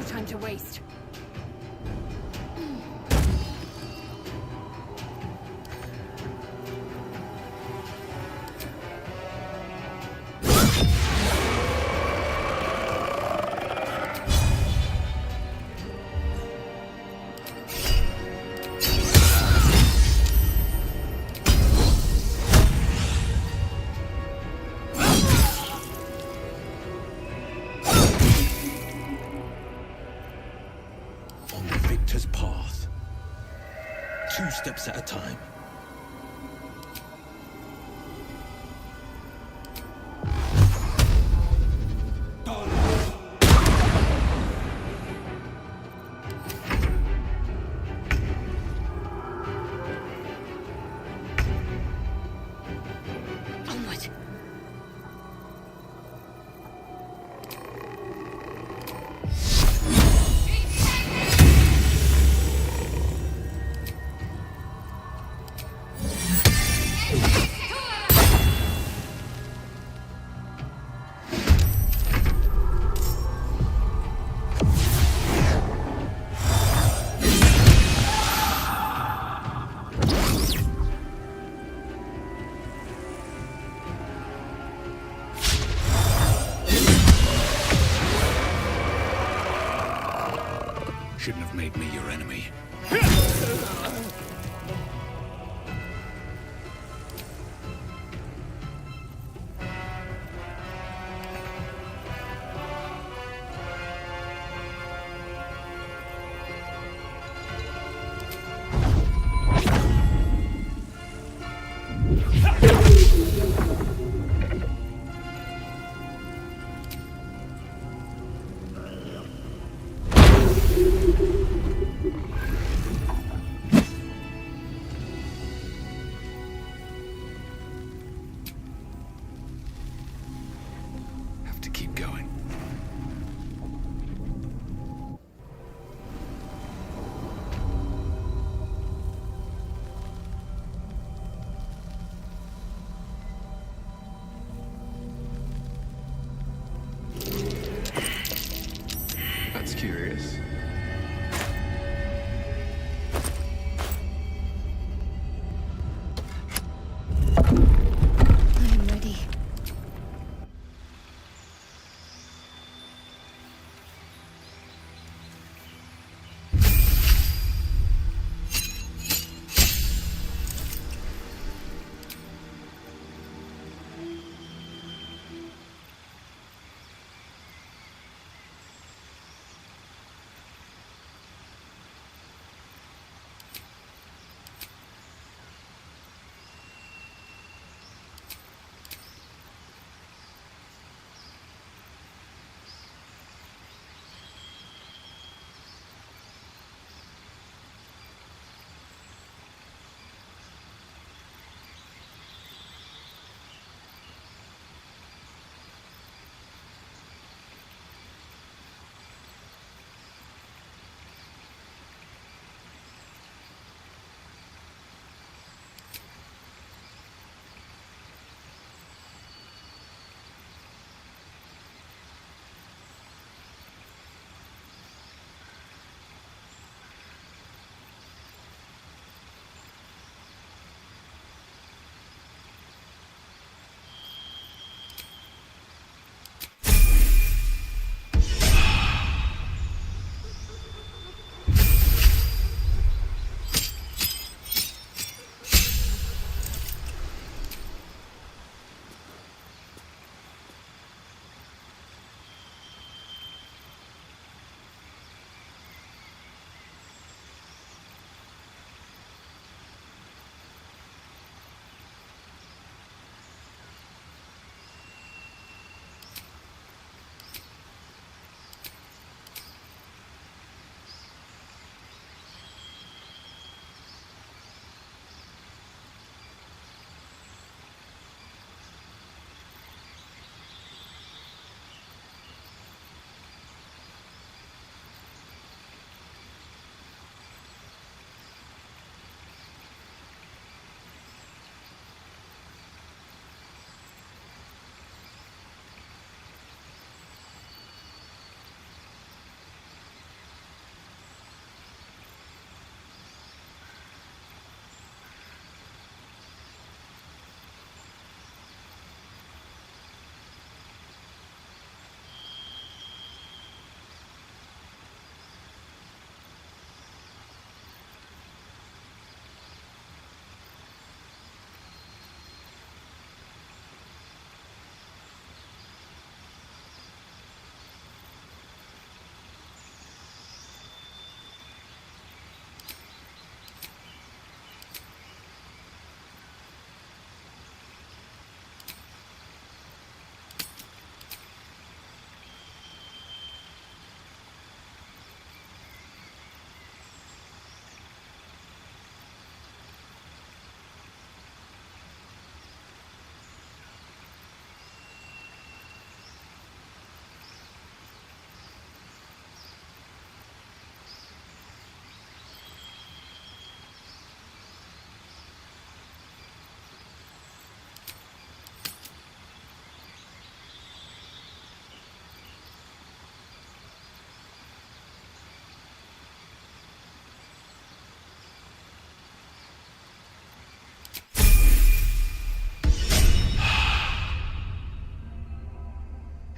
Time to waste. Path. 2 steps at a time. make me your enemy. Have to keep going. That's curious. I'm ready.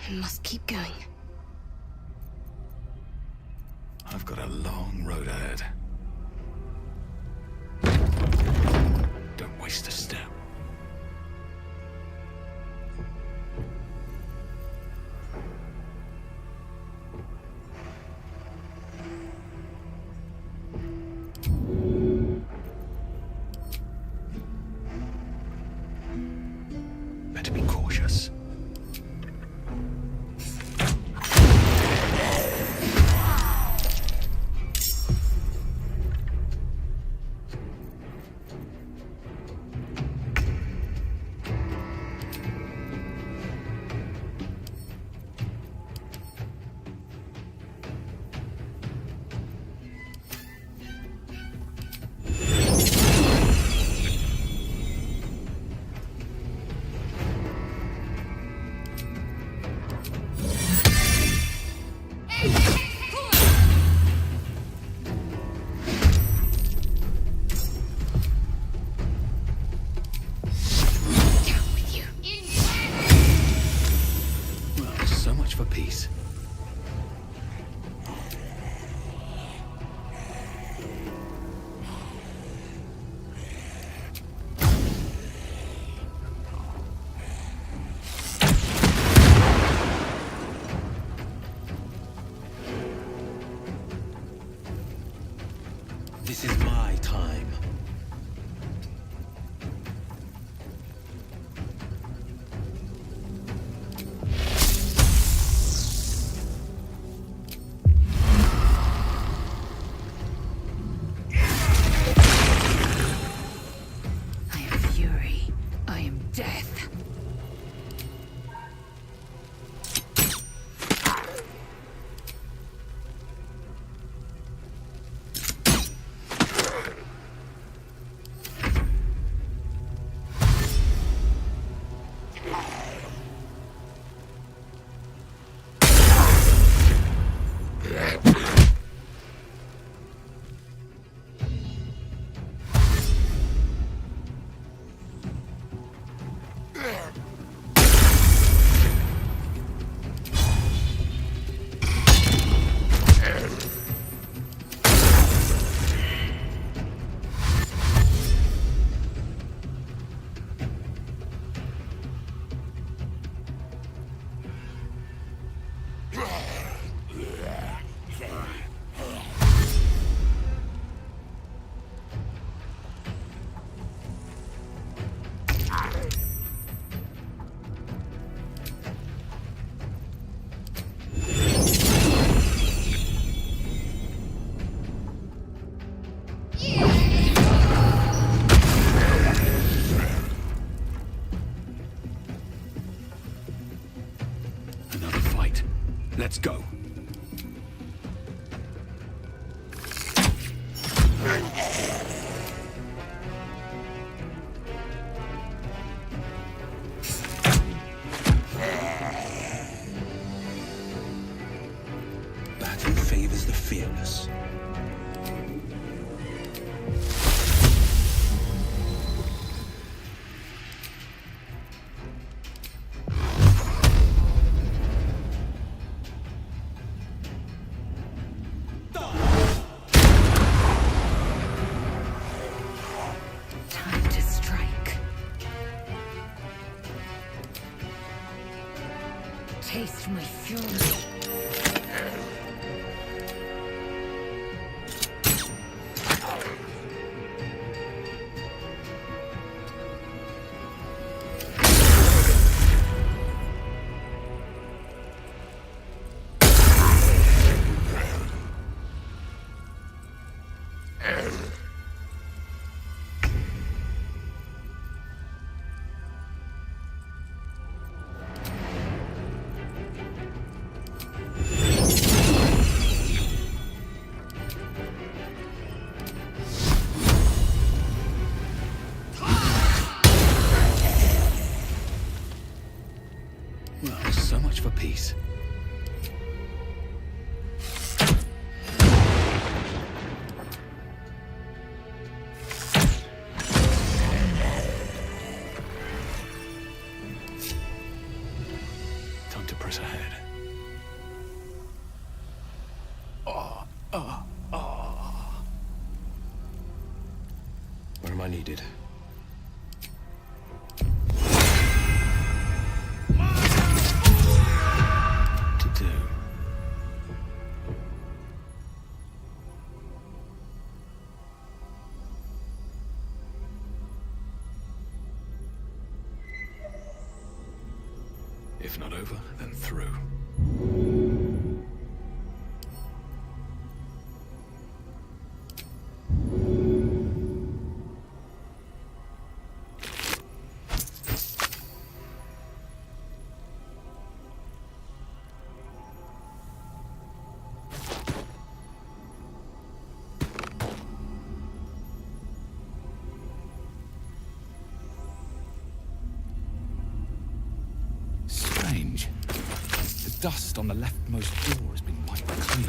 I must keep going. I've got a long road waste a step. Better be cautious. So much for peace. This is my time. Death. Let's go. Battle favors the fearless. Time to strike. Taste my fury. Well, so much for peace. Time to press ahead. Where am I needed? If not over, then through. Strange. The dust on the leftmost door has been wiped clean.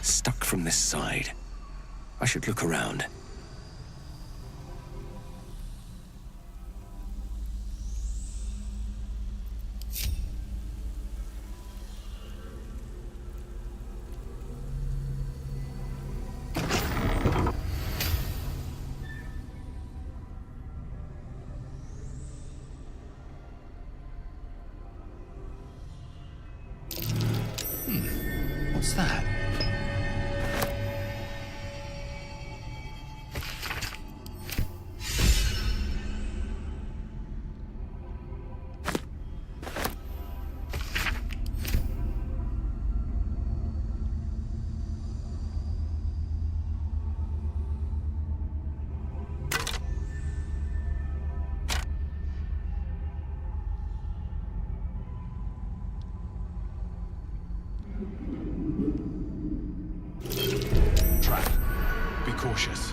Stuck from this side. I should look around. What's that? Trap. Be cautious.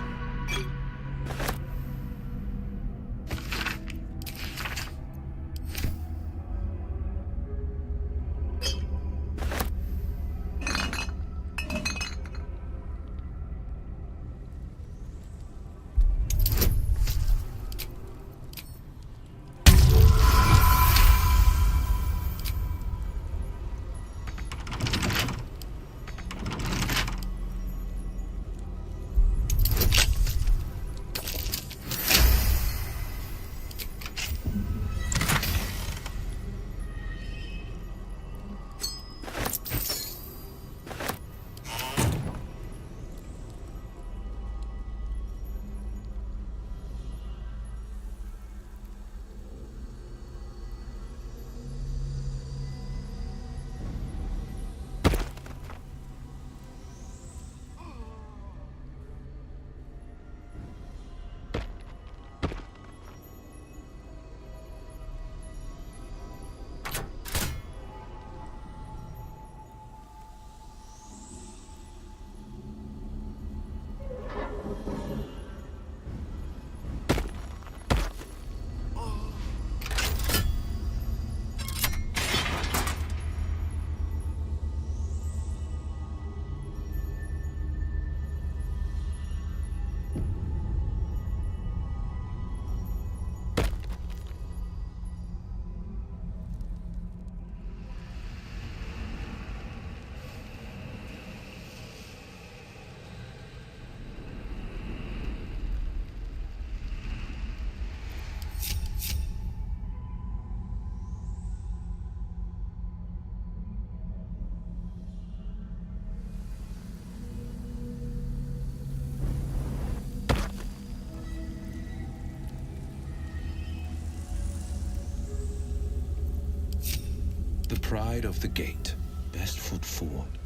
pride of the gate. Best foot forward.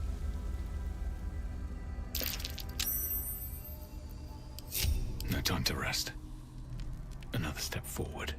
No time to rest. Another step forward.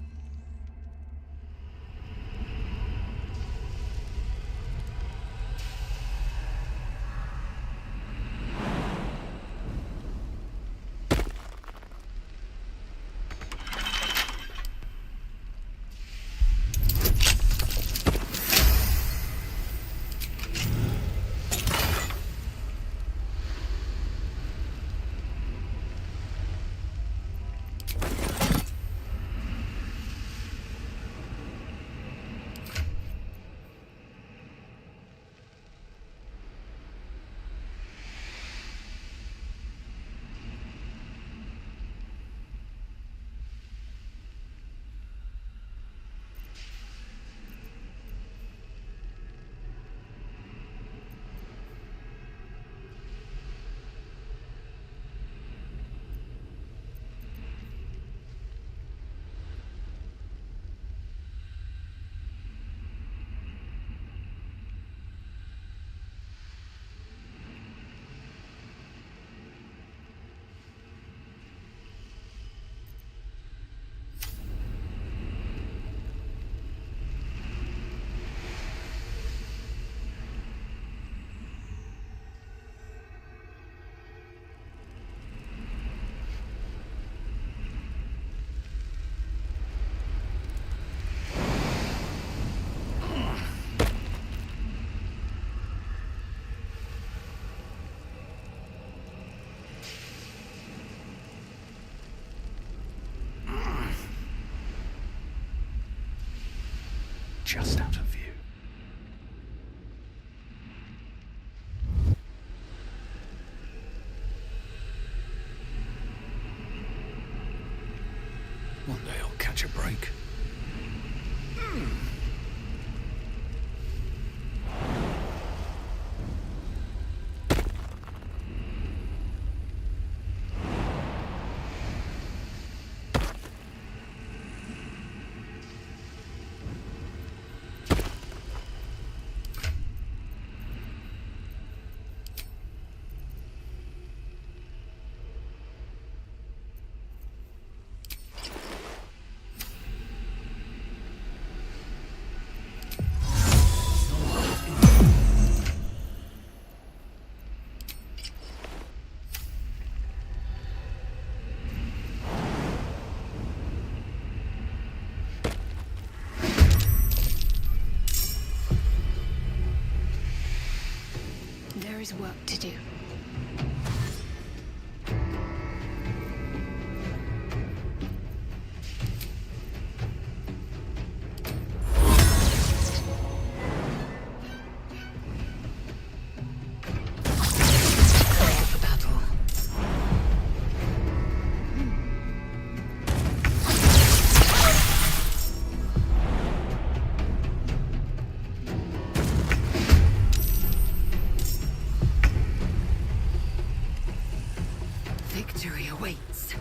Just out of view. One day I'll catch a break. There is work to do. Victory awaits.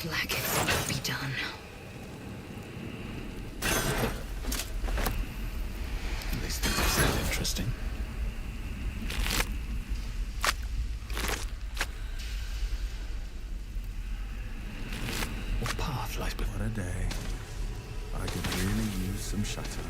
Like it ought to be done. These things sound interesting. What path lies before? What a day. I could really use some shuttle.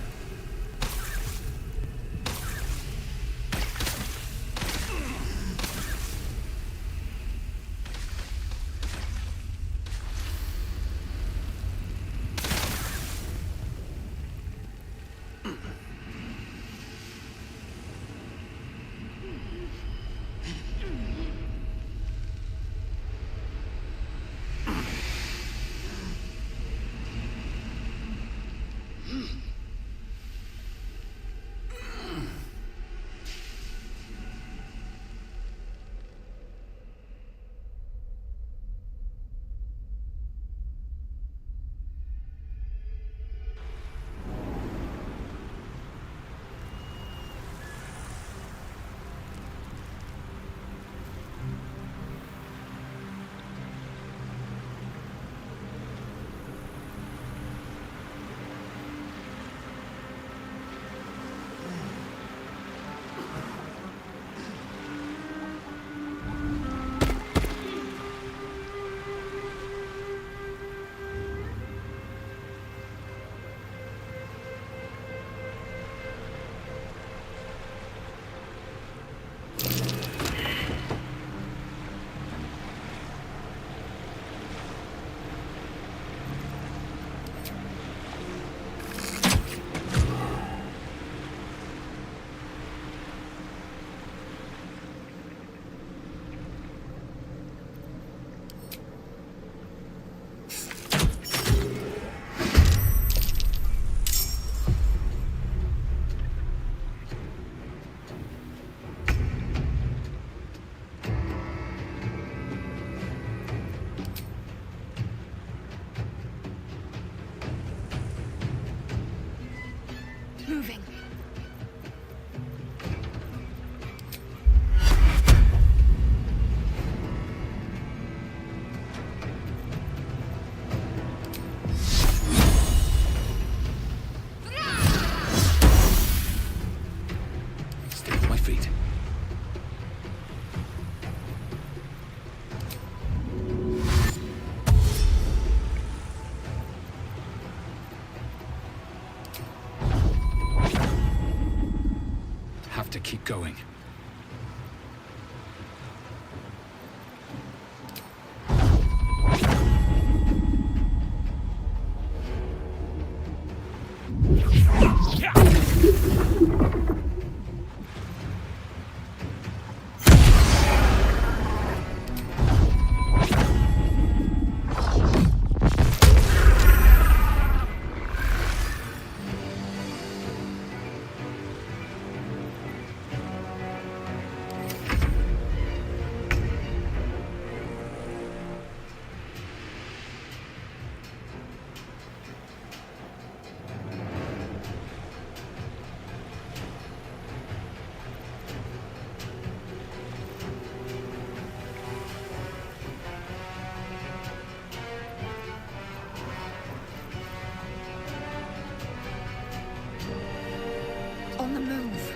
Moving. Stay with my feet. Have to keep going. On the move.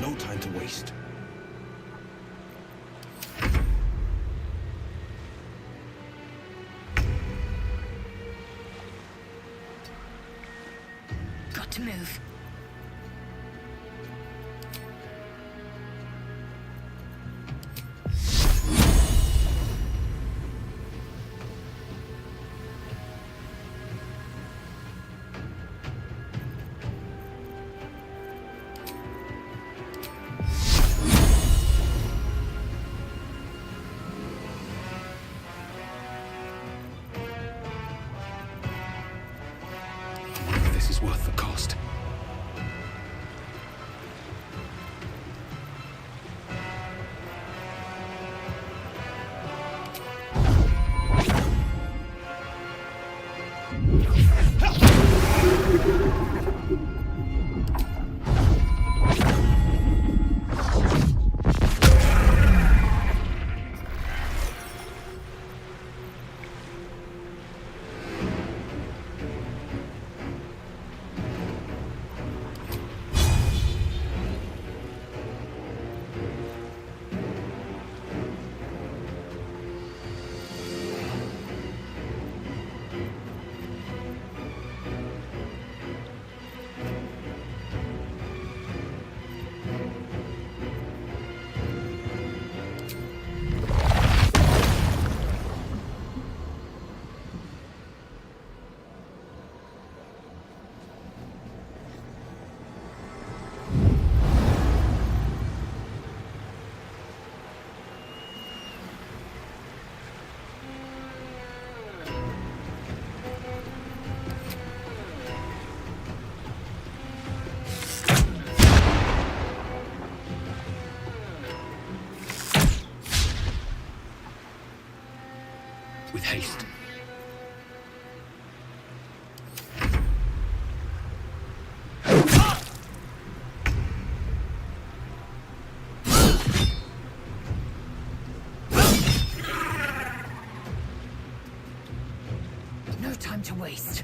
No time to waste. Got to move. haste. No time to waste.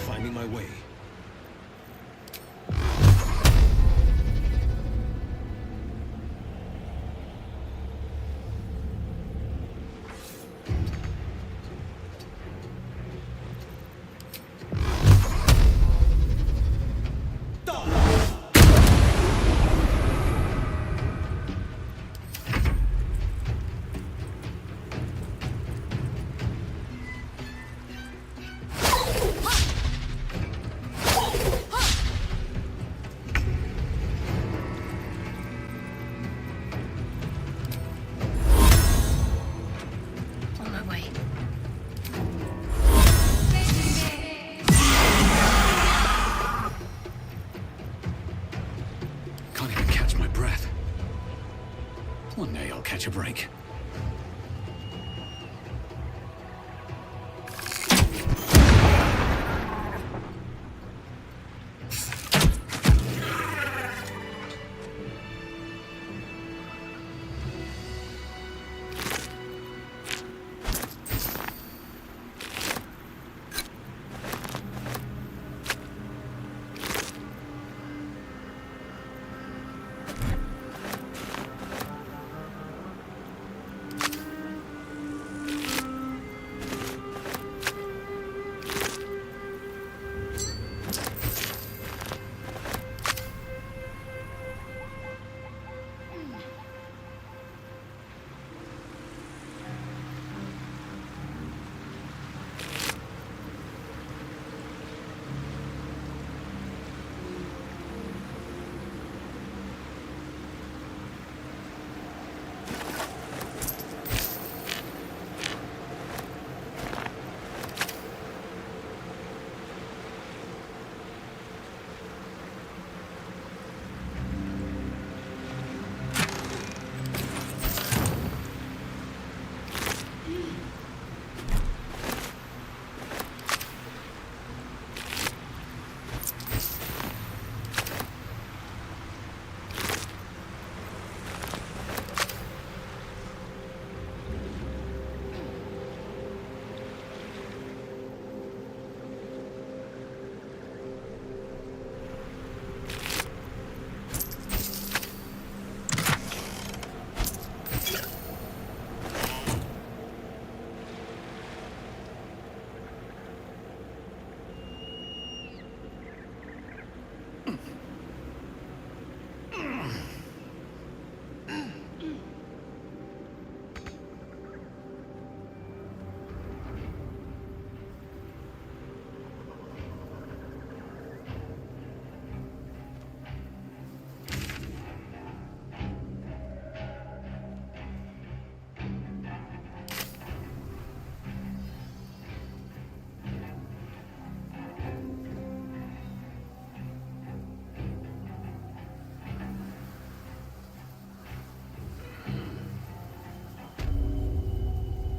Finding my way. On my way. Can't even catch my breath. One day I'll catch a break.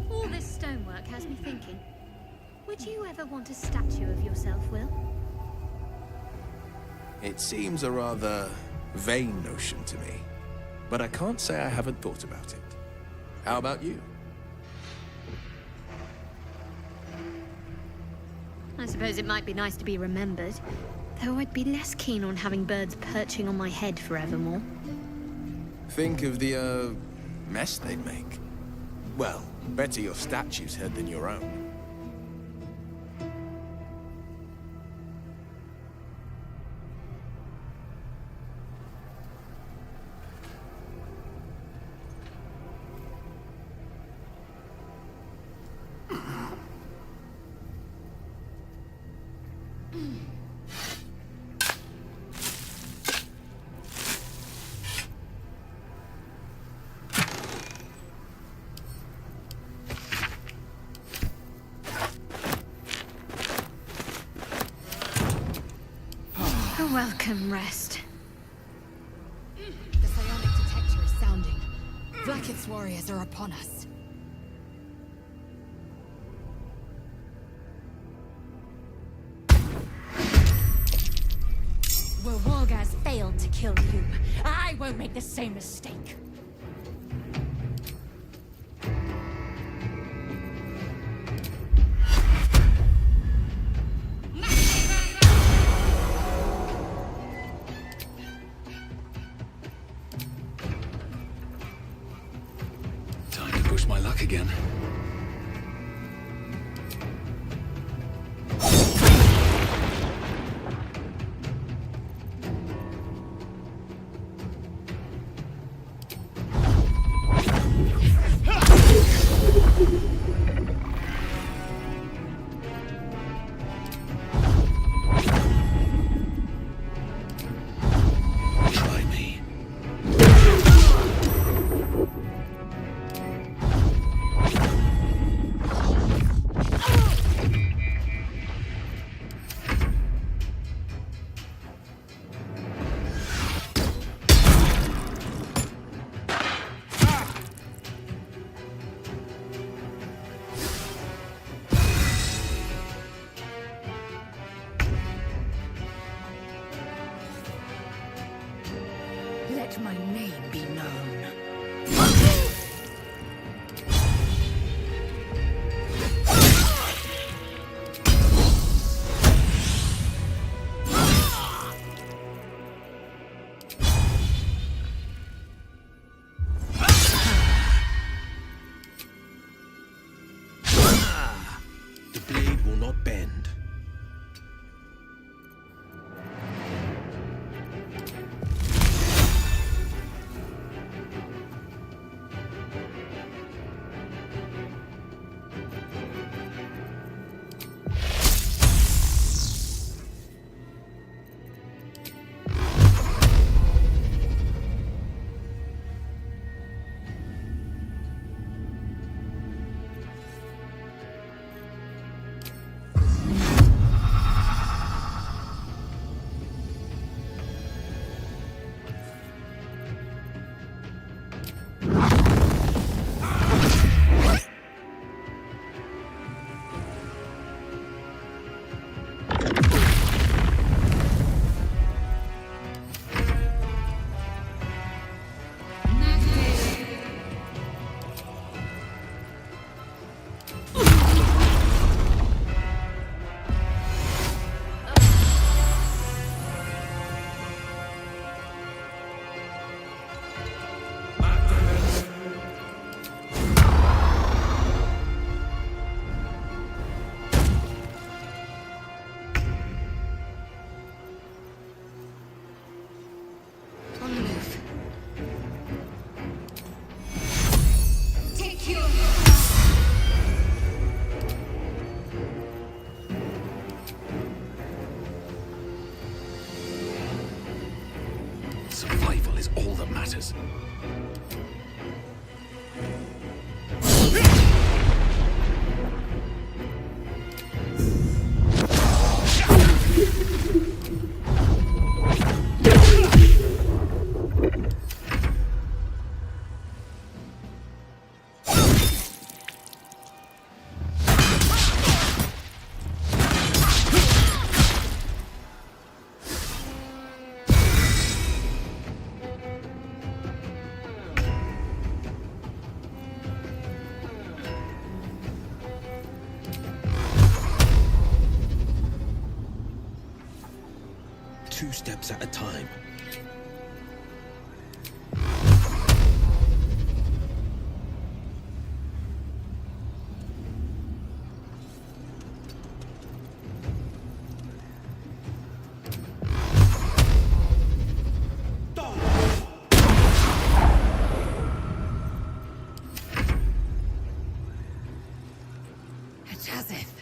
All this stonework has me thinking. Would you ever want a statue of yourself, Will? It seems a rather vain notion to me, but I can't say I haven't thought about it. How about you? I suppose it might be nice to be remembered, though I'd be less keen on having birds perching on my head forevermore. Think of the, mess they'd make. Well, better your statue's head than your own. A welcome rest. The psionic detector is sounding. Blacket's warriors are upon us. Well, Wargaz failed to kill you. I won't make the same mistake. Time to push my luck again. Try me. Let my name be known. The blade will not bend. On the move. Take you. Survival is all that matters. Two steps at a time. It's as if.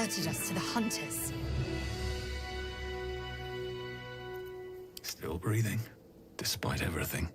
alerted us to the hunters. Still breathing, despite everything.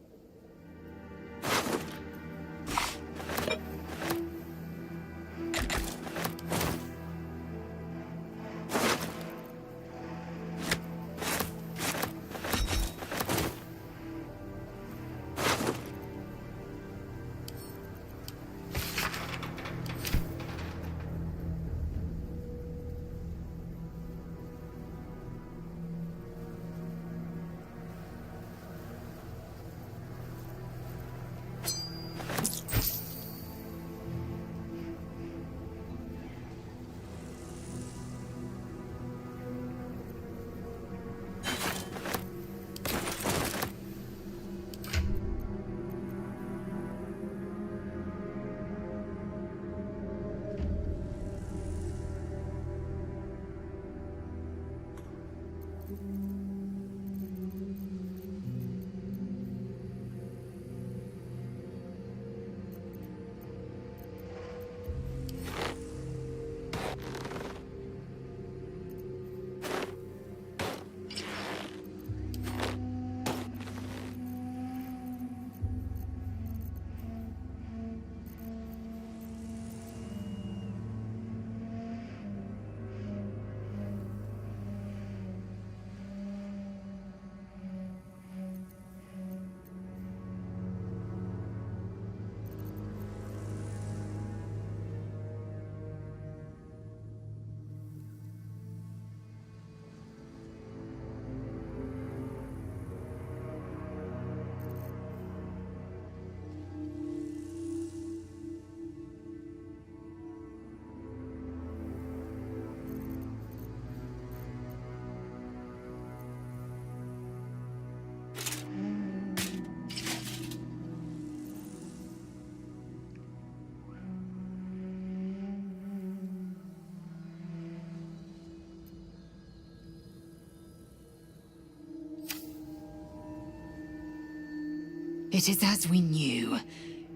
It is as we knew.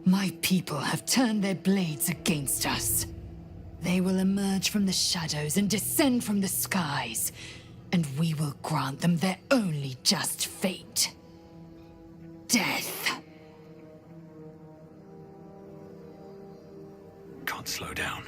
My people have turned their blades against us. They will emerge from the shadows and descend from the skies, and we will grant them their only just fate. Death. Can't slow down.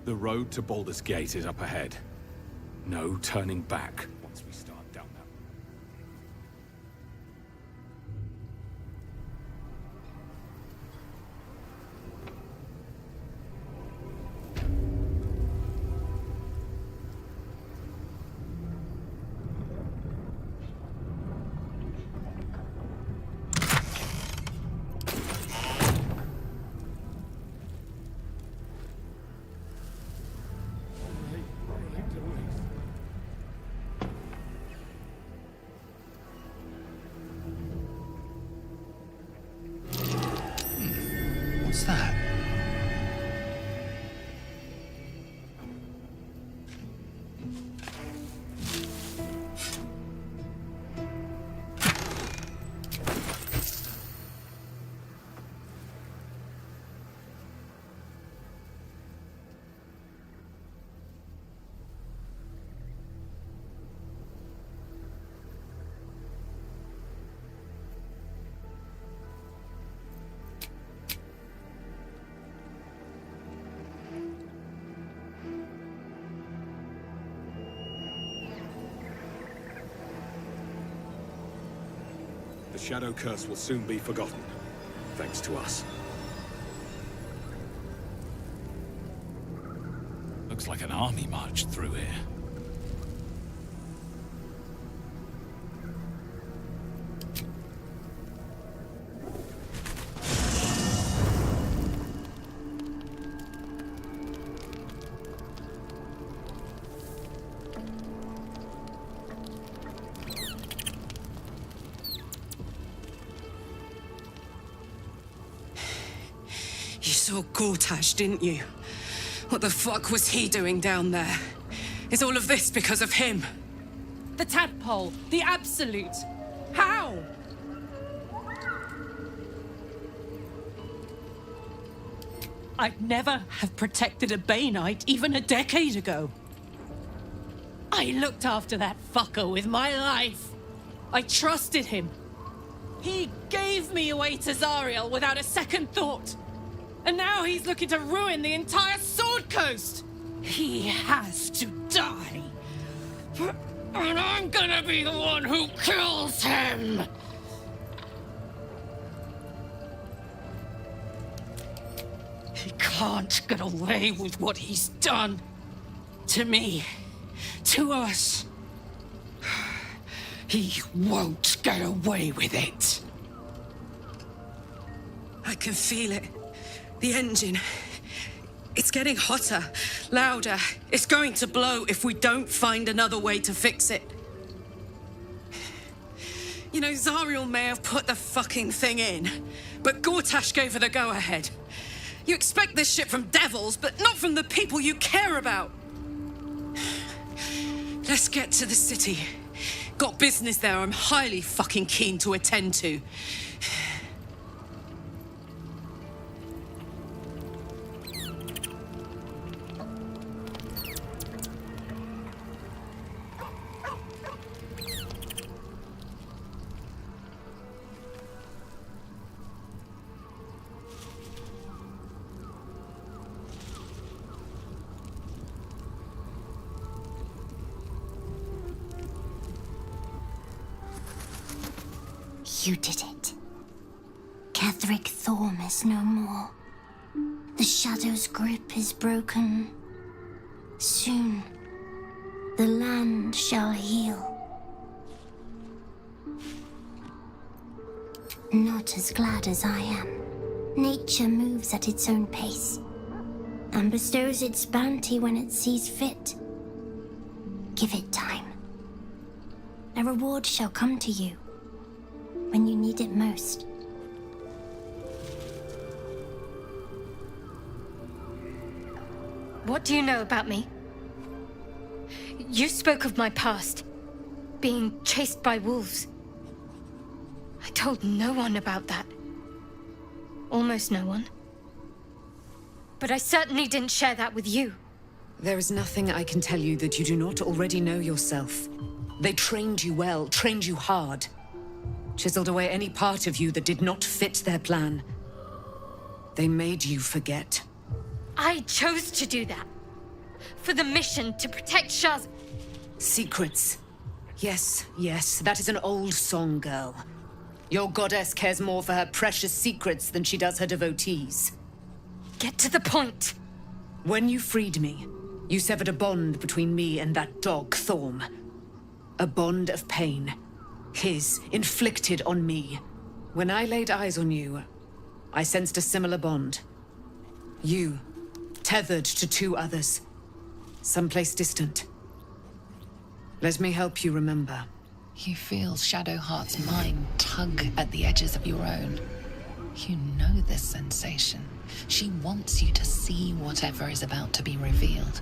The road to Baldur's Gate is up ahead. No turning back once we start down that. What's that? The Shadow Curse will soon be forgotten, thanks to us. Looks like an army marched through here. You saw Gortash, didn't you? What the fuck was he doing down there? Is all of this because of him? The tadpole, the absolute. How? I'd never have protected a Bay Knight even a decade ago. I looked after that fucker with my life. I trusted him. He gave me away to Zariel without a second thought. And now he's looking to ruin the entire Sword Coast. He has to die. And I'm gonna be the one who kills him. He can't get away with what he's done. To me. To us. He won't get away with it. I can feel it. The engine. It's getting hotter, louder. It's going to blow if we don't find another way to fix it. You know, Zariel may have put the fucking thing in, but Gortash gave her the go-ahead. You expect this shit from devils, but not from the people you care about. Let's get to the city. Got business there I'm highly fucking keen to attend to. You did it. Ketheric Thorm is no more. The Shadow's grip is broken. Soon, the land shall heal. Not as glad as I am. Nature moves at its own pace, and bestows its bounty when it sees fit. Give it time. A reward shall come to you when you need it most. What do you know about me? You spoke of my past, being chased by wolves. I told no one about that. Almost no one. But I certainly didn't share that with you. There is nothing I can tell you that you do not already know yourself. They trained you well, trained you hard. Chiseled away any part of you that did not fit their plan. They made you forget. I chose to do that. For the mission to protect Shah's... Secrets. Yes, yes, that is an old song, girl. Your goddess cares more for her precious secrets than she does her devotees. Get to the point. When you freed me, you severed a bond between me and that dog, Thorm. A bond of pain. His, inflicted on me. When I laid eyes on you, I sensed a similar bond. You, tethered to two others. Someplace distant. Let me help you remember. You feel Shadowheart's mind tug at the edges of your own. You know this sensation. She wants you to see whatever is about to be revealed.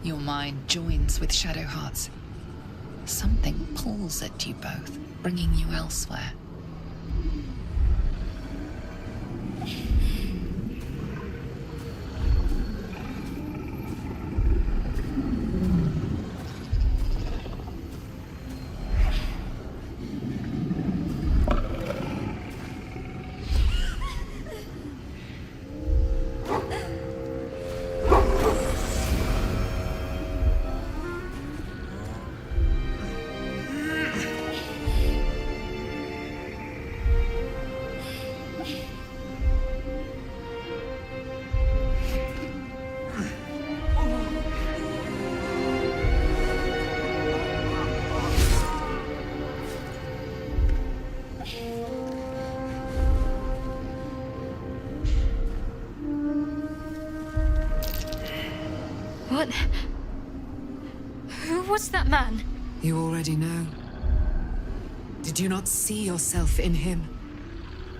Your mind joins with Shadowheart's. Something pulls at you both, bringing you elsewhere. What? Who was that man? You already know. Did you not see yourself in him?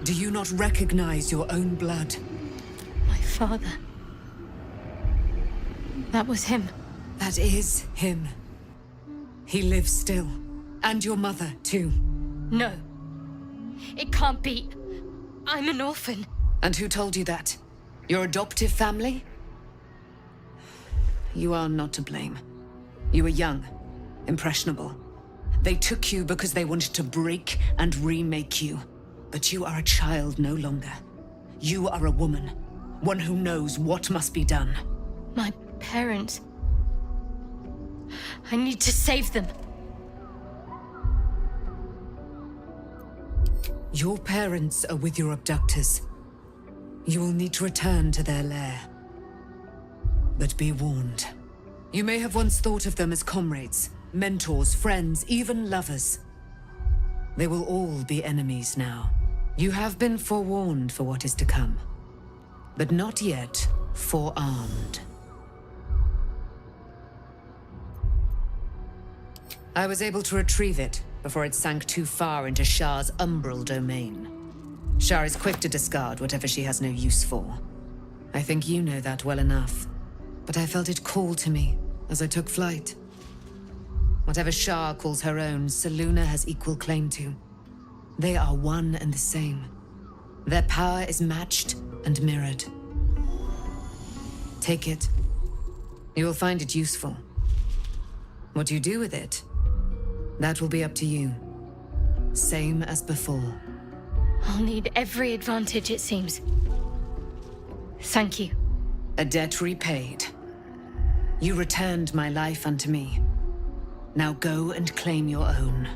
Do you not recognize your own blood? My father. That was him. That is him. He lives still. And your mother, too. No. It can't be. I'm an orphan. And who told you that? Your adoptive family? You are not to blame. You were young, impressionable. They took you because they wanted to break and remake you. But you are a child no longer. You are a woman, one who knows what must be done. My parents. I need to save them. Your parents are with your abductors. You will need to return to their lair. But be warned. You may have once thought of them as comrades, mentors, friends, even lovers. They will all be enemies now. You have been forewarned for what is to come, but not yet forearmed. I was able to retrieve it before it sank too far into Shah's umbral domain. Shah is quick to discard whatever she has no use for. I think you know that well enough. But I felt it call to me as I took flight. Whatever Shah calls her own, Selûne has equal claim to. They are one and the same. Their power is matched and mirrored. Take it. You will find it useful. What you do with it, that will be up to you. Same as before. I'll need every advantage, it seems. Thank you. A debt repaid. You returned my life unto me. Now go and claim your own.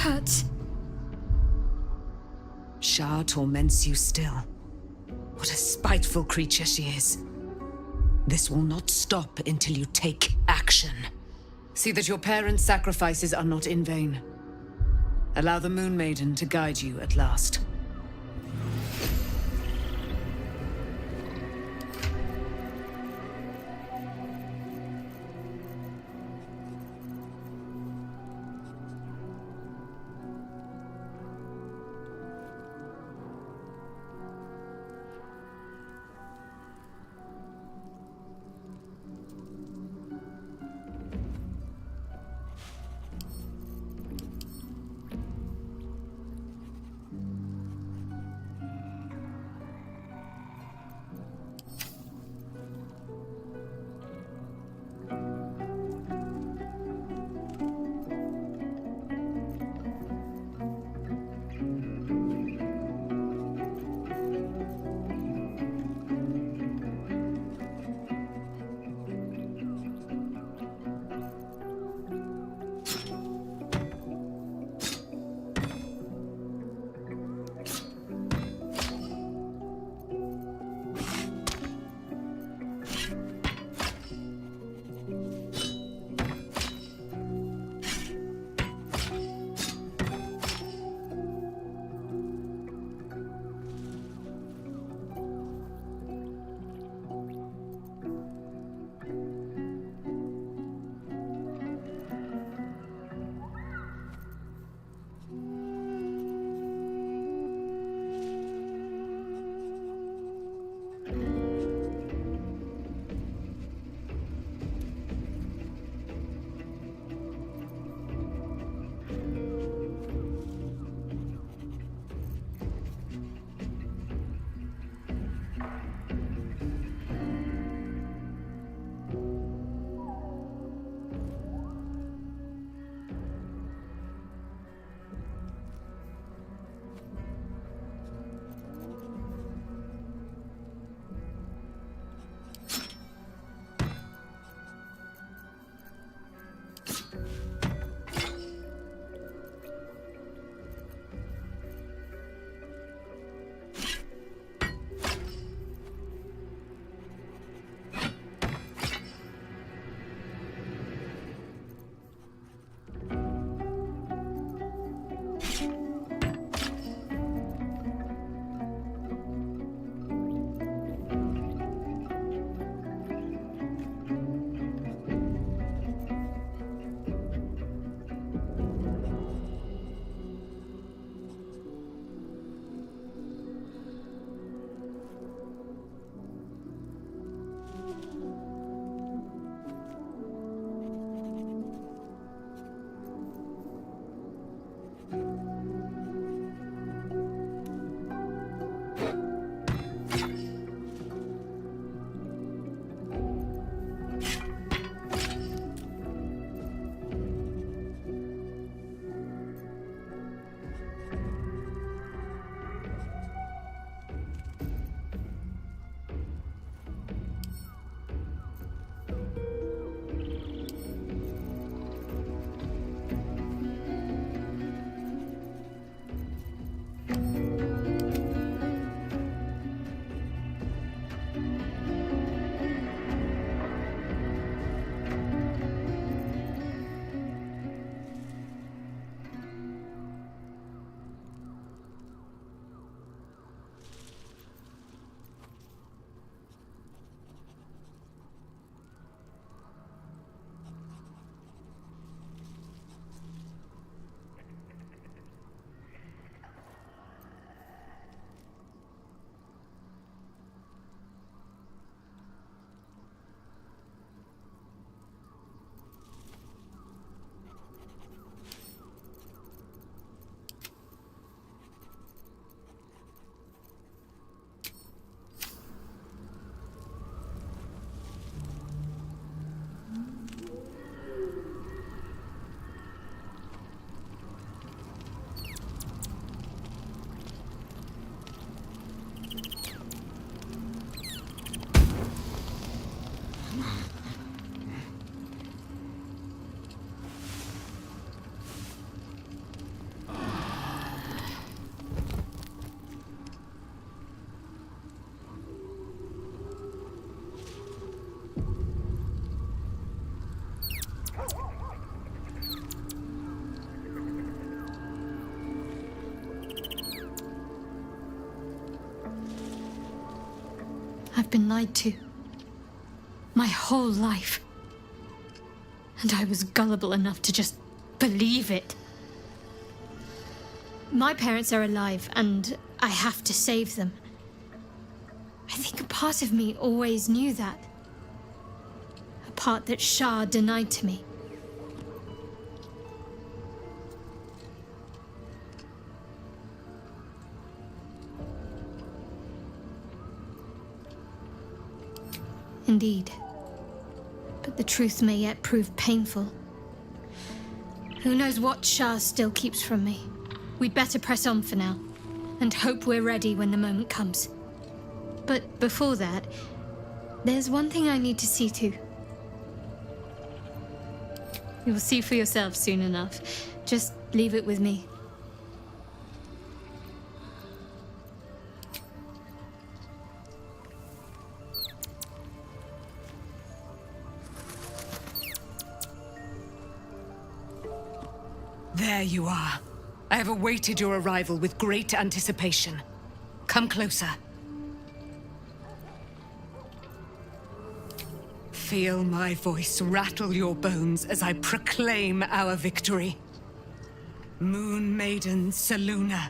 hurts. Shar torments you still. What a spiteful creature she is. This will not stop until you take action. See that your parents' sacrifices are not in vain. Allow the Moon Maiden to guide you at last. I've been lied to. My whole life. And I was gullible enough to just believe it. My parents are alive, and I have to save them. I think a part of me always knew that. A part that Shah denied to me. Indeed. But the truth may yet prove painful. Who knows what Shah still keeps from me? We'd better press on for now, and hope we're ready when the moment comes. But before that, there's one thing I need to see to. You'll see for yourself soon enough. Just leave it with me. There you are. I have awaited your arrival with great anticipation. Come closer. Feel my voice rattle your bones as I proclaim our victory. Moon Maiden Selûne,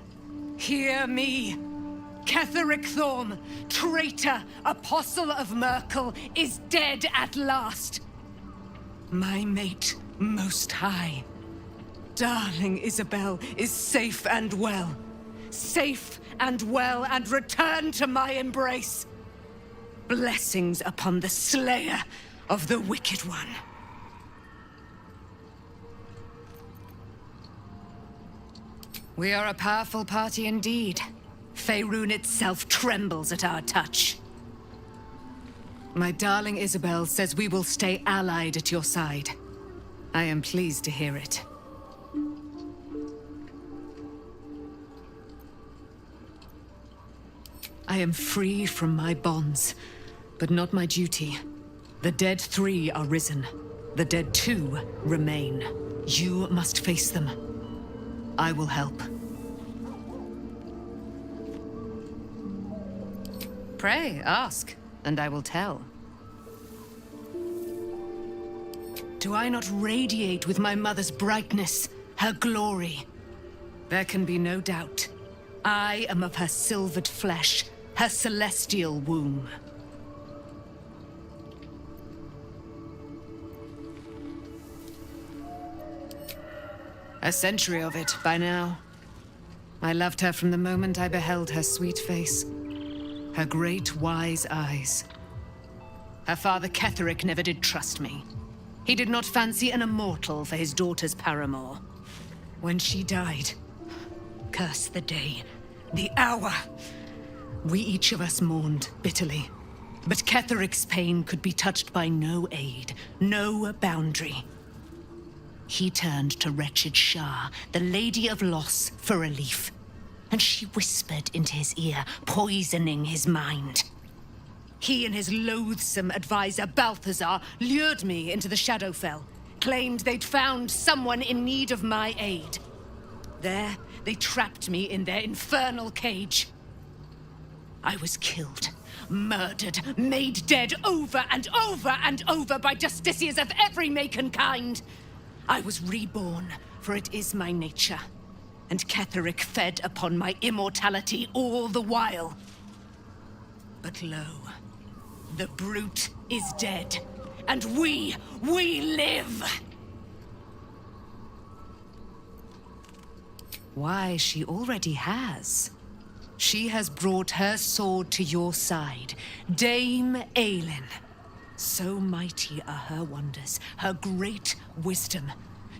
hear me. Ketheric Thorm, traitor, apostle of Merkel, is dead at last. My mate, Most High. Darling Isabel is safe and well. Safe and well, and returned to my embrace. Blessings upon the slayer of the Wicked One. We are a powerful party indeed. Faerun itself trembles at our touch. My darling Isabel says we will stay allied at your side. I am pleased to hear it. I am free from my bonds, but not my duty. The dead 3 are risen. The dead 2 remain. You must face them. I will help. Pray, ask, and I will tell. Do I not radiate with my mother's brightness, her glory? There can be no doubt. I am of her silvered flesh, her celestial womb. A century of it by now. I loved her from the moment I beheld her sweet face. Her great, wise eyes. Her father Ketheric never did trust me. He did not fancy an immortal for his daughter's paramour. When she died, curse the day, the hour. We each of us mourned bitterly. But Ketheric's pain could be touched by no aid, no boundary. He turned to wretched Shah, the Lady of Loss, for relief. And she whispered into his ear, poisoning his mind. He and his loathsome advisor, Balthazar, lured me into the Shadowfell, claimed they'd found someone in need of my aid. There, they trapped me in their infernal cage. I was killed, murdered, made dead over and over and over by justiciars of every make and kind. I was reborn, for it is my nature. And Ketheric fed upon my immortality all the while. But lo, the brute is dead, and we live! Why, she already has. She has brought her sword to your side, Dame Aelin. So mighty are her wonders, her great wisdom.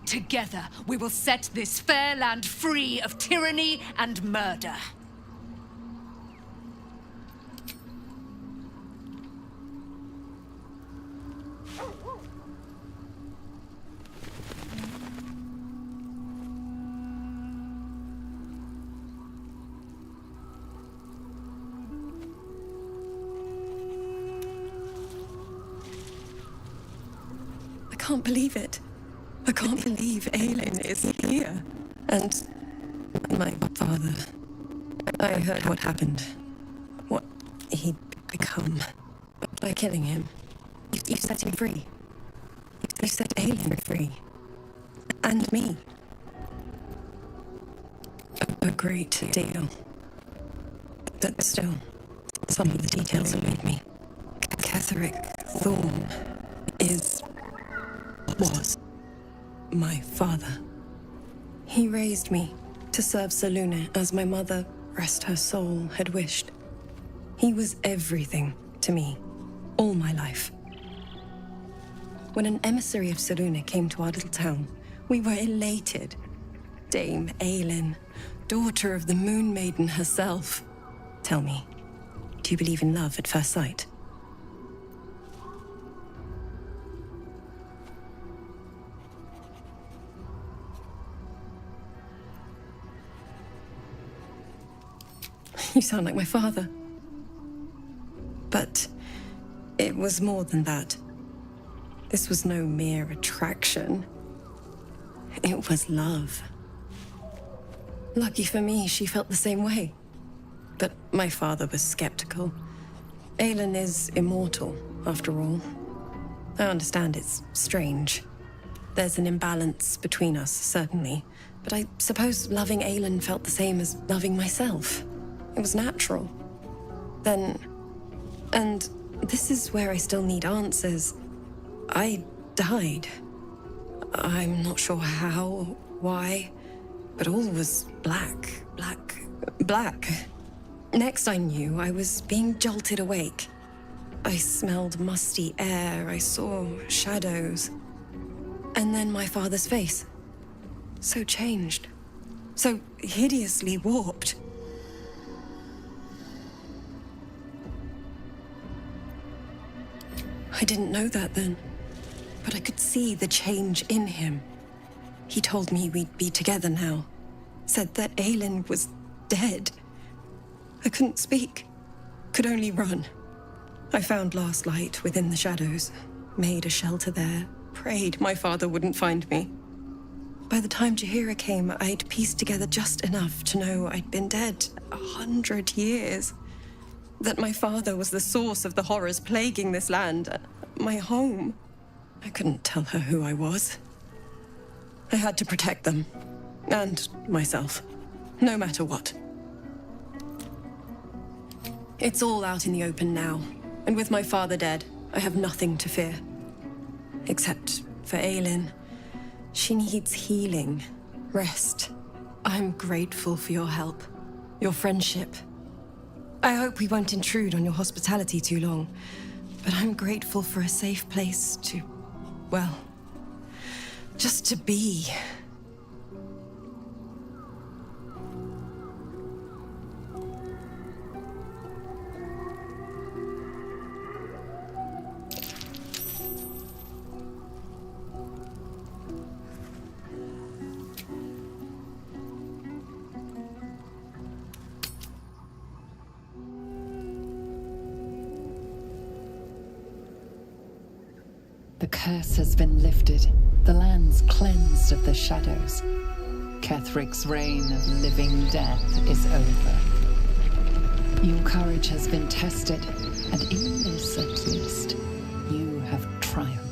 Together, we will set this fair land free of tyranny and murder. I can't believe it. I can't believe Aelin is here. And my father. I heard what happened. What he'd become. By killing him, you set him free. You set Aelin free. And me. A great deal. But still, some of the details elude me. Ketheric Thorn was my father. He raised me to serve Selûne as my mother, rest her soul, had wished. He was everything to me, all my life. When an emissary of Selûne came to our little town, we were elated. Dame Aelin, daughter of the Moon Maiden herself. Tell me, do you believe in love at first sight? You sound like my father. But it was more than that. This was no mere attraction. It was love. Lucky for me, she felt the same way. But my father was skeptical. Aelin is immortal, after all. I understand it's strange. There's an imbalance between us, certainly. But I suppose loving Aelin felt the same as loving myself. It was natural. Then... and this is where I still need answers. I died. I'm not sure how, why, but all was black. Next I knew, I was being jolted awake. I smelled musty air, I saw shadows. And then my father's face. So changed. So hideously warped. I didn't know that then, but I could see the change in him. He told me we'd be together now, said that Aelin was dead. I couldn't speak, could only run. I found last light within the shadows, made a shelter there, prayed my father wouldn't find me. By the time Jaheira came, I'd pieced together just enough to know I'd been dead 100 years. That my father was the source of the horrors plaguing this land, my home. I couldn't tell her who I was. I had to protect them, and myself, no matter what. It's all out in the open now, and with my father dead, I have nothing to fear. Except for Aelin. She needs healing, rest. I'm grateful for your help, your friendship. I hope we won't intrude on your hospitality too long, but I'm grateful for a safe place to, well, just to be. The curse has been lifted. The land's cleansed of the shadows. Ketheric's reign of living death is over. Your courage has been tested, and in this at least, you have triumphed.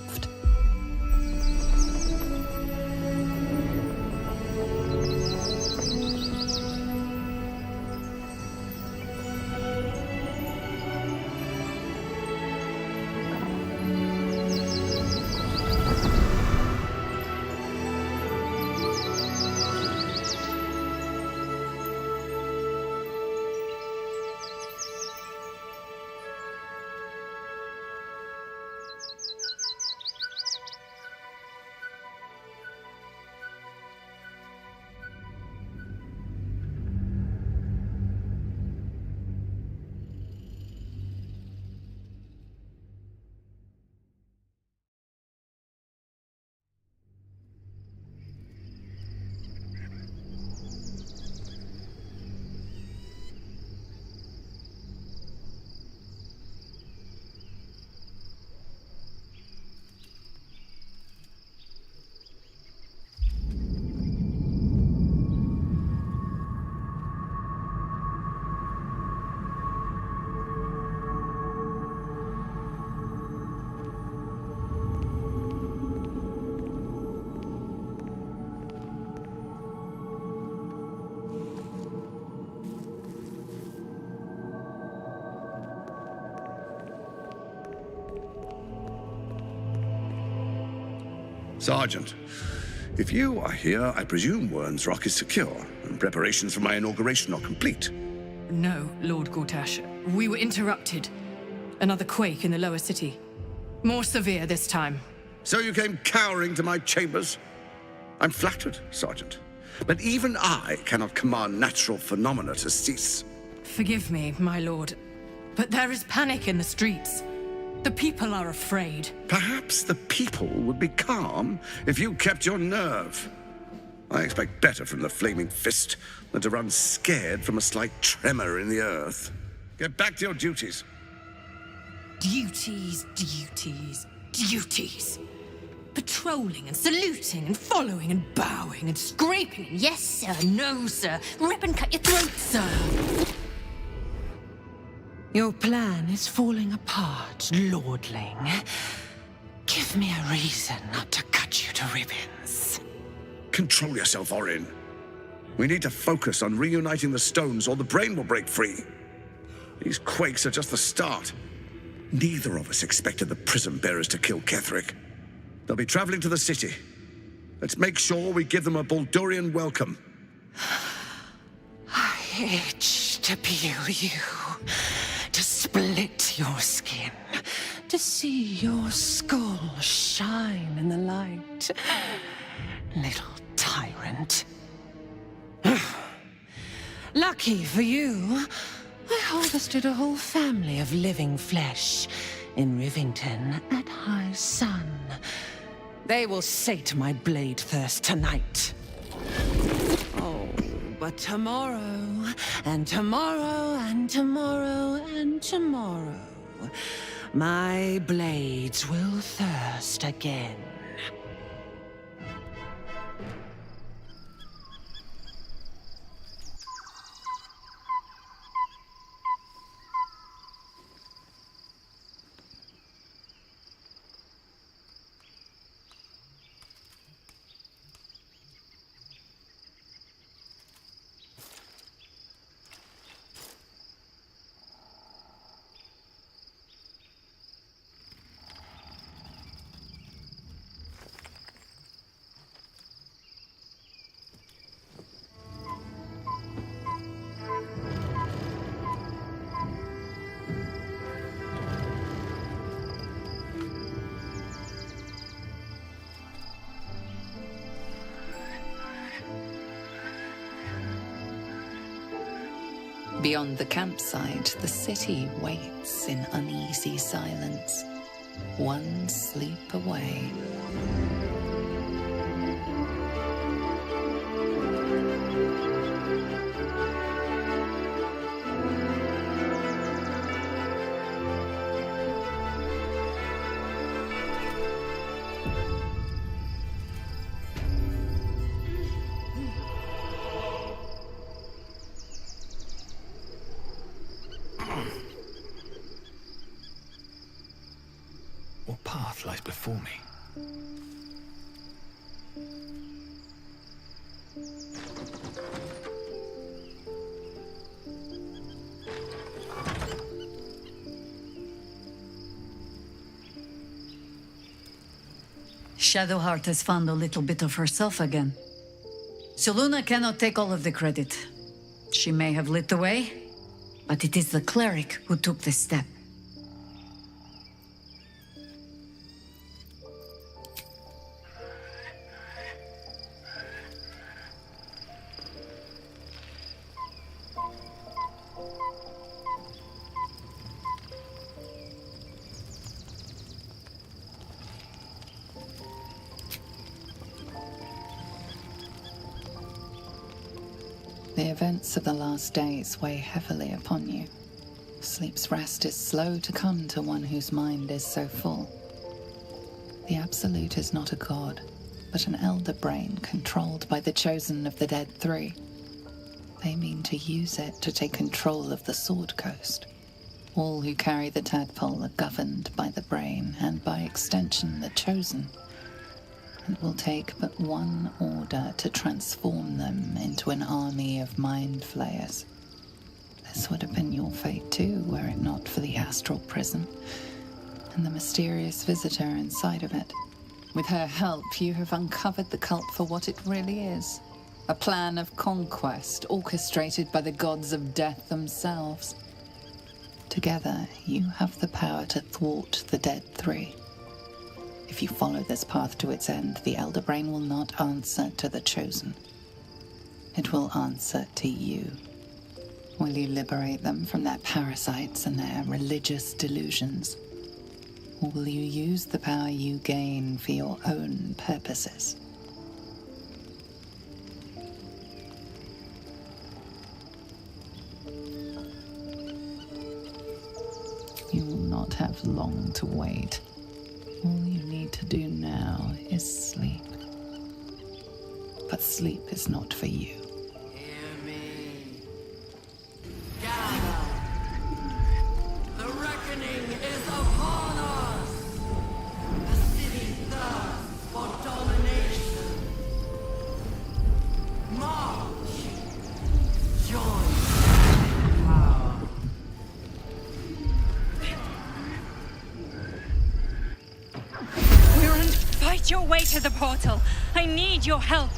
Sergeant, if you are here, I presume Wern's Rock is secure, and preparations for my inauguration are complete. No, Lord Gortash. We were interrupted. Another quake in the lower city. More severe this time. So you came cowering to my chambers? I'm flattered, Sergeant. But even I cannot command natural phenomena to cease. Forgive me, my lord, but there is panic in the streets. The people are afraid. Perhaps the people would be calm if you kept your nerve. I expect better from the Flaming Fist than to run scared from a slight tremor in the earth. Get back to your duties. Duties, duties, duties. Patrolling and saluting and following and bowing and scraping. Yes, sir. No, sir. Rip and cut your throat, sir. Your plan is falling apart, lordling. Give me a reason not to cut you to ribbons. Control yourself, Orin. We need to focus on reuniting the stones or the brain will break free. These quakes are just the start. Neither of us expected the prism bearers to kill Ketheric. They'll be traveling to the city. Let's make sure we give them a Baldurian welcome. I itch to peel you, to split your skin, to see your skull shine in the light. Little tyrant. Lucky for you, I harvested a whole family of living flesh in Rivington at high sun. They will sate my blade thirst tonight. Oh, but tomorrow, and tomorrow, and tomorrow, and tomorrow, my blades will thirst again. Beyond the campsite, the city waits in uneasy silence, one sleep away. What path lies before me? Shadowheart has found a little bit of herself again. Soluna cannot take all of the credit. She may have lit the way, but it is the cleric who took this step. The events of the last days weigh heavily upon you. Sleep's rest is slow to come to one whose mind is so full. The Absolute is not a god, but an elder brain controlled by the chosen of the Dead Three. They mean to use it to take control of the Sword Coast. All who carry the tadpole are governed by the brain, and by extension the chosen. It will take but one order to transform them into an army of mind flayers. This would have been your fate too, were it not for the astral prison and the mysterious visitor inside of it. With her help, you have uncovered the cult for what it really is. A plan of conquest orchestrated by the gods of death themselves. Together, you have the power to thwart the Dead Three. If you follow this path to its end, the Elder Brain will not answer to the Chosen. It will answer to you. Will you liberate them from their parasites and their religious delusions? Or will you use the power you gain for your own purposes? You will not have long to wait. All you need to do now is sleep. But sleep is not for you. Hear me. Gather. The reckoning is upon us. The city thirsts for domination. March. Join power. Weirand, fight your way to the portal. I need your help.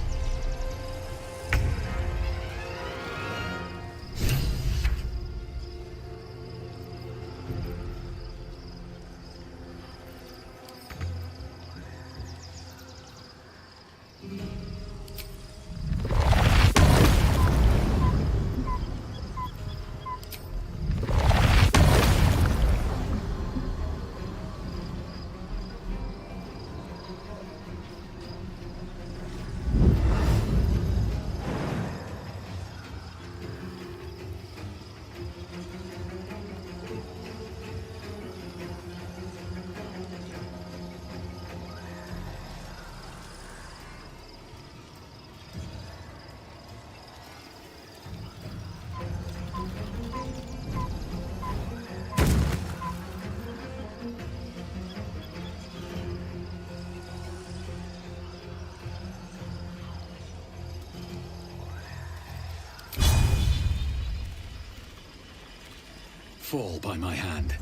Fall by my hand.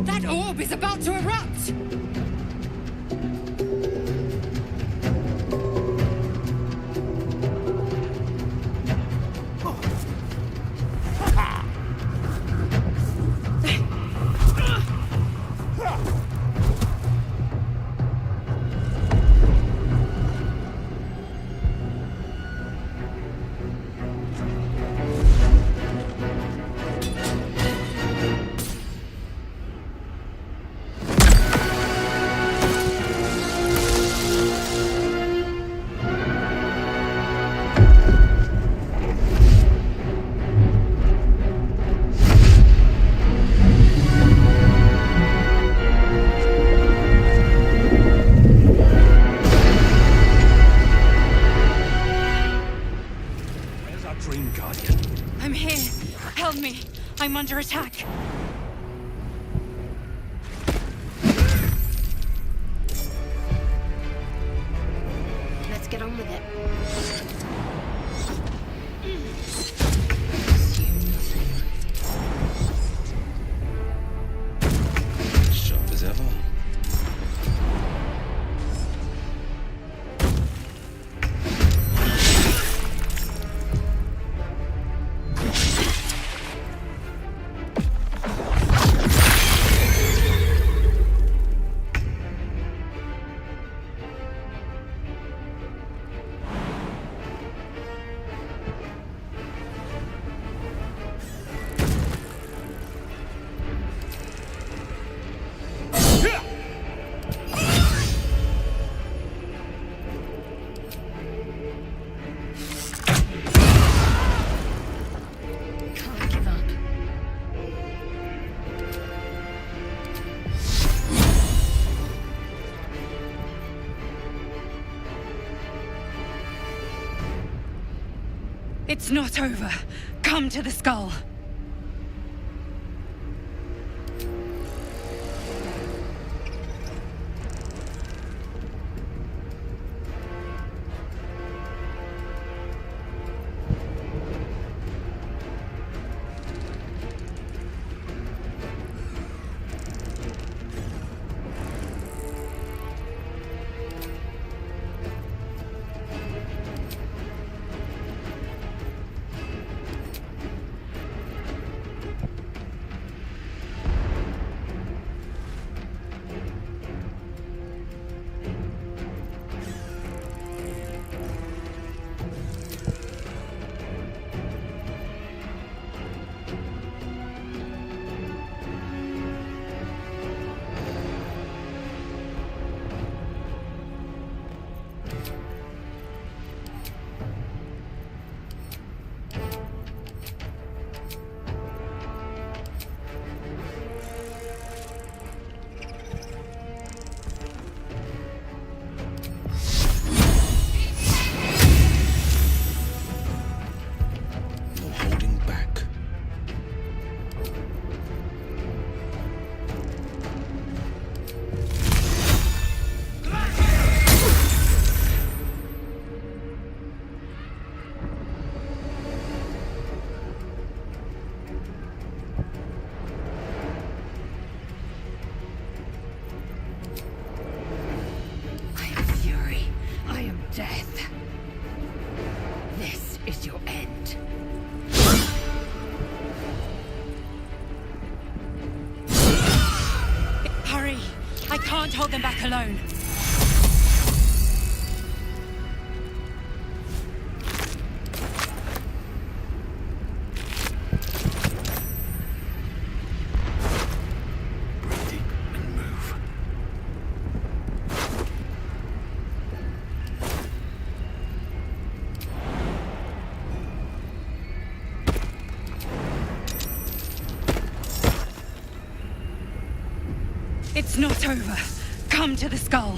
That orb is about to erupt! I'm here. Help me. I'm under attack. Let's get on with it. Sharp as ever. It's not over. Come to the skull. death. This is your end. Hurry! I can't hold them back alone. It's not over. Come to the skull.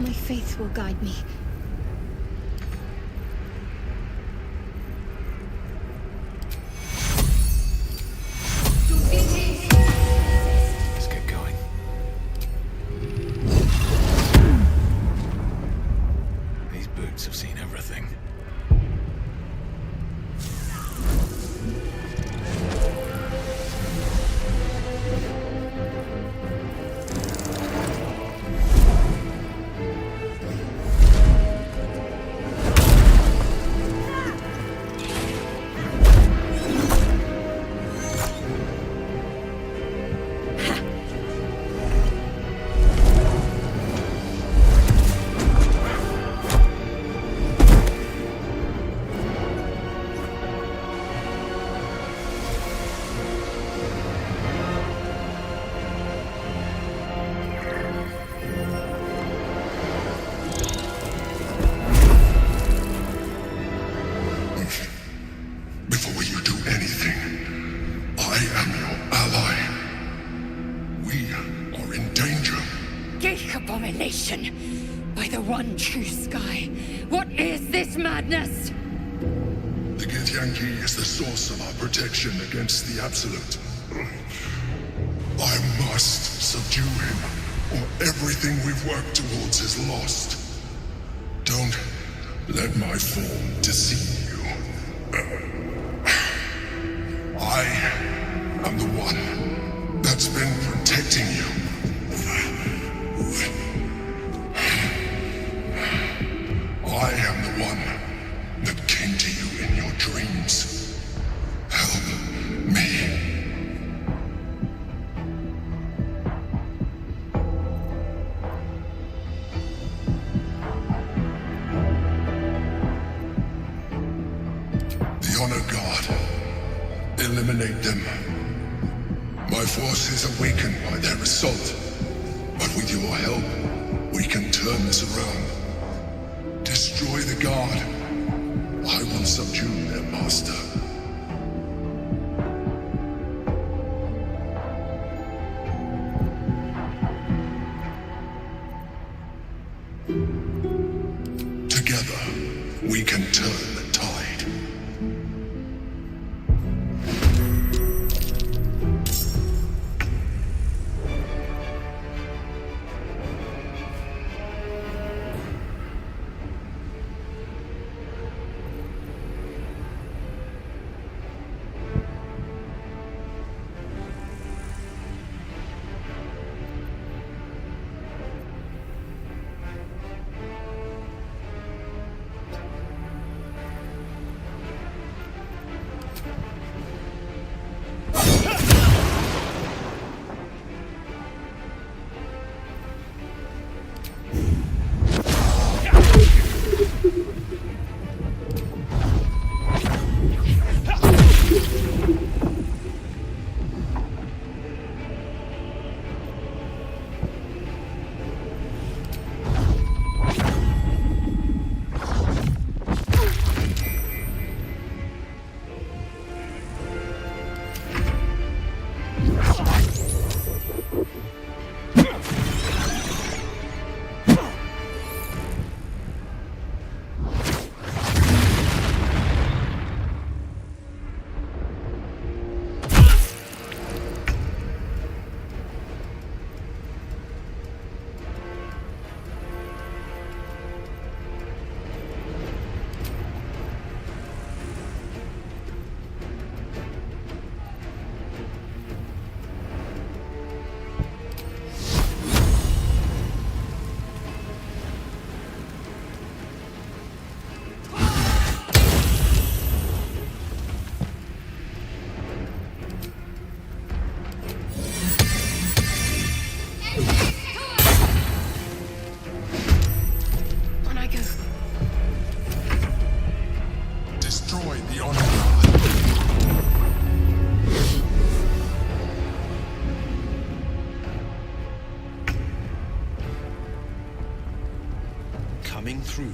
My faith will guide me. Let's get going. These boots have seen everything. Before you do anything, I am your ally. We are in danger. Geek abomination! By the one true sky, what is this madness? The Githyanki is the source of our protection against the Absolute. I must subdue him, or everything we've worked towards is lost. Don't let my form deceive you. I am the one that's been protecting you. I am the one that came to you in your dreams. Help me. The Honor Guard. Eliminate them. My force is awakened by their assault. But with your help, we can turn this around. Destroy the Guard. I will subdue their master. Together, we can turn the tide. coming through.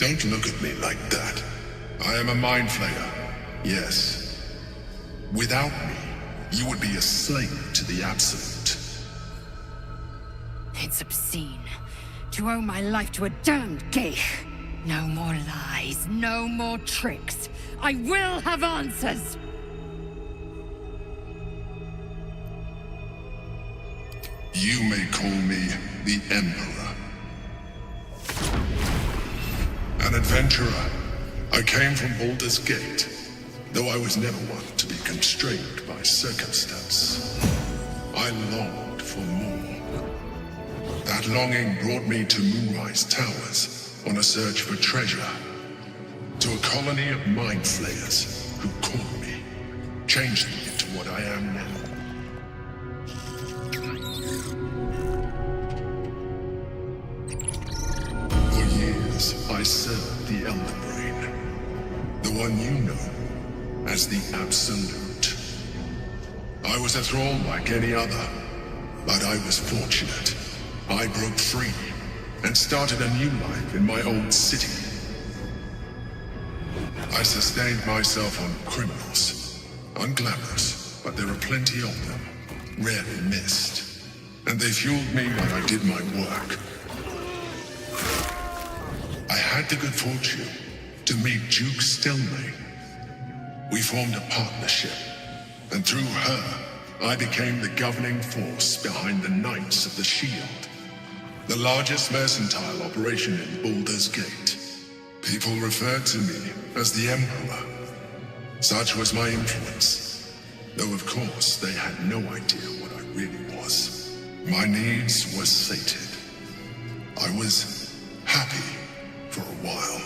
Don't look at me like that. I am a mind flayer, yes. Without me, you would be a slave to the Absolute. It's obscene to owe my life to a damned geich. No more lies, no more tricks. I will have answers! You may call me the Emperor. An adventurer, I came from Baldur's Gate, though I was never one to be constrained by circumstance. I longed for more. That longing brought me to Moonrise Towers on a search for treasure, to a colony of mind flayers who caught me, changed me into what I am now. I served the Elder Brain, the one you know as the Absolute. I was a thrall like any other, but I was fortunate. I broke free and started a new life in my old city. I sustained myself on criminals, unglamorous, but there are plenty of them, rarely missed, and they fueled me while I did my work. I had the good fortune to meet Duke Stelmane. We formed a partnership, and through her, I became the governing force behind the Knights of the Shield, the largest mercantile operation in Baldur's Gate. People referred to me as the Emperor. Such was my influence, though of course they had no idea what I really was. My needs were sated. I was happy for a while.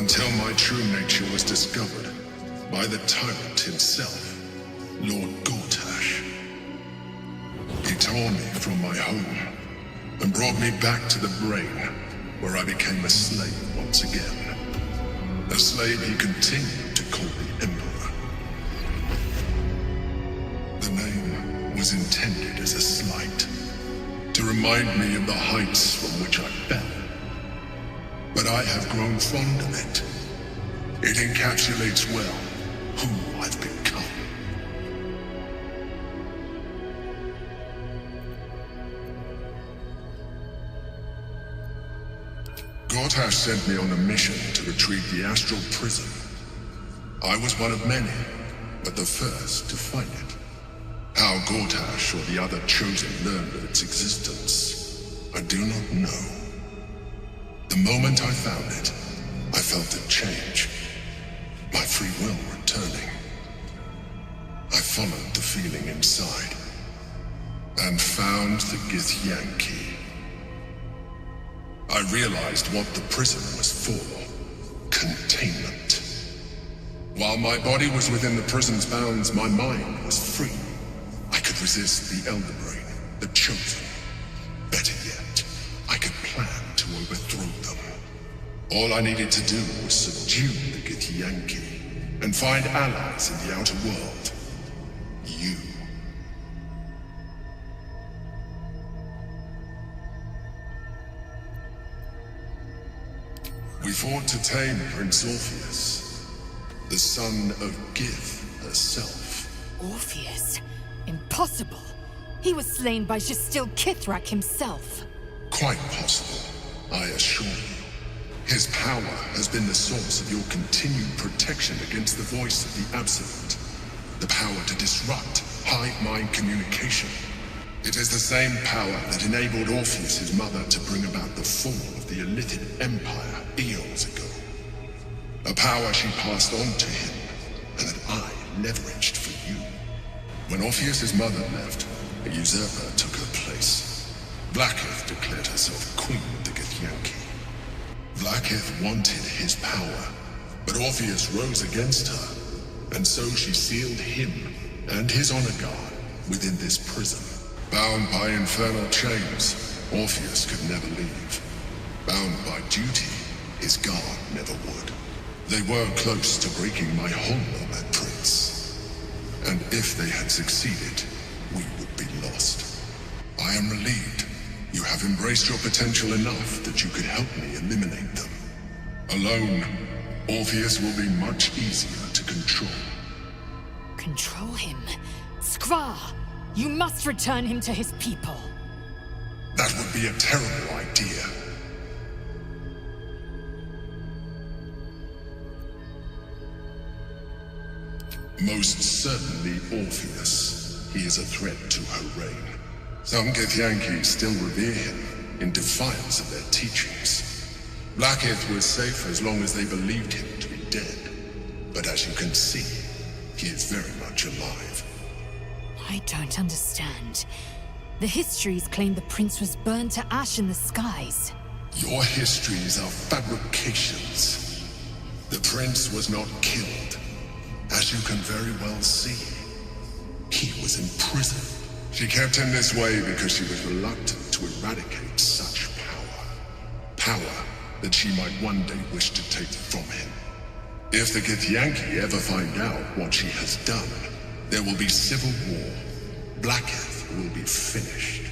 Until my true nature was discovered by the tyrant himself, Lord Gortash. He tore me from my home and brought me back to the brain, where I became a slave once again. A slave he continued to call the Emperor. The name was intended as a slight, to remind me of the heights from which I fell. But I have grown fond of it. It encapsulates well who I've become. Gortash sent me on a mission to retrieve the astral prism. I was one of many, but the first to find it. How Gortash or the other chosen learned of its existence, I do not know. The moment I found it, I felt it change, my free will returning. I followed the feeling inside, and found the Githyanki. I realized what the prison was for. Containment. While my body was within the prison's bounds, my mind was free. I could resist the Elder Brain, the Chosen. Better yet, I could plan to overthrow them. All I needed to do was subdue the Githyanki and find allies in the outer world. You. We fought to tame Prince Orpheus, the son of Gith herself. Orpheus? Impossible. He was slain by Justil Kithrak himself. Quite possible, I assure you. His power has been the source of your continued protection against the voice of the Absolute. The power to disrupt hive mind communication. It is the same power that enabled Orpheus' mother to bring about the fall of the Illithid Empire eons ago. A power she passed on to him, and that I leveraged for you. When Orpheus' mother left, a usurper took her place. Blackith declared herself queen of the Githyanki. Blackith wanted his power, but Orpheus rose against her, and so she sealed him and his honor guard within this prison. Bound by infernal chains, Orpheus could never leave. Bound by duty, his guard never would. They were close to breaking my hold on that prince. And if they had succeeded, we would be lost. I am relieved. You have embraced your potential enough that you could help me eliminate them. Alone, Orpheus will be much easier to control. Control him? Skra! You must return him to his people. That would be a terrible idea. Most certainly Orpheus. He is a threat to her reign. Some Githyanki still revere him, in defiance of their teachings. Blackith was safe as long as they believed him to be dead. But as you can see, he is very much alive. I don't understand. The histories claim the prince was burned to ash in the skies. Your histories are fabrications. The prince was not killed. As you can very well see, he was in prison. She kept him this way because she was reluctant to eradicate such power. Power that she might one day wish to take from him. If the Githyanki ever find out what she has done, there will be civil war. Blackith will be finished.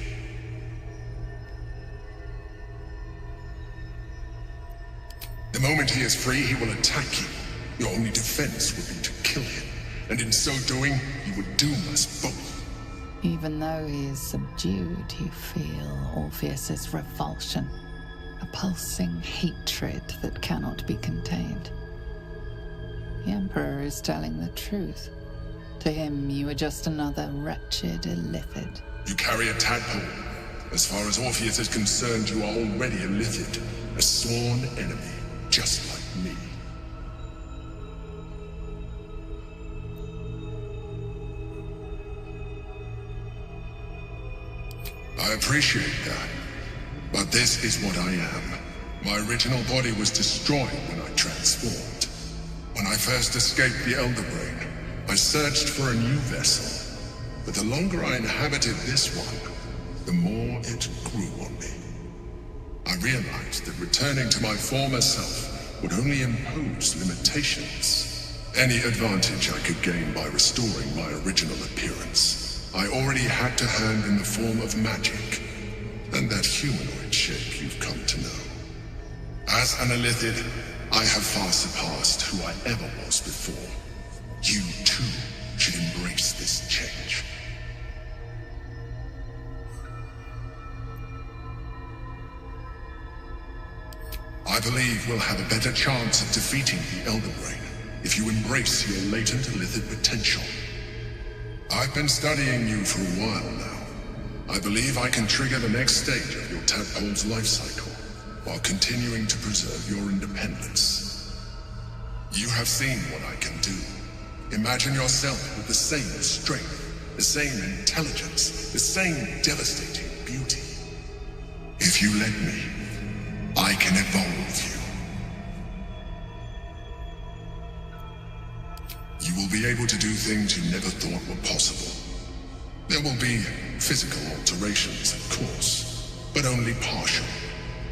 The moment he is free, he will attack you. Your only defense would be to kill him, and in so doing, you would doom us both. Even though he is subdued, you feel Orpheus's revulsion, a pulsing hatred that cannot be contained. The Emperor is telling the truth. To him, you are just another wretched illithid. You carry a tadpole. As far as Orpheus is concerned, you are already a illithid, a sworn enemy, just like me. I appreciate that, but this is what I am. My original body was destroyed when I transformed. When I first escaped the Elder Brain, I searched for a new vessel. But the longer I inhabited this one, the more it grew on me. I realized that returning to my former self would only impose limitations. Any advantage I could gain by restoring my original appearance, I already had to hand in the form of magic, and that humanoid shape you've come to know. As an Illithid, I have far surpassed who I ever was before. You, too, should embrace this change. I believe we'll have a better chance of defeating the Elder Brain if you embrace your latent Illithid potential. I've been studying you for a while now. I believe I can trigger the next stage of your tadpole's life cycle, while continuing to preserve your independence. You have seen what I can do. Imagine yourself with the same strength, the same intelligence, the same devastating beauty. If you let me, I can evolve you. You will be able to do things you never thought were possible. There will be physical alterations, of course, but only partial.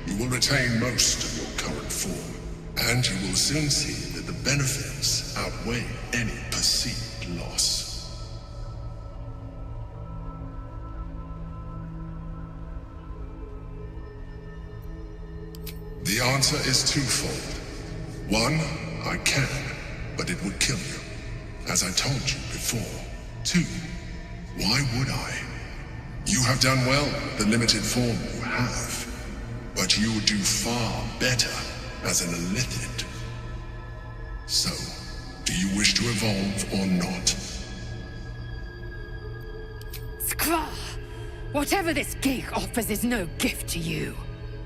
You will retain most of your current form, and you will soon see that the benefits outweigh any perceived loss. The answer is twofold. One, I can, but it would kill you, as I told you before. Two, why would I? You have done well with the limited form you have, but you would do far better as an Illithid. So, do you wish to evolve or not? Skra! Whatever this gig offers is no gift to you.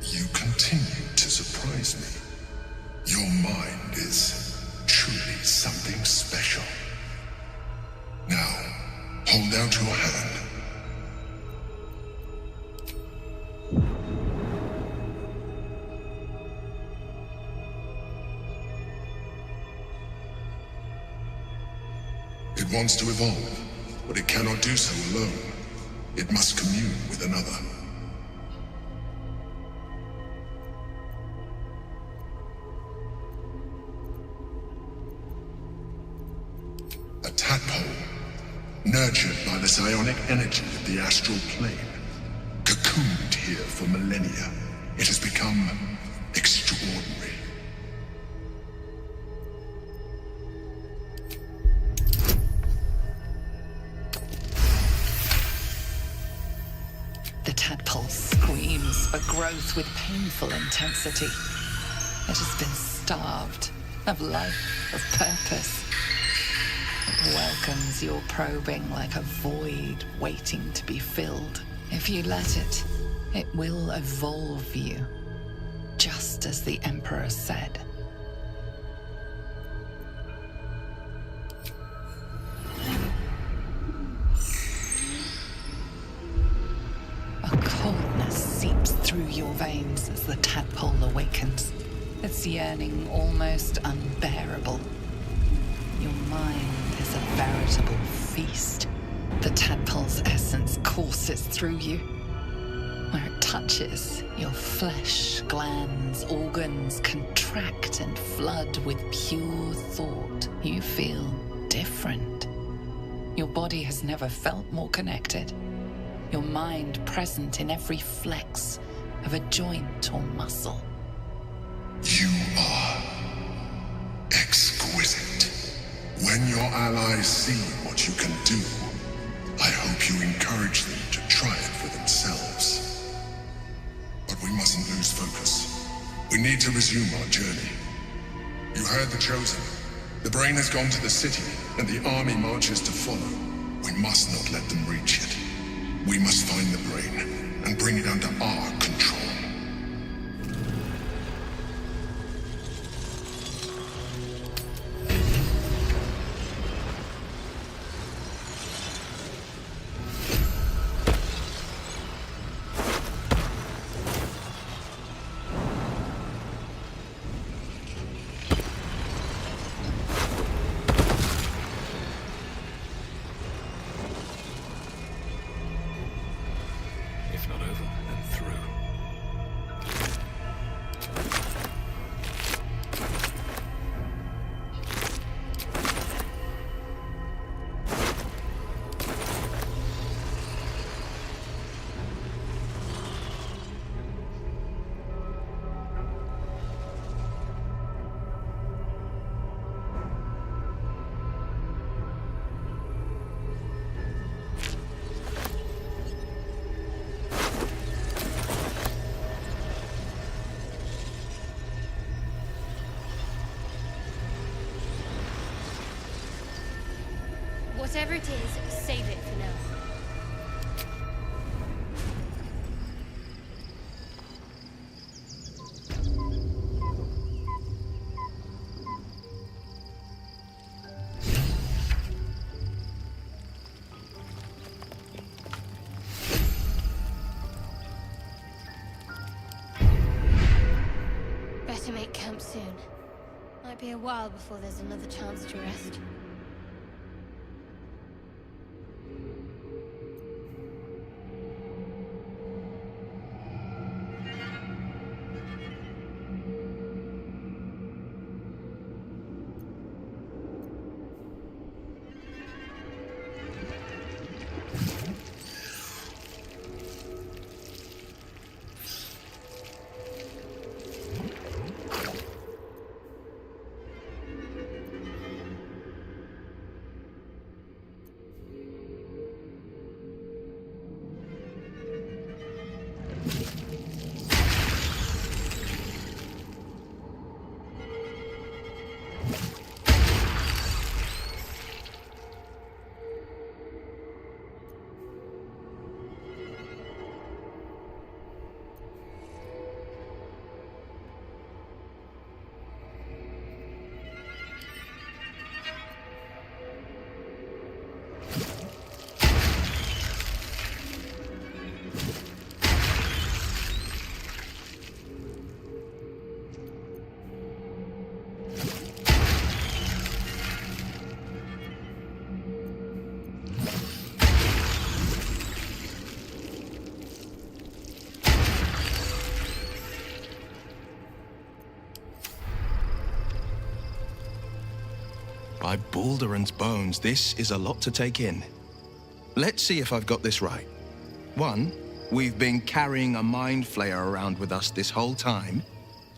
You continue to surprise me. Your mind is truly something special. Now, hold out your hand. It wants to evolve, but it cannot do so alone. It must commune with another. A tadpole, nurtured by the psionic energy of the astral plane, cocooned here for millennia. It has become extraordinary. The tadpole screams for growth with painful intensity. It has been starved of life, of purpose. It welcomes your probing like a void waiting to be filled. If you let it, it will evolve you, just as the Emperor said. A coldness seeps through your veins as the tadpole awakens, its yearning almost unbearable. Your mind is a veritable feast. The tadpole's essence courses through you. Where it touches, your flesh, glands, organs contract and flood with pure thought. You feel different. Your body has never felt more connected. Your mind present in every flex of a joint or muscle. You are exquisite. When your allies see what you can do, I hope you encourage them to try it for themselves. But we mustn't lose focus. We need to resume our journey. You heard the Chosen. The brain has gone to the city, and the army marches to follow. We must not let them reach it. We must find the brain and bring it under our control. Whatever it is, save it for now. Better make camp soon. Might be a while before there's another chance to rest. By Baldur's bones, this is a lot to take in. Let's see if I've got this right. 1, we've been carrying a mind flayer around with us this whole time.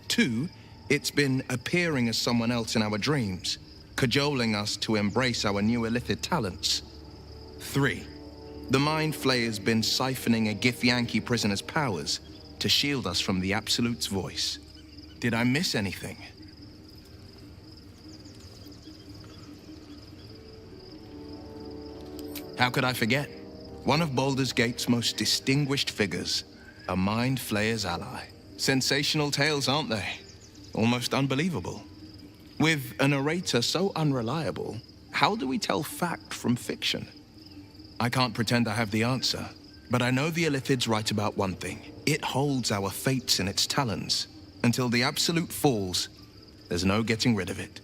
2, it's been appearing as someone else in our dreams, cajoling us to embrace our new illithid talents. 3, the mind flayer's been siphoning a Githyanki prisoner's powers to shield us from the Absolute's voice. Did I miss anything? How could I forget? One of Baldur's Gate's most distinguished figures, a mind flayer's ally. Sensational tales, aren't they? Almost unbelievable. With a narrator so unreliable, how do we tell fact from fiction? I can't pretend I have the answer, but I know the Illithid's right about one thing. It holds our fates in its talons. Until the Absolute falls, there's no getting rid of it.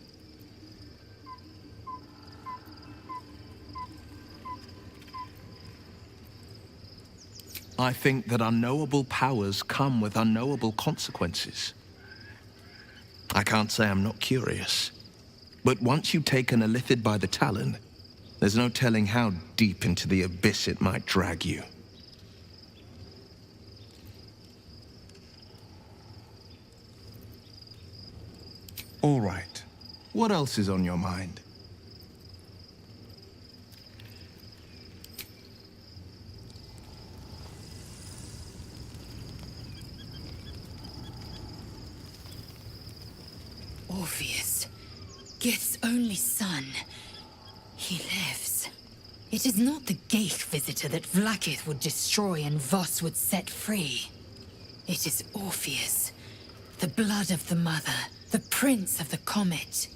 I think that unknowable powers come with unknowable consequences. I can't say I'm not curious, but once you take an Illithid by the talon, there's no telling how deep into the abyss it might drag you. All right. What else is on your mind? Orpheus, Gith's only son. He lives. It is not the Geich visitor that Vlaakith would destroy and Voss would set free. It is Orpheus, the blood of the mother, the prince of the comet.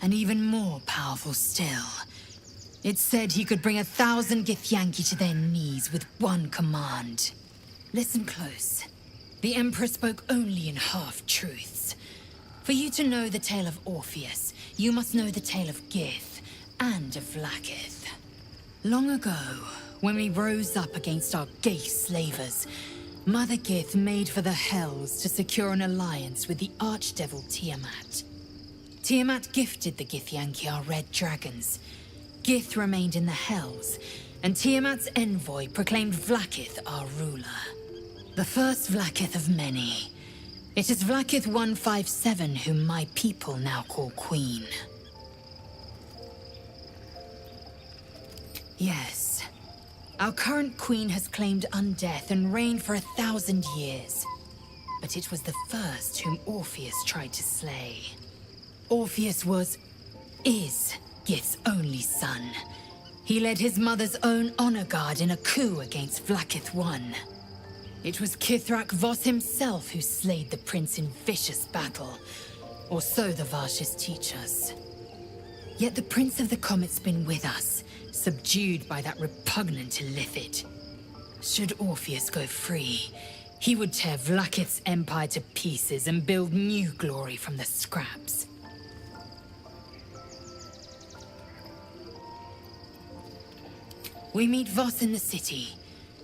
And even more powerful still. It said he could bring 1,000 Githyanki to their knees with one command. Listen close. The Emperor spoke only in half-truths. For you to know the tale of Orpheus, you must know the tale of Gith and of Vlaakith. Long ago, when we rose up against our Geich slavers, Mother Gith made for the Hells to secure an alliance with the Archdevil Tiamat. Tiamat gifted the Githyanki our red dragons. Gith remained in the Hells, and Tiamat's envoy proclaimed Vlaakith our ruler. The first Vlaakith of many. It is Vlaakith 157 whom my people now call Queen. Yes. Our current queen has claimed undeath and reigned for 1,000 years. but it was the first whom Orpheus tried to slay. Orpheus is Gith's only son. He led his mother's own honor guard in a coup against Vlaakith I. It was Kithrak Voss himself who slayed the prince in vicious battle, or so the Varshas teach us. Yet the Prince of the Comet's been with us, subdued by that repugnant Illithid. Should Orpheus go free, he would tear Vlaakith's empire to pieces and build new glory from the scraps. We meet Voss in the city,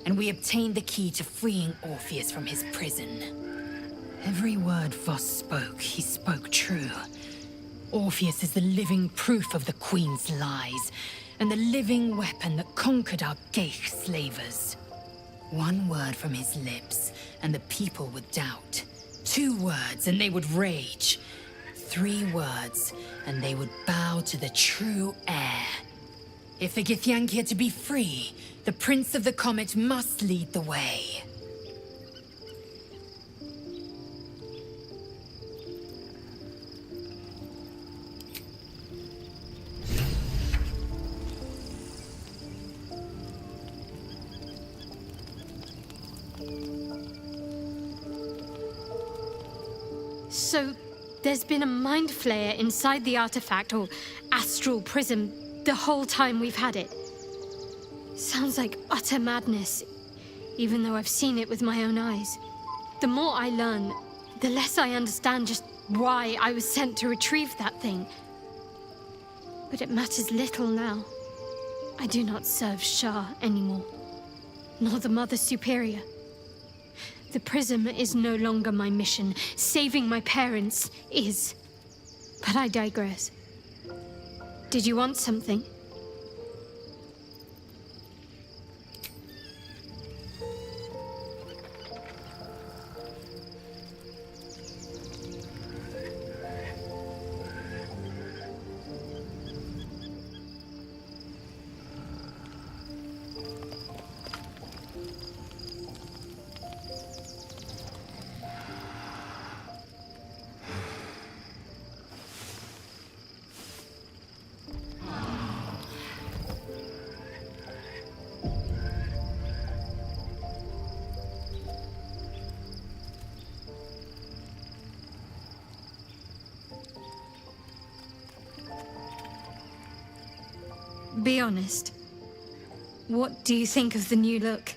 and we obtain the key to freeing Orpheus from his prison. Every word Voss spoke, he spoke true. Orpheus is the living proof of the Queen's lies, and the living weapon that conquered our Geich slavers. One word from his lips, and the people would doubt. 2 words, and they would rage. 3 words, and they would bow to the true heir. If the Githyanki are to be free, the Prince of the Comet must lead the way. So, there's been a mind flayer inside the artifact, or astral prism, the whole time we've had it. Sounds like utter madness, even though I've seen it with my own eyes. The more I learn, the less I understand just why I was sent to retrieve that thing. But it matters little now. I do not serve Shah anymore, nor the Mother Superior. The prism is no longer my mission. Saving my parents is. But I digress. Did you want something? Be honest. What do you think of the new look?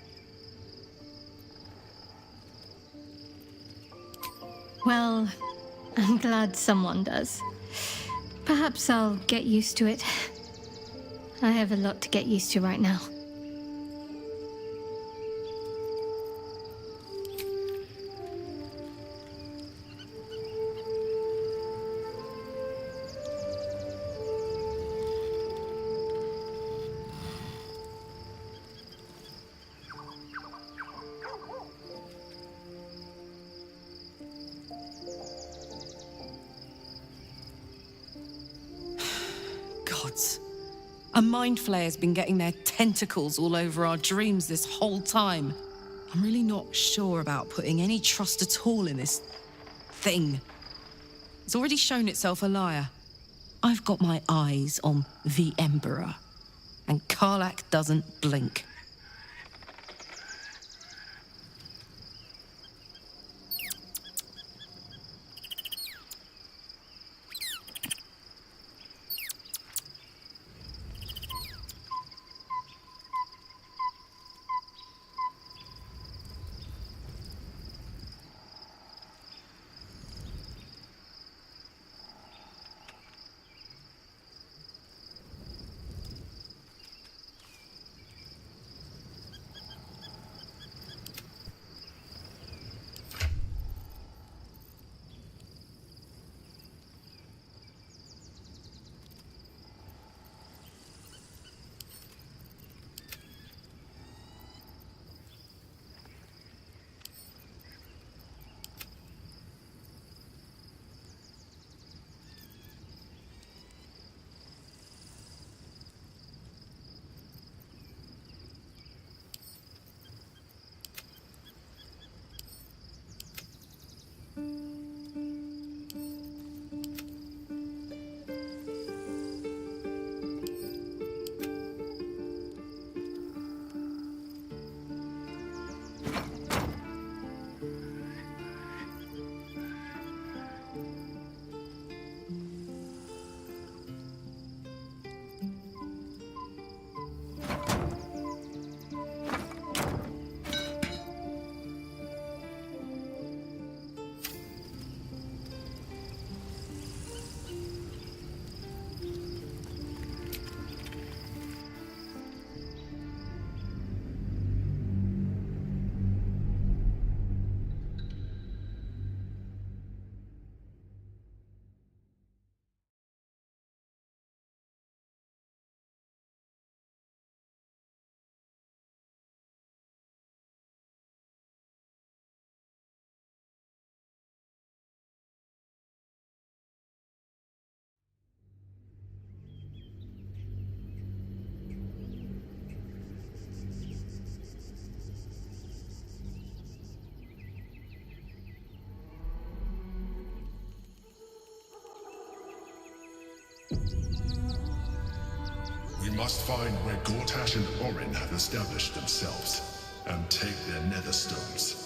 Well, I'm glad someone does. Perhaps I'll get used to it. I have a lot to get used to right now. A mind flayer's been getting their tentacles all over our dreams this whole time. I'm really not sure about putting any trust at all in this thing. It's already shown itself a liar. I've got my eyes on the Emperor, and Karlach doesn't blink. We must find where Gortash and Orin have established themselves, and take their nether stones.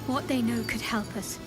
What they know could help us.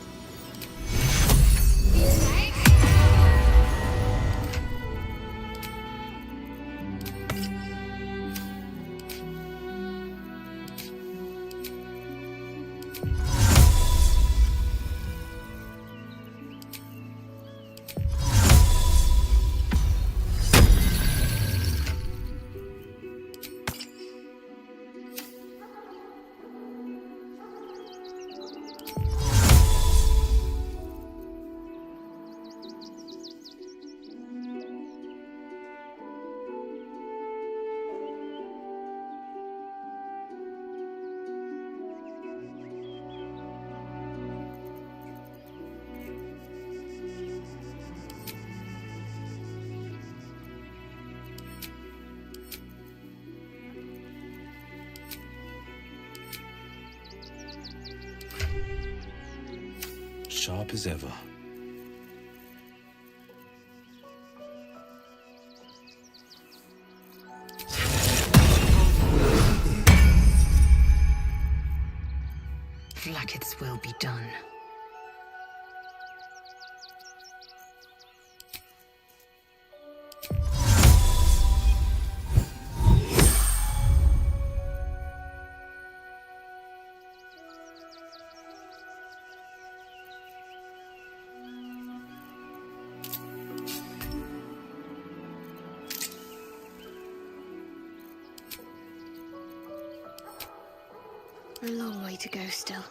Sharp as ever. Vlaakith's will be done. A long way to go still.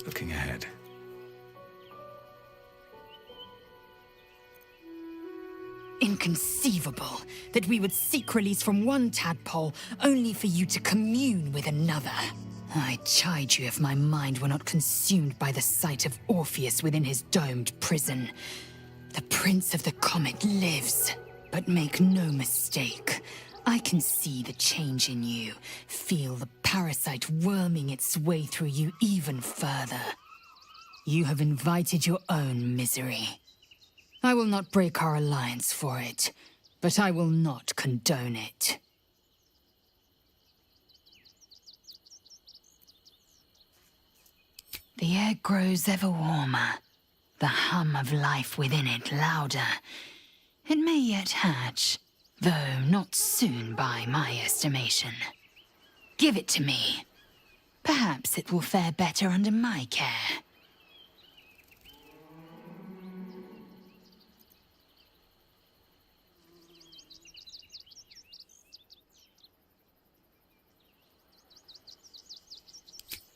Looking ahead. Inconceivable that we would seek release from one tadpole only for you to commune with another. I'd chide you if my mind were not consumed by the sight of Orpheus within his domed prison. The Prince of the Comet lives. But make no mistake, I can see the change in you, feel the parasite worming its way through you even further. You have invited your own misery. I will not break our alliance for it, but I will not condone it. The air grows ever warmer, the hum of life within it louder. It may yet hatch, though not soon by my estimation. Give it to me. Perhaps it will fare better under my care.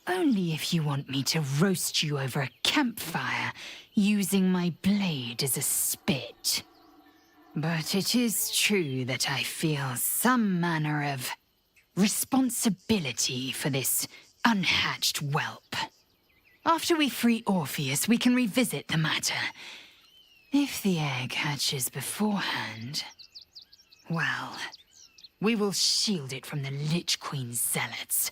Only if you want me to roast you over a campfire, using my blade as a spit. But it is true that I feel some manner of responsibility for this unhatched whelp. After we free Orpheus, we can revisit the matter. If the egg hatches beforehand, well, we will shield it from the Lich Queen's zealots.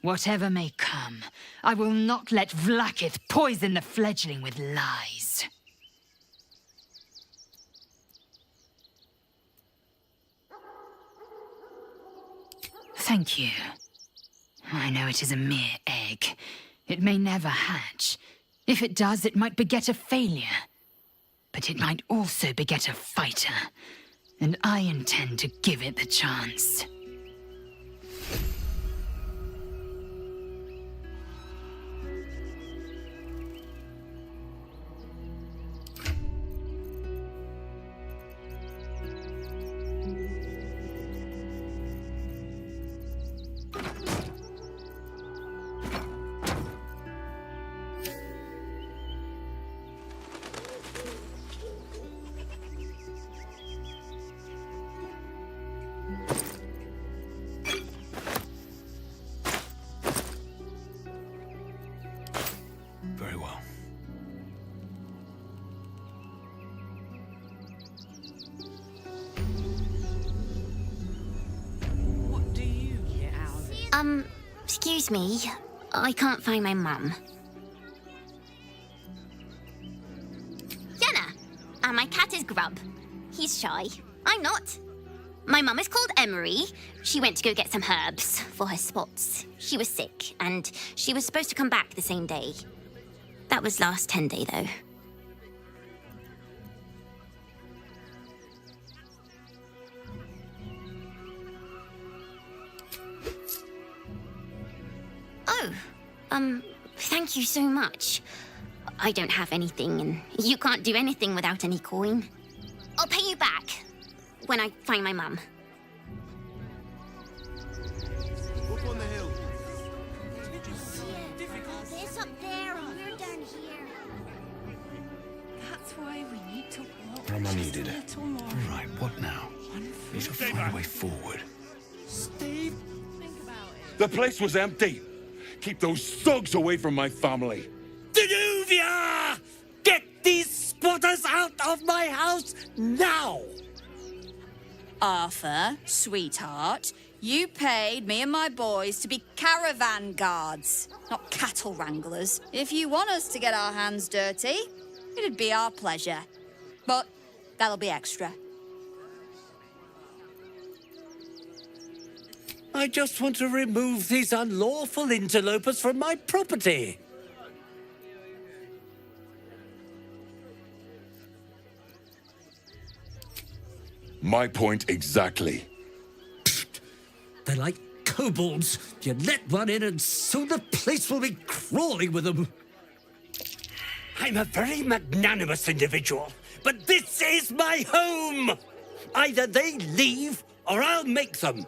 Whatever may come, I will not let Vlaakith poison the fledgling with lies. Thank you. I know it is a mere egg. It may never hatch. If it does, it might beget a failure. But it might also beget a fighter. And I intend to give it the chance. Excuse me. I can't find my mum. Yenna! My cat is Grub. He's shy. I'm not. My mum is called Emery. She went to go get some herbs for her spots. She was sick, and she was supposed to come back the same day. That was last 10 day, though. Oh, thank you so much. I don't have anything, and you can't do anything without any coin. I'll pay you back when I find my mum. Up on the hill. It's up there, and we're down here. That's why we need to walk. Am I needed? Just a little more. Right, what now? Need to find a way forward. Steve? Think about it. The place was empty. Keep those thugs away from my family. Danuvia! Get these spotters out of my house now! Arthur, sweetheart, you paid me and my boys to be caravan guards, not cattle wranglers. If you want us to get our hands dirty, it'd be our pleasure. But that'll be extra. I just want to remove these unlawful interlopers from my property. My point exactly. They're like kobolds. You let one in and soon the place will be crawling with them. I'm a very magnanimous individual, but this is my home! Either they leave, or I'll make them.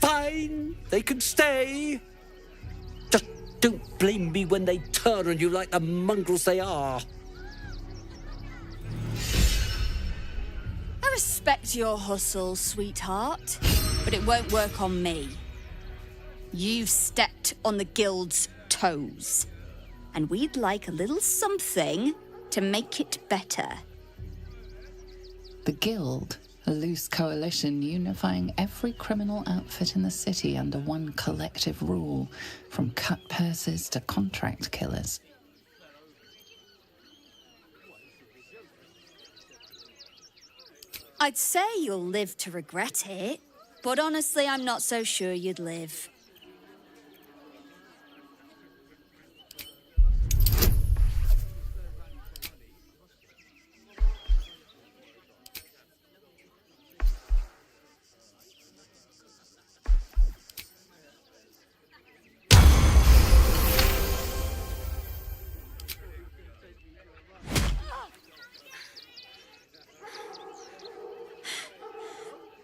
Fine. They can stay. Just don't blame me when they turn on you like the mongrels they are. I respect your hustle, sweetheart, but it won't work on me. You've stepped on the guild's toes, and we'd like a little something to make it better. The Guild, a loose coalition unifying every criminal outfit in the city under one collective rule, from cut purses to contract killers. I'd say you'll live to regret it, but honestly, I'm not so sure you'd live.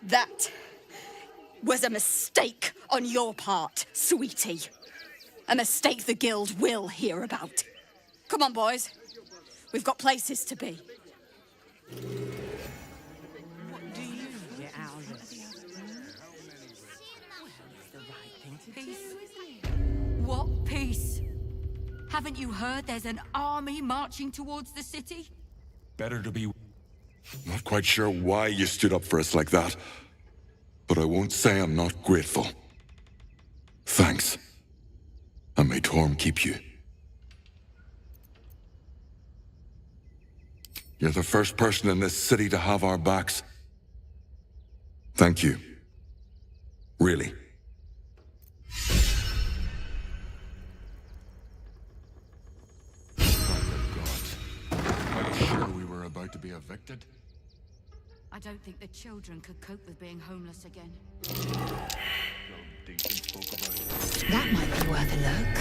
That was a mistake on your part, sweetie. A mistake the Guild will hear about. Come on, boys. We've got places to be. What do you get out of this? Peace? What peace? Haven't you heard there's an army marching towards the city? Better to be... Not quite sure why you stood up for us like that, but I won't say I'm not grateful. Thanks. And may Torm keep you. You're the first person in this city to have our backs. Thank you. Really. Are you sure we were about to be evicted? I don't think the children could cope with being homeless again. That might be worth a look.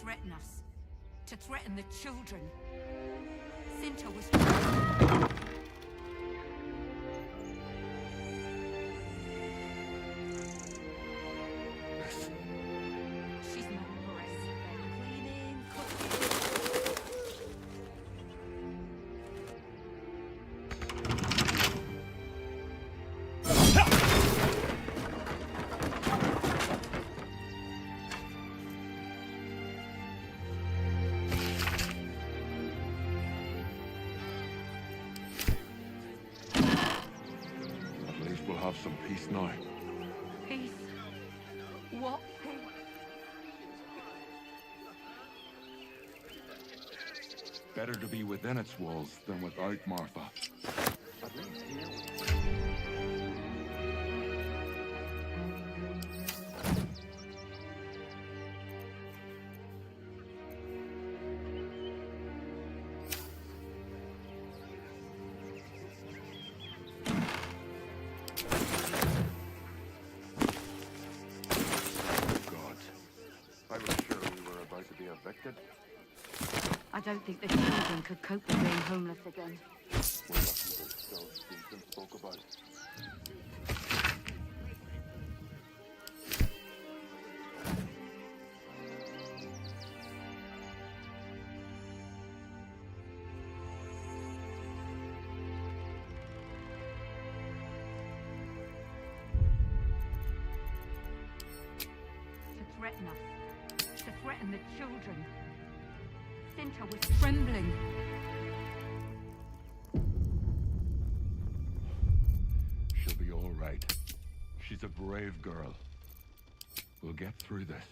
threaten us. To threaten the children. Cinta was... She's not aggressive. Cleaning, At least we'll have some peace now. peace. What peace? Better to be within its walls than without, Martha. God, I was sure we were about to be evicted. I don't think the children could cope with being homeless again. We're lucky there's still Stephen spoke about. To threaten us. To threaten the children. Cinta was trembling. She'll be all right. She's a brave girl. We'll get through this.